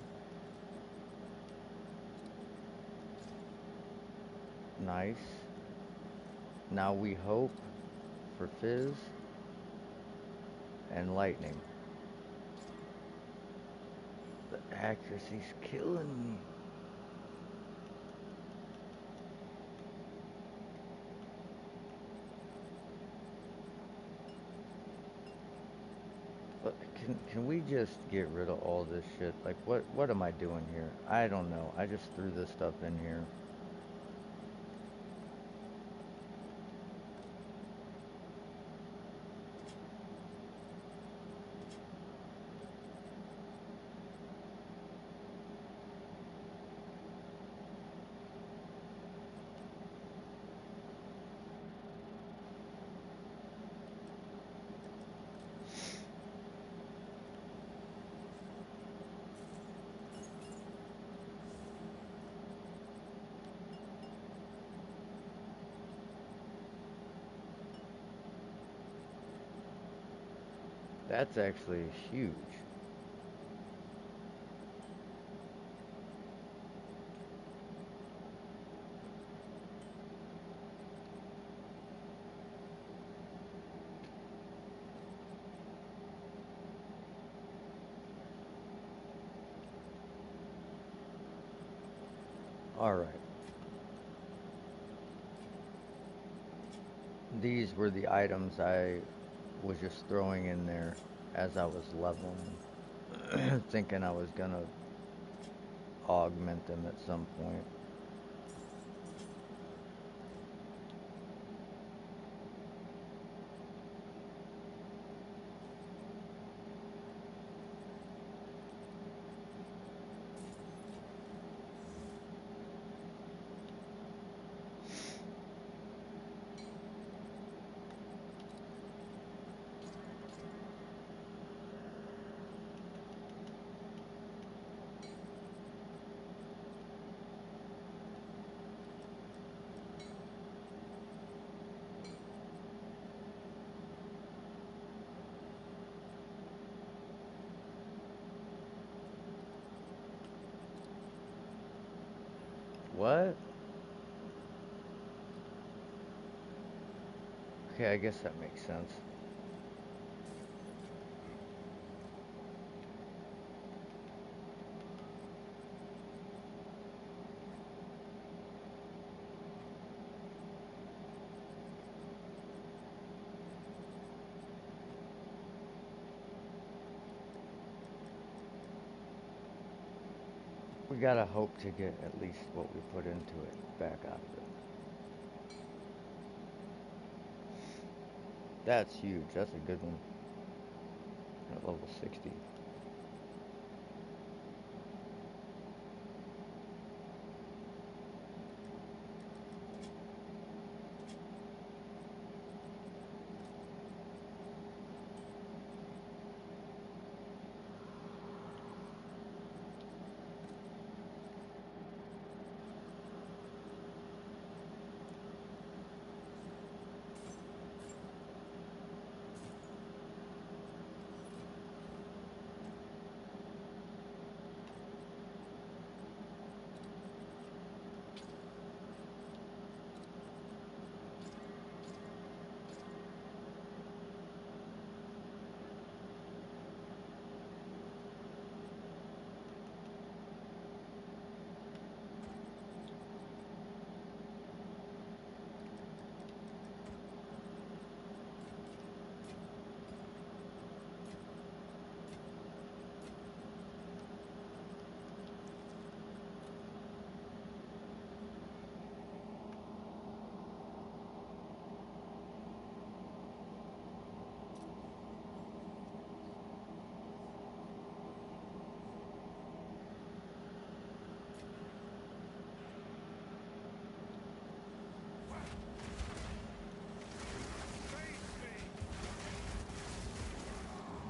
A: Nice. Now we hope for fizz and lightning. The accuracy's killing me. But can we just get rid of all this shit? Like what am I doing here? I don't know. I just threw this stuff in here. That's actually huge. All right. These were the items I was just throwing in there as I was leveling, thinking I was gonna augment them at some point. What? Okay, I guess that makes sense. We gotta hope to get at least what we put into it back out of it. That's huge. That's a good one. At level 60.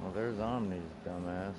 A: Well, there's Omni's dumbass.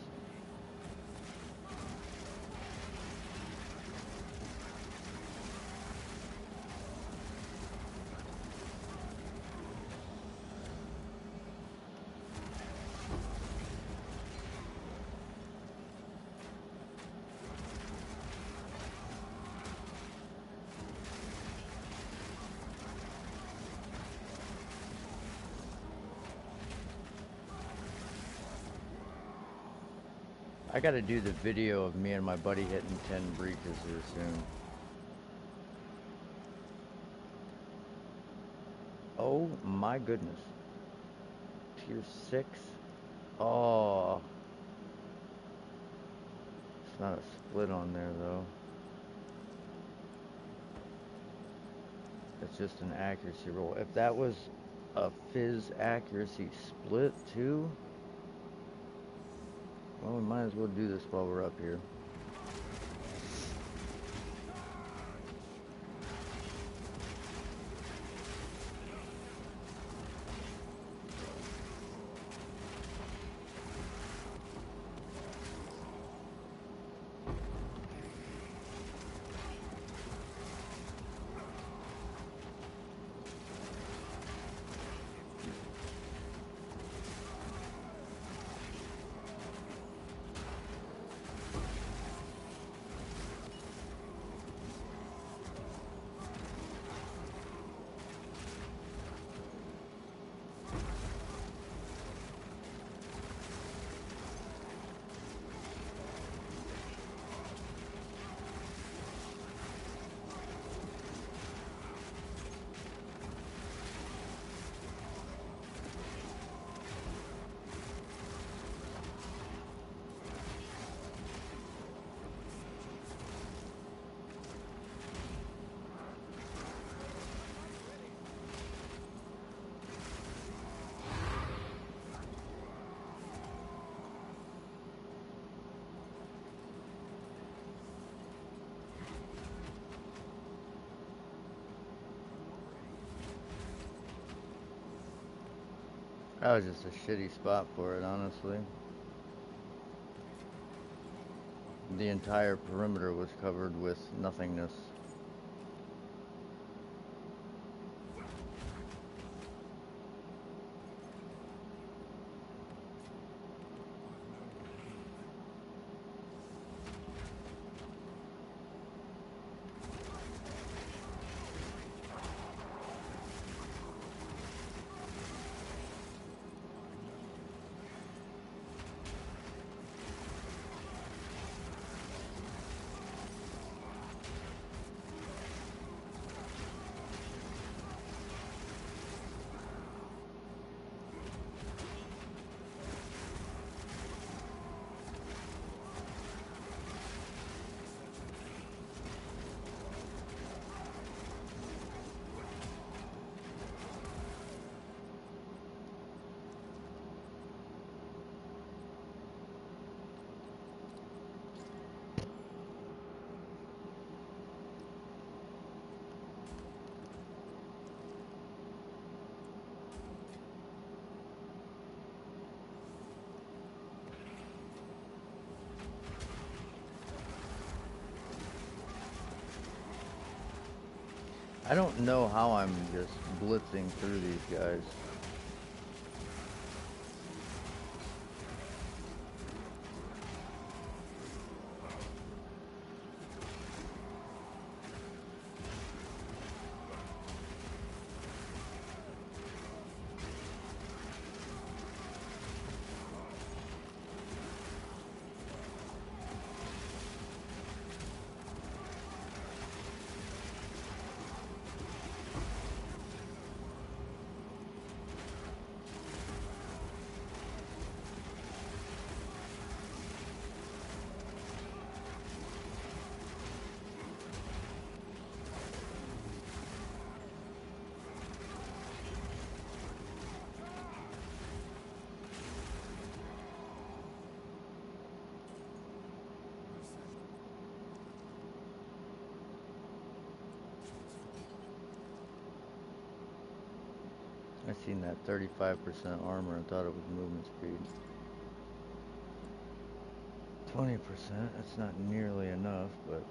A: I gotta do the video of me and my buddy hitting 10 breaches here soon. Oh my goodness. Tier 6? Oh. It's not a split on there though. It's just an accuracy roll. If that was a fizz accuracy split too, well, we might as well do this while we're up here. That was just a shitty spot for it, honestly. The entire perimeter was covered with nothingness. I don't know how I'm just blitzing through these guys. I seen that 35% armor and thought it was movement speed. 20%, that's not nearly enough, but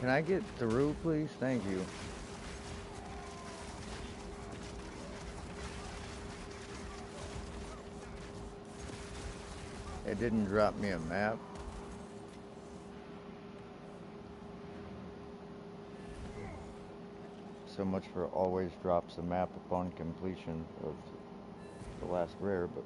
A: can I get through, please? Thank you. It didn't drop me a map. So much for always drops a map upon completion of the last rare, but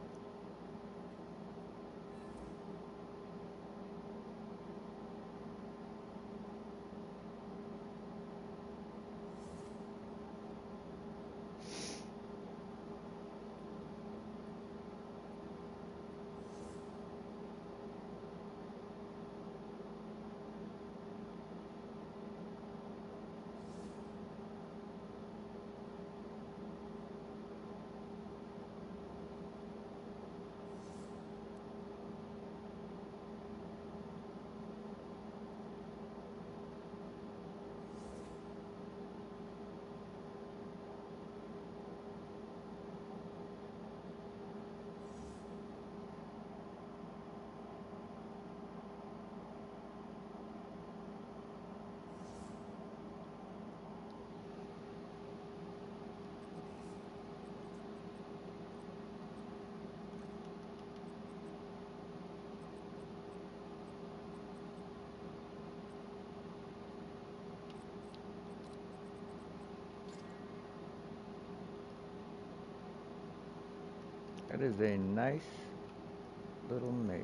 A: That is a nice little mace.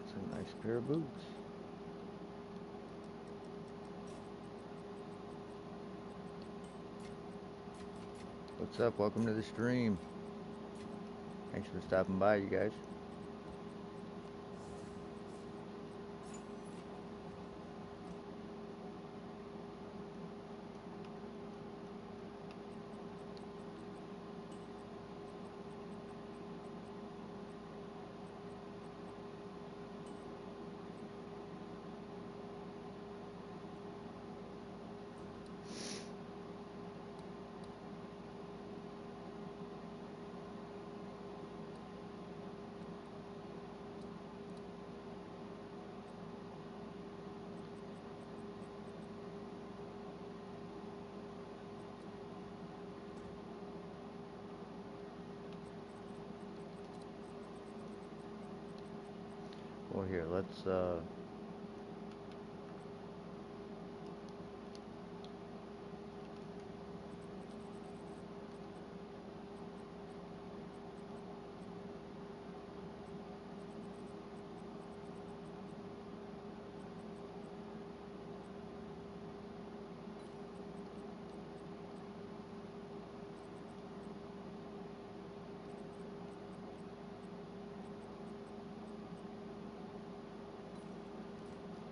A: It's a nice pair of boots. What's up? Welcome to the stream. Thanks for stopping by, you guys. Well, here, let's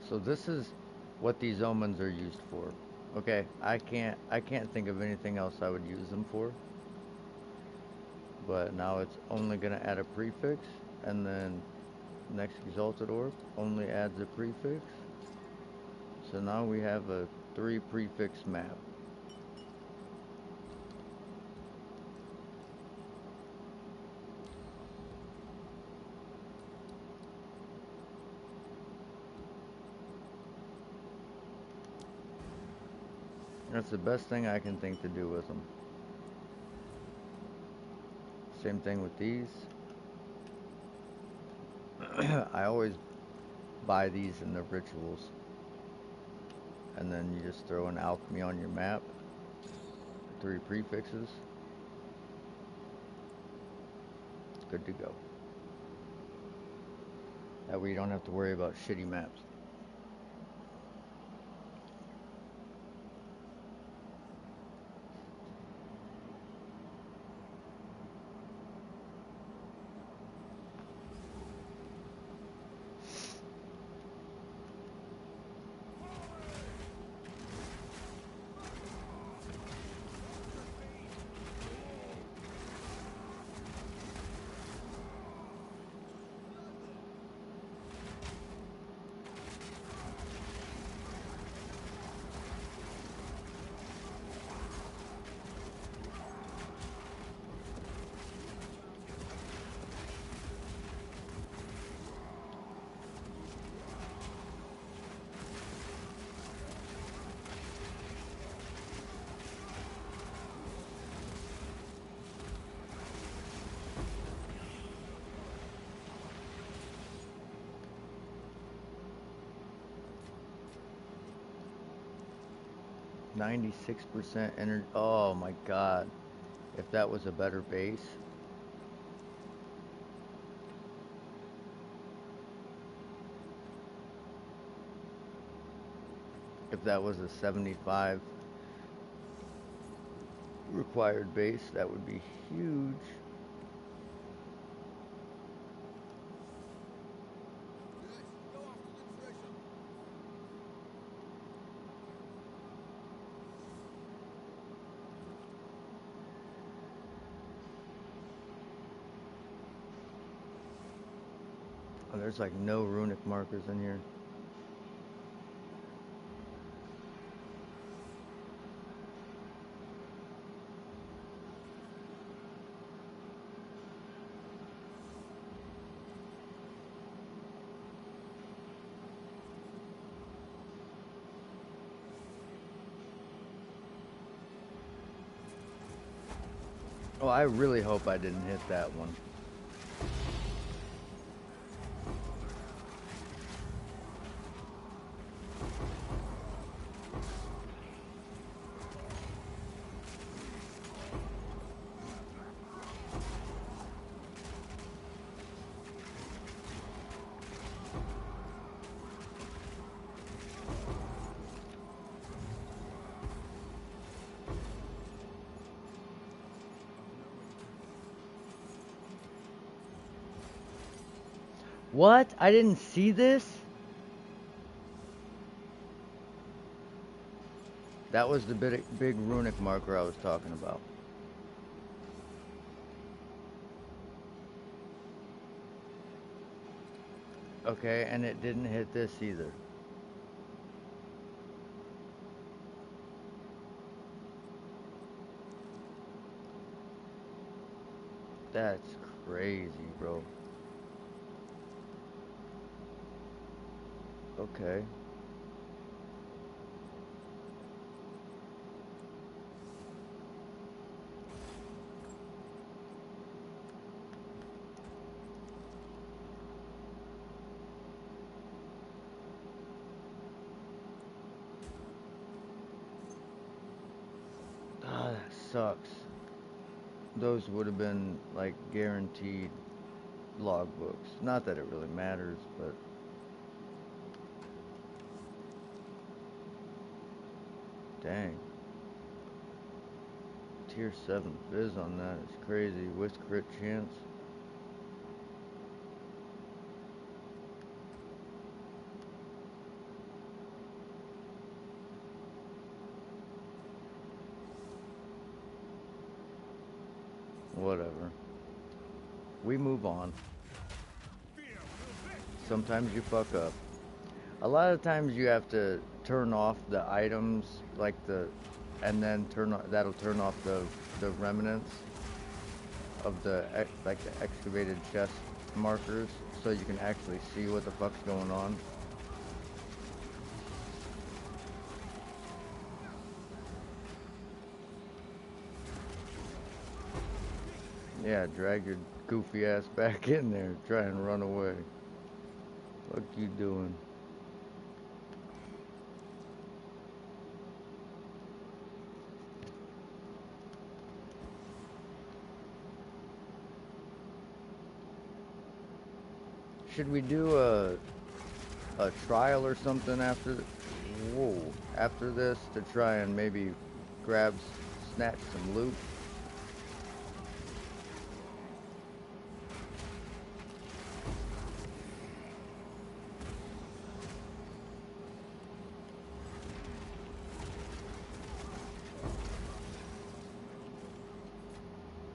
A: so this is what these omens are used for. Okay, I can't think of anything else I would use them for. But now it's only gonna add a prefix, and then next exalted orb only adds a prefix. So now we have a 3 prefix map. That's the best thing I can think to do with them. Same thing with these. I always buy these in the rituals. And then you just throw an alchemy on your map. 3 prefixes. It's good to go. That way you don't have to worry about shitty maps. %96 energy. Oh my god. If that was a better base. If that was a 75 required base, that would be huge. Oh, there's like no runic markers in here. Oh, I really hope I didn't hit that one. What? I didn't see this? That was the big runic marker I was talking about. Okay, and it didn't hit this either. That's crazy, bro. Okay. Ah, that sucks. Those would have been like guaranteed logbooks. Not that it really matters, but dang. Tier 7 fizz on that is crazy. With crit chance. Whatever. We move on. Sometimes you fuck up. A lot of times you have to turn off the items, like and then that'll turn off the remnants of like the excavated chest markers, so you can actually see what the fuck's going on. Yeah, drag your goofy ass back in there, try and run away. What you doing? Should we do a trial or something after this to try and maybe snatch some loot?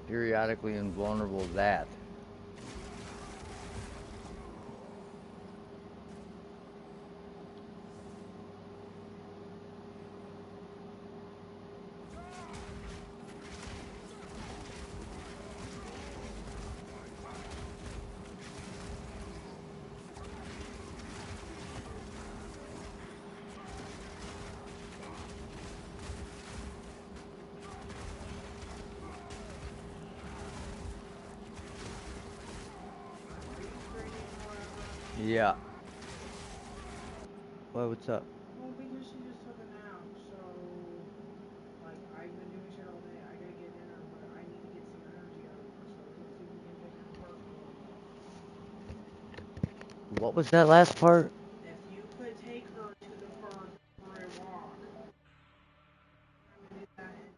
A: Periodically invulnerable that. Yeah. Well, what's up?
B: Well, because she just took a nap, so, like, I've been doing shit all day. I gotta get dinner, but I need to get some energy out of her, so let's see if we can take her to work for a while.
A: What was that last part?
B: If you could take her to the park for a walk, I'm gonna do that. And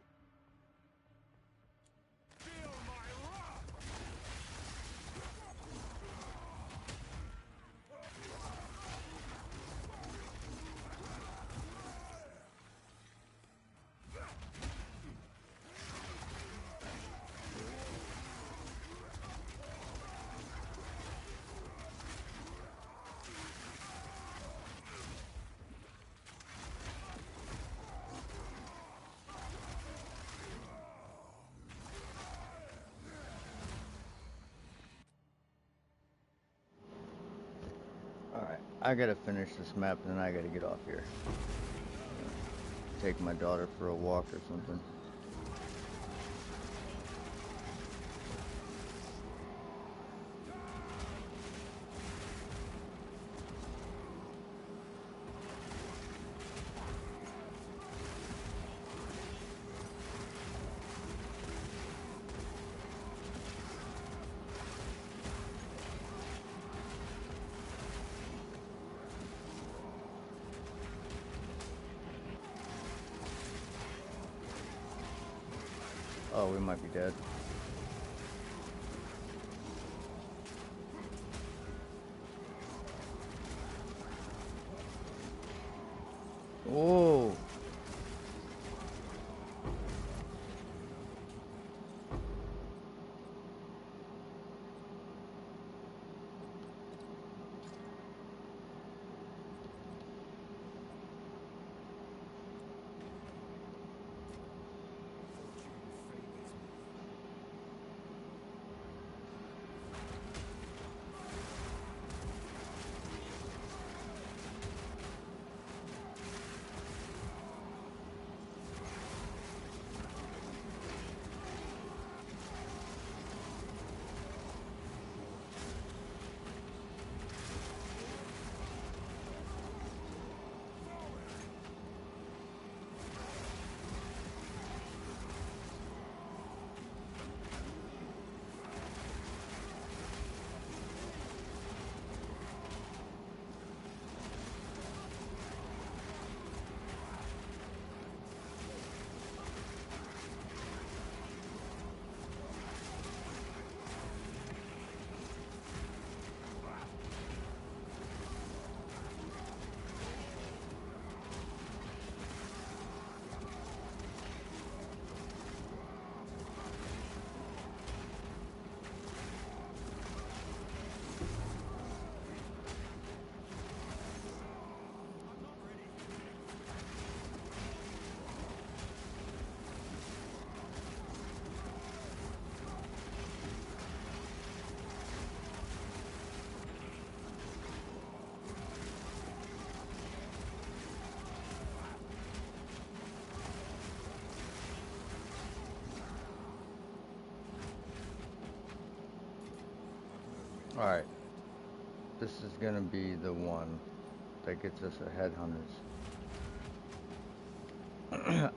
A: Alright, I gotta finish this map and then I gotta get off here. Take my daughter for a walk or something. Oh, we might be dead. Alright, this is gonna be the one that gets us a headhunters.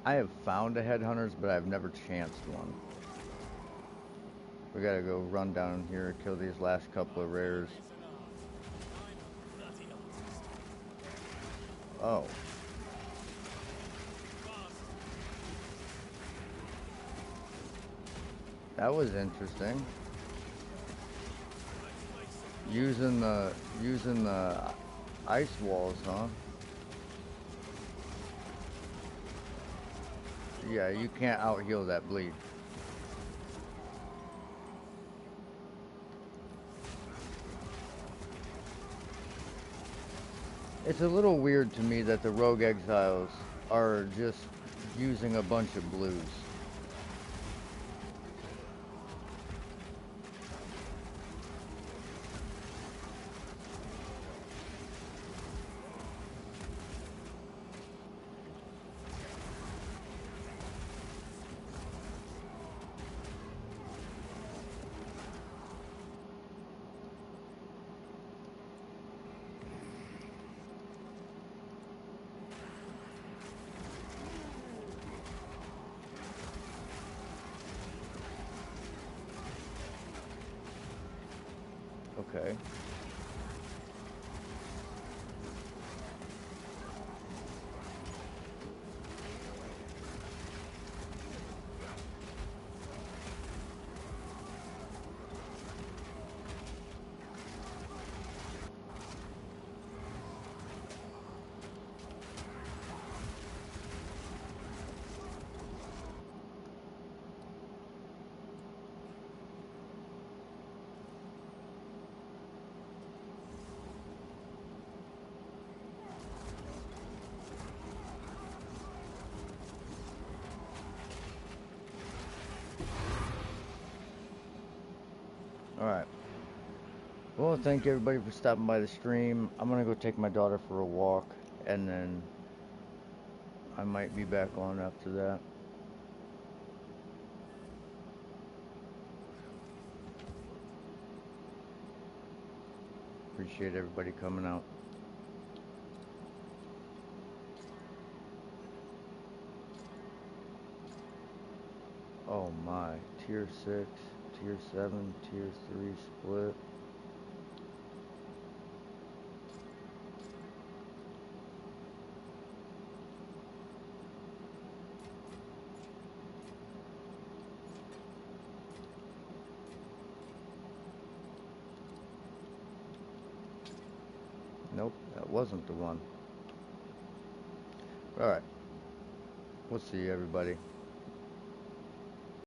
A: I have found a headhunters, but I've never chanced one. We gotta go run down here, kill these last couple of rares. Oh. That was interesting. Using the ice walls, huh? Yeah, you can't out heal that bleed. It's a little weird to me that the rogue exiles are just using a bunch of blues. Okay. Alright. Well, thank you everybody for stopping by the stream. I'm gonna go take my daughter for a walk, and then I might be back on after that. Appreciate everybody coming out. Oh my. Tier 6, Tier 7, Tier 3 split. Nope, that wasn't the one. Alright. We'll see everybody.